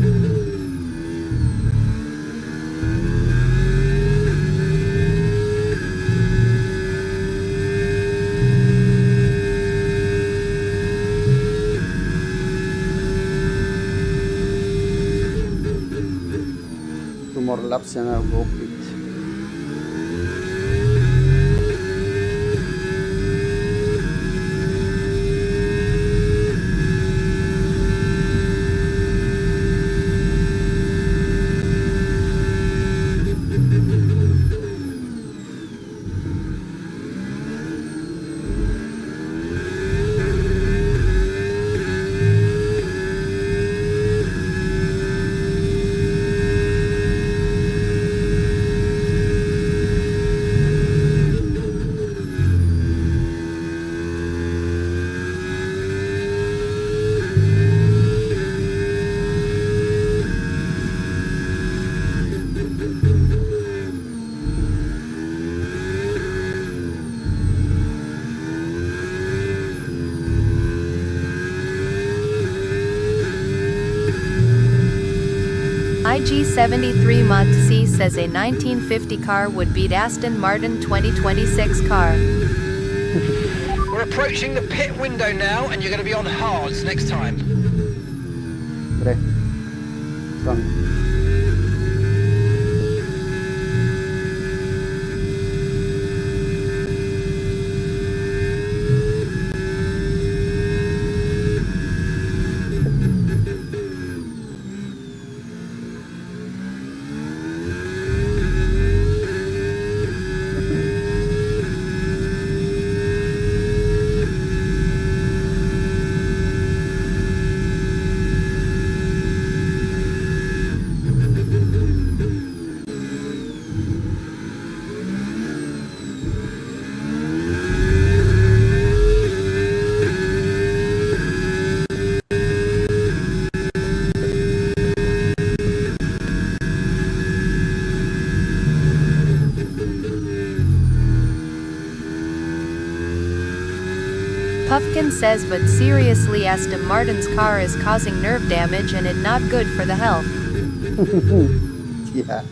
Two more laps and I'll go pit. IG73 Montse says a 1950 car would beat Aston Martin 2026 car. We're approaching the pit window now, and you're going to be on hards next time. Bre. Strong. Puffkin says but seriously Aston Martin's car is causing nerve damage and it not good for the health. Yeah.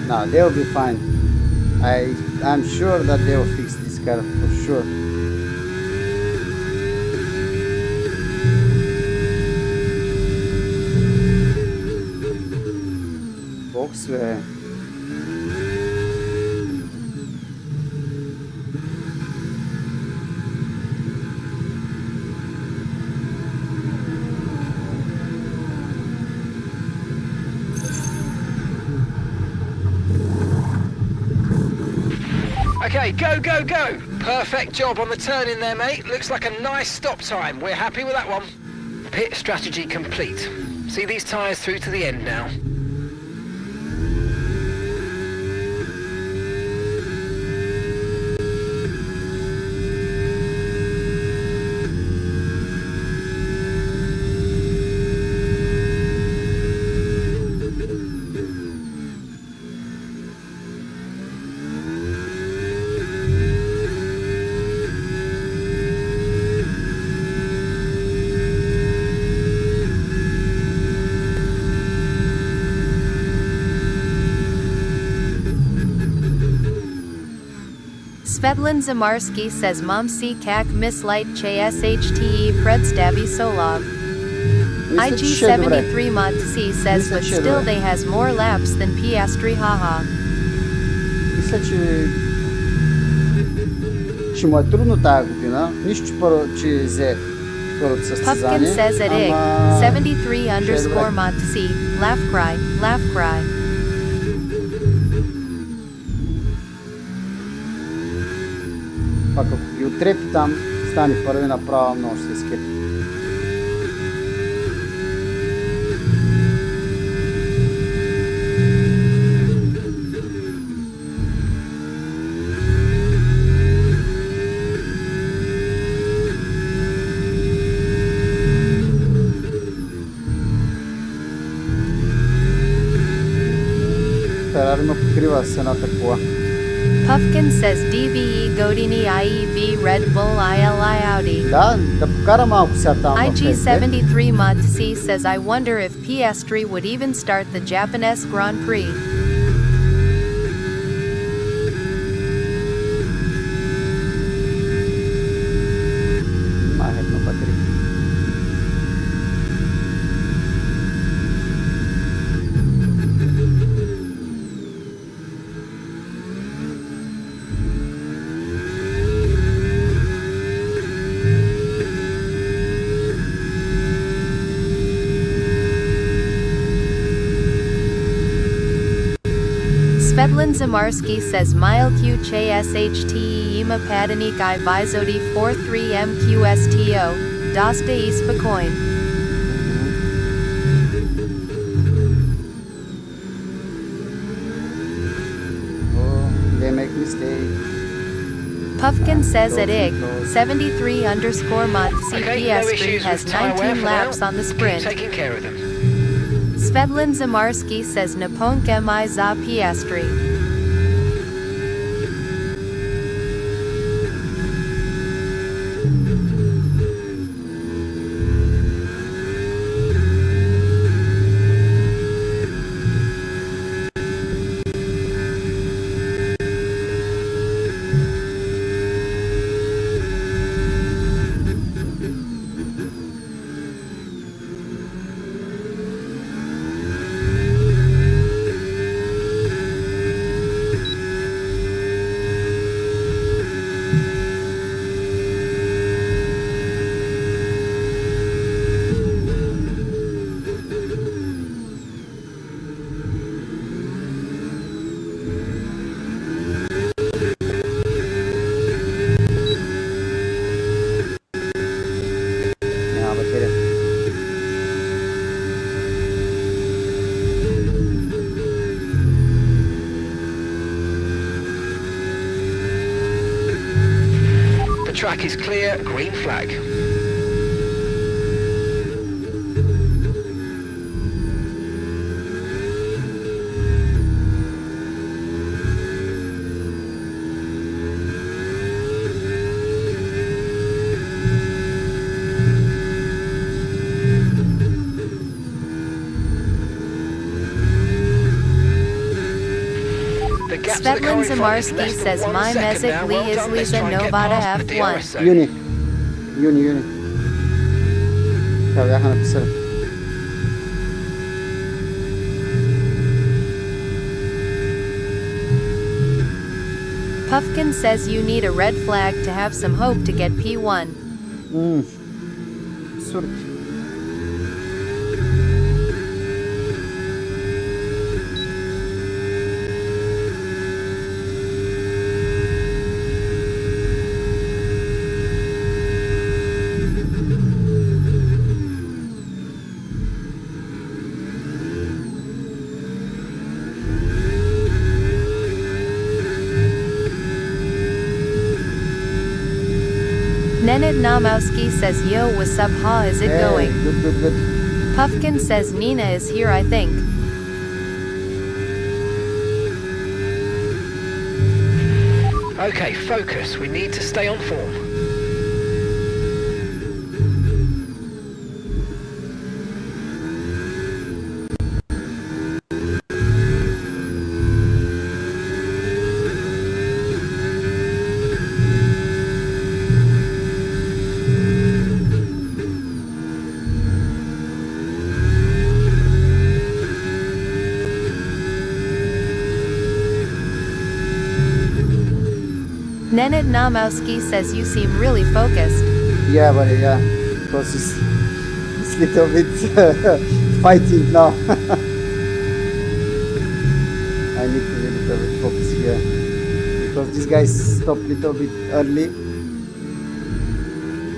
No, they'll be fine. I'm sure that they'll fix this car for sure. Volkswagen. Okay, go, go, go! Perfect job on the turn in there, mate. Looks like a nice stop time. We're happy with that one. Pit strategy complete. See these tyres through to the end now. Svetlin Zamarski says Momsi kak mislight chshte predstavi solov. IG73 Montse says but still they has more laps than Piastri haha. Мисля, че му е трудно тази година. Нищо, че взе второто Puffkin състезание. says at ig. 73 underscore Montse. Laugh cry, laugh cry. Пак ако ги отрепи там, стане първи направо, много ще се скепи. Ферари ме покрива с едната кола. Puffkin says DVE Godini IEV Red Bull ILI Audi. Da cara malco se atama IG73 Mod C says I wonder if Piastri would even start the Japanese Grand Prix. Mahal na battery. Svetlin Zamarski says Mile Q Che SHTE Ima Padanik I Vizodi 43 MQSTO, Dosta Ispacoin. Oh, they make mistake. Puffkin says at IG 73 underscore mod C Piastri has 19 laps on the sprint. Taking care of them. Svetlin Zamarski says Naponk Mi za Piastri. Track is clear, green flag. Svetlin Zamarski says my Mezik Lee is Liza Novata F1. Uni. Evo, ja ga napisao. Puffkin says you need a red flag to have some hope to get P1. Surk. Nenad Namowski says yo what's up, how is it going? Good. Puffkin says Nina is here I think. Okay, focus. We need to stay on form. Nenad Namowski says you seem really focused. Yeah, buddy, yeah. Because it's little bit fighting now. I need to be a little bit focused here. Because these guys stop little bit early.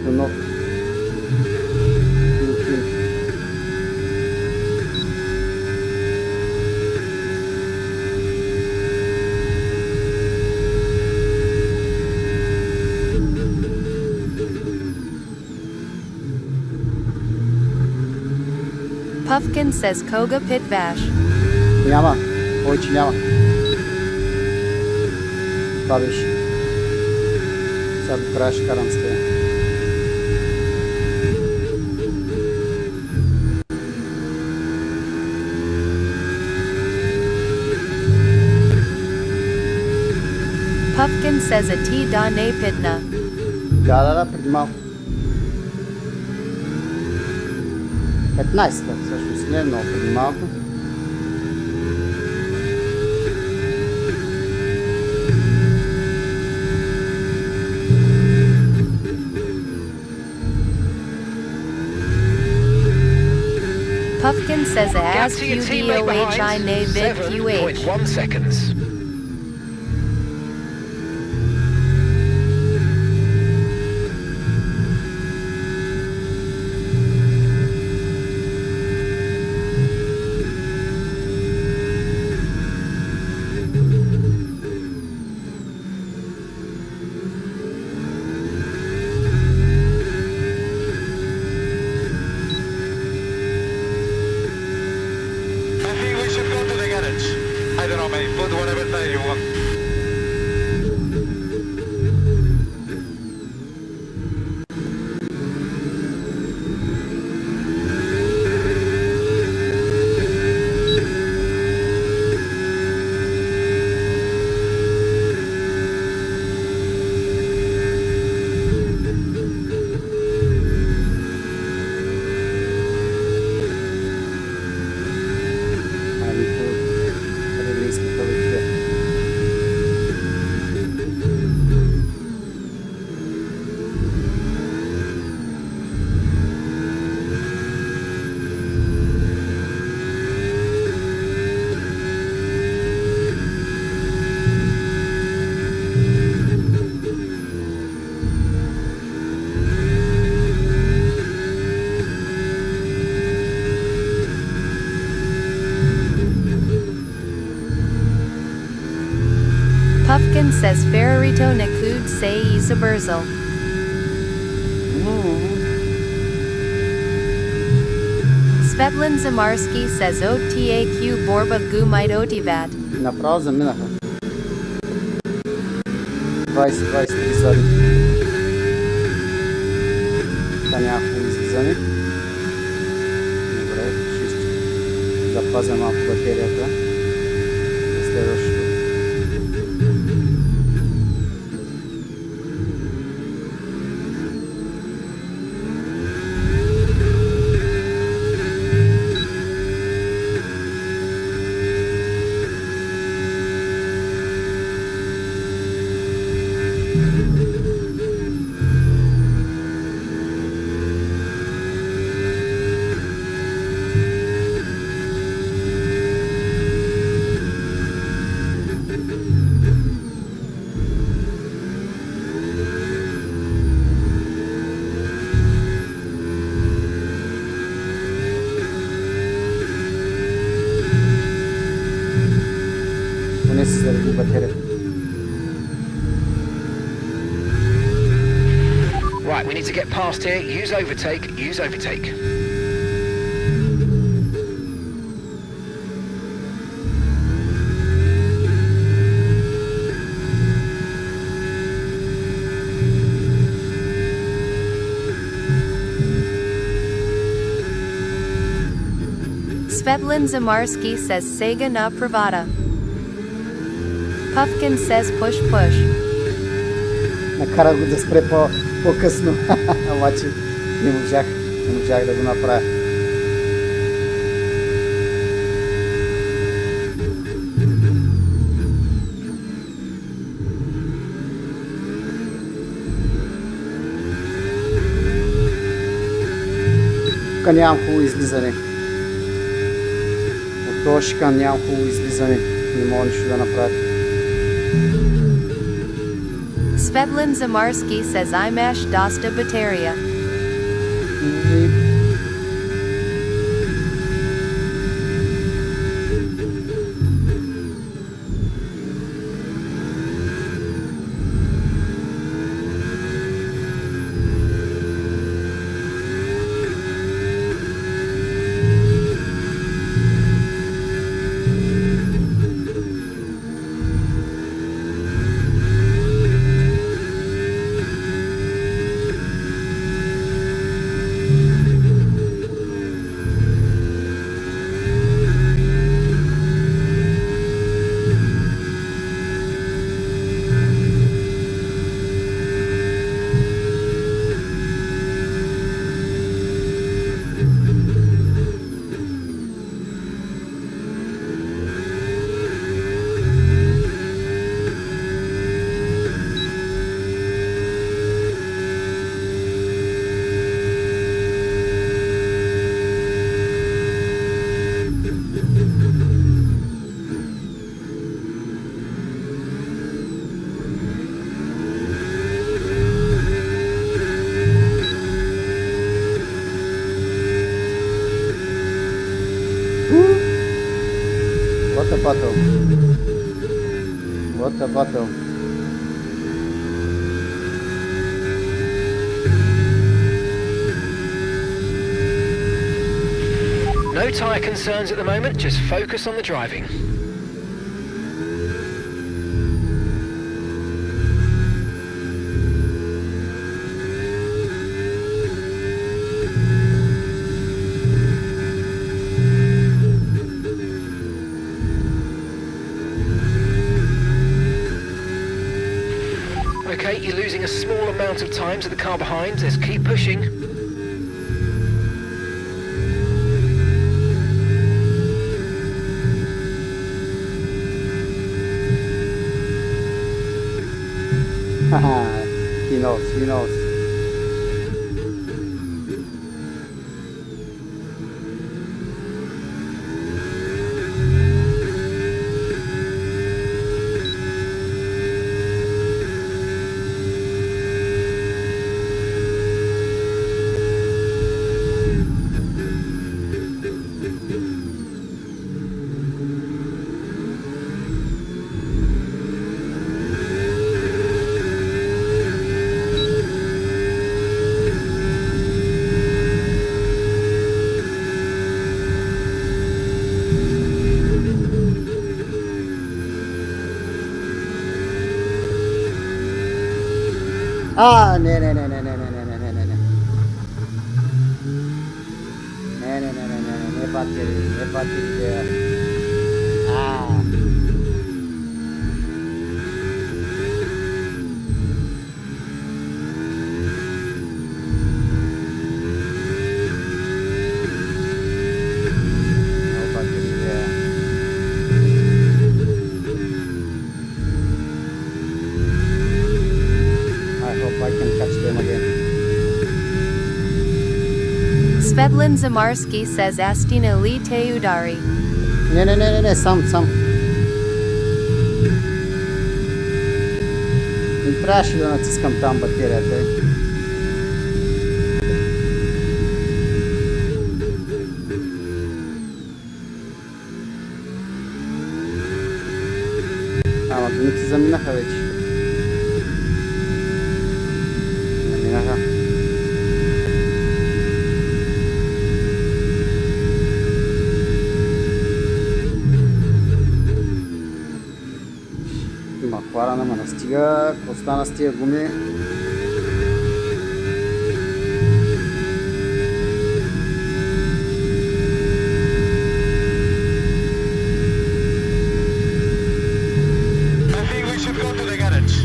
Do not Puffkin says Koga Pit Vash. Няма. Очень няма. bawię się. Sad crash karam stoję. Puffkin says a tea da ne pidna. Да, преди малко. 15-та, всъщност не е много преди малко. Puffkin says a Gap as to your teammate QDOHI ne behind. vid QH. 7.1 seconds. I think we should go to the garage. I don't know, mate. Put whatever tire you want. I need to release the public here. Puffkin says Ferrarito Nakud say Isaberzel. Svetlin Zamarski says OTAQ Borba Gumite Otivat. Направо заминаха. 20-23 зони. Та някакво излизане. Добре, ще запазя малко батерията. За следващото. Поне се заради батерията. Right, we need to get past here. Use overtake. Use overtake. Svetlin Zamarski says Sega na Pravada. Puffkin says push push. Накарах го да спре по-късно. Обаче не можах да го направя. Тук нямам хубаво излизане. От този шикан нямам хубаво излизане. Не мога нищо да направя. Svetlin Zamarski says Imash Dosta Bateria. What a battle. What a battle. No tyre concerns at the moment, just focus on the driving. Okay, you're losing a small amount of time to the car behind, let's keep pushing. Haha, he knows, he knows. Ah, ne. Ne. Ne battery there. Ah. No battery there. I hope I can catch them again. Svetlin Zamarski says Astina Li Teudari. Ne, sam. Îmi prea și eu națiskam tam baterija, te. Ама, да не ти заминаха вече. Заминаха. Има хвара, ама настига. Какво стана с тия гуми? I think we should go to the garage.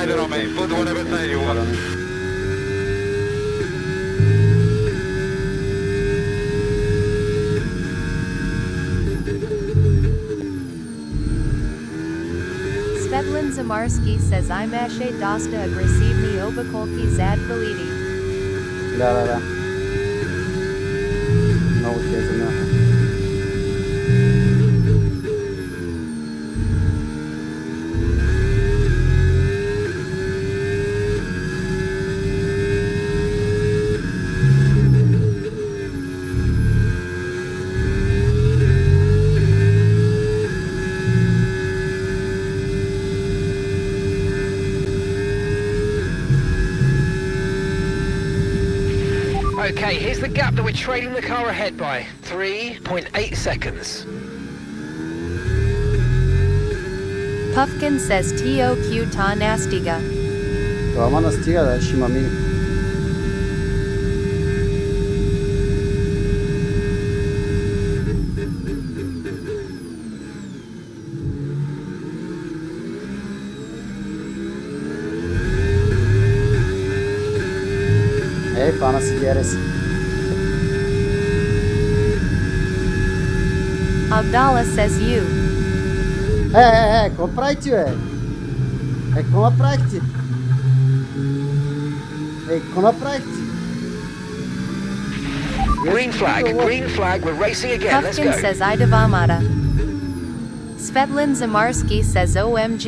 I don't know, mate. Put whatever tire you want. Svetlin Zamarski says I'm Ashe Dosta Agresivni Obakolki Zad Validi. Da. Много те заминаха. Okay, here's the gap that we're trailing the car ahead by. 3.8 seconds. Puffkin says TOQ Ta Nastiga. Ама настига, да, ще има мини. Ей, фана си GRS. Abdallah says you. Какво правите, бе? Какво направихте? Какво направихте? Green flag, we're racing again, let's Puffkin go. says Ida Vamada. Svetlin Zamarski says OMG.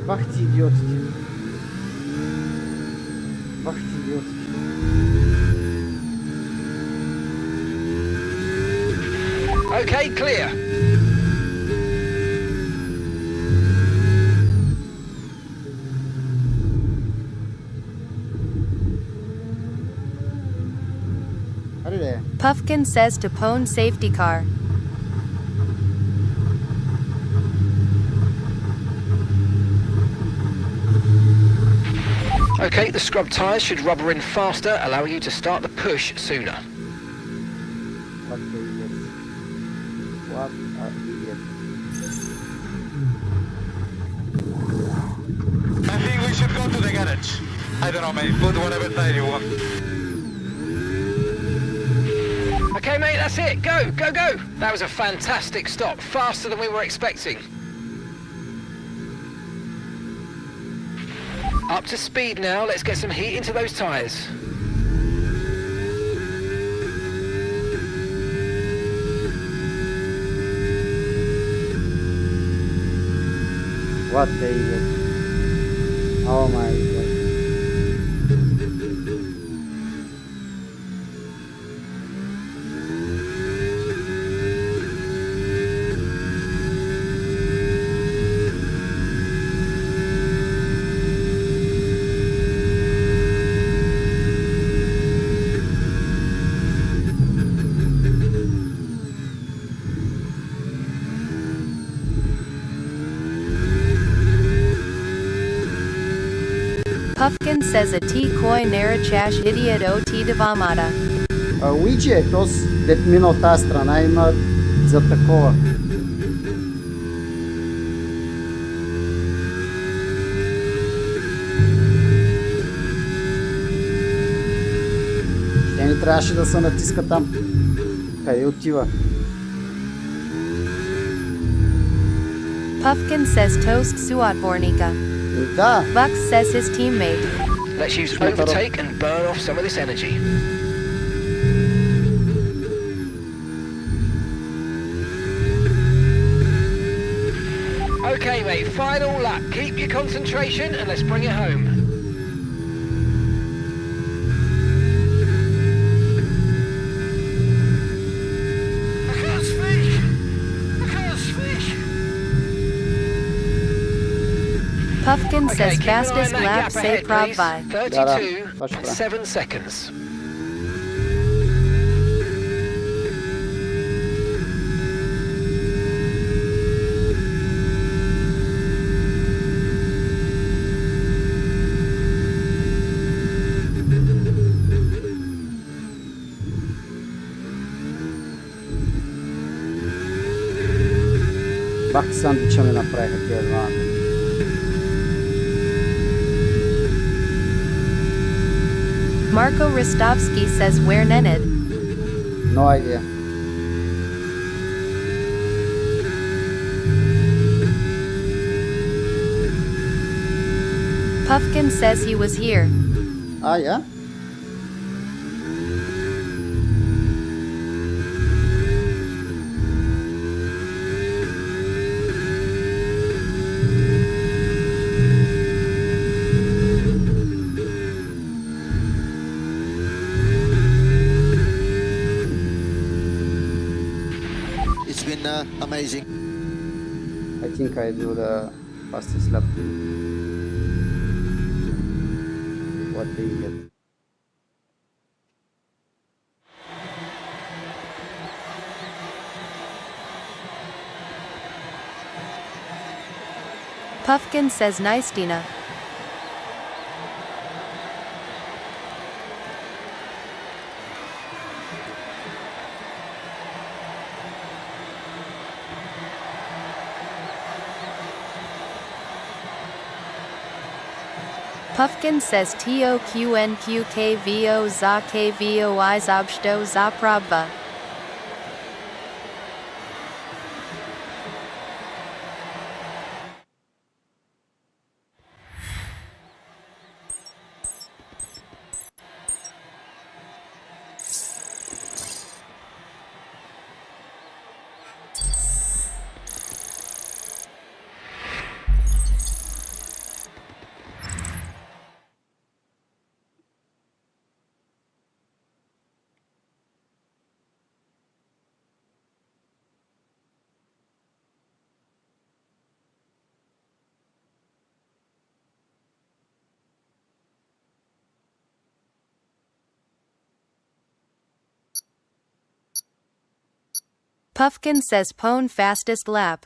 Бах ти идиотите. Бах ти идиотите. Okay, clear. Hadi. Puffkin says to pwn safety car. Okay, the scrub tyres should rubber in faster, allowing you to start the push sooner. What the idiots. What are idiots. I think we should go to the garage. I don't know, mate. Put whatever tire you want. Okay, mate, that's it. Go, go, go. That was a fantastic stop. Faster than we were expecting. Up to speed now. Let's get some heat into those tyres. What the idiot. Oh my god. Puffkin says a T-koi narachash idiot ot devamata. Уиджи е този, дет мина от тази страна, има за такова. Ще ни трябваше да се натиска там. Къде отива? Puffkin says toast suatvornika. Да, Buck says his teammate. Let's use overtake and burn off some of this energy. Okay, mate, final lap. Keep your concentration and let's bring it home. I can't speak! I can't speak! Puffkin Okay, says keep an eye on fastest that lap gap say ahead, prob please. by. 32 Watch and that. 7 seconds. бах ти сандвича ми направиха тия два. Marco Ristovsky says where Nenad. No idea. Puffkin says he was here. Ah, yeah? It's been amazing. I think I do the fastest lap. What the idiot. Puffkin says nice Dina. Puffkin says TOQNQKVO za KVOI zabsto za probva. Puffkin says Pone fastest lap.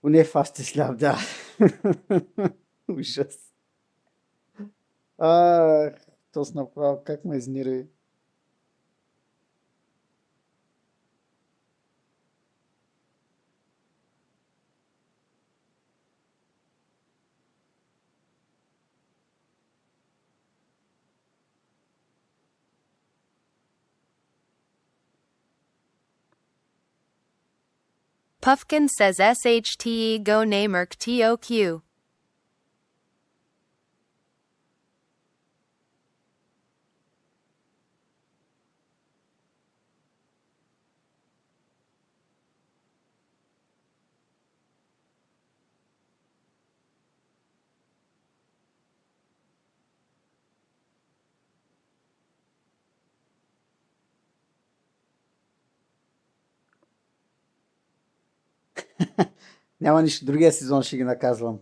Bu ne fastest lap, da. Ужас. Ах, то направо как ме изнерви. Puffkin says SHTE go Namerk TOQ. Няма нищо, другия сезон ще ги наказвам.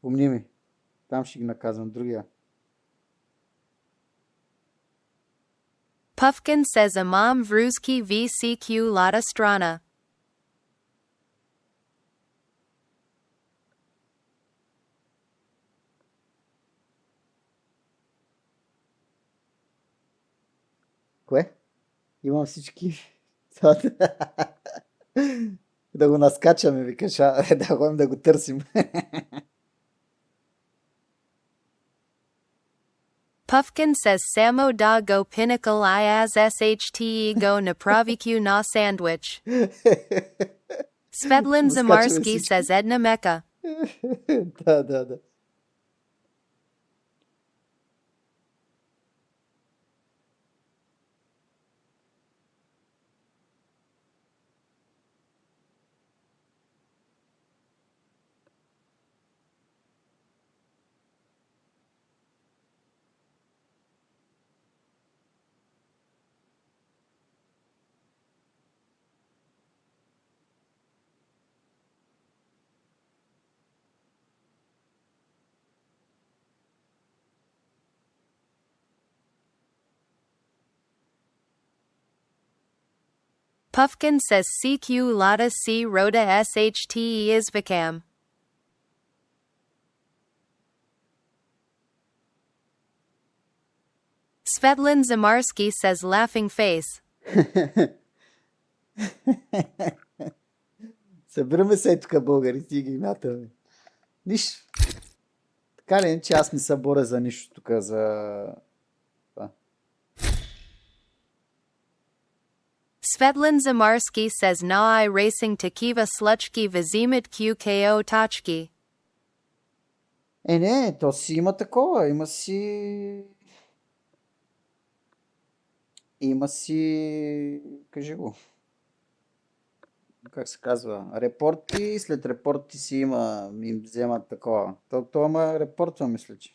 Помни ми. Там ще ги наказвам, другия. Puffkin says Imam Vruzki VCQ Lada Strana. Кое? Имам всички. Да го наскачаме, викаш, да ходим да го търсим. Puffkin says Samo da go pinnacle I as SHTE go napraviku na sandwich. Svedlin Zamarski says Edna Mecca. Да. Puffkin says CQ Lada C Rhoda SHTE Isvicam. Svedlin Zamarski says laughing face. Събираме се тук, българи, си ги мятаме. Нищо. Така ли, че аз не се боря за нищо тук, за... Svedlin Zamarski says Na I racing Takiva Sluchki Vizimit QKO Tachki. Не, то си има такова, има си... Кажи го. Как се казва? Репорти, след репорти си има, им вземат такова. То ама репортва, мисля, че.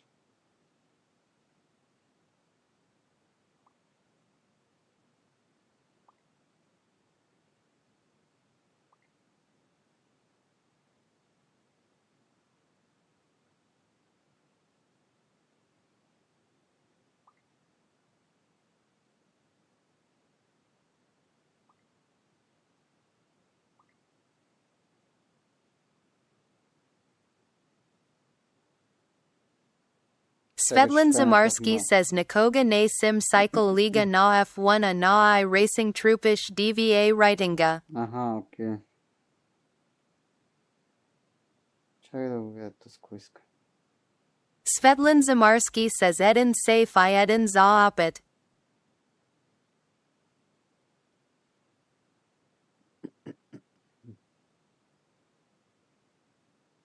Svetlin Fajn Zamarski tako says Nikoga na sim cycle liga na F1 a na I racing trupish dva writinga. Aha, ok. Čakaj da ga to skujska. Svetlin Zamarski says Eden safe I Eden za opet.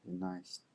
Nice.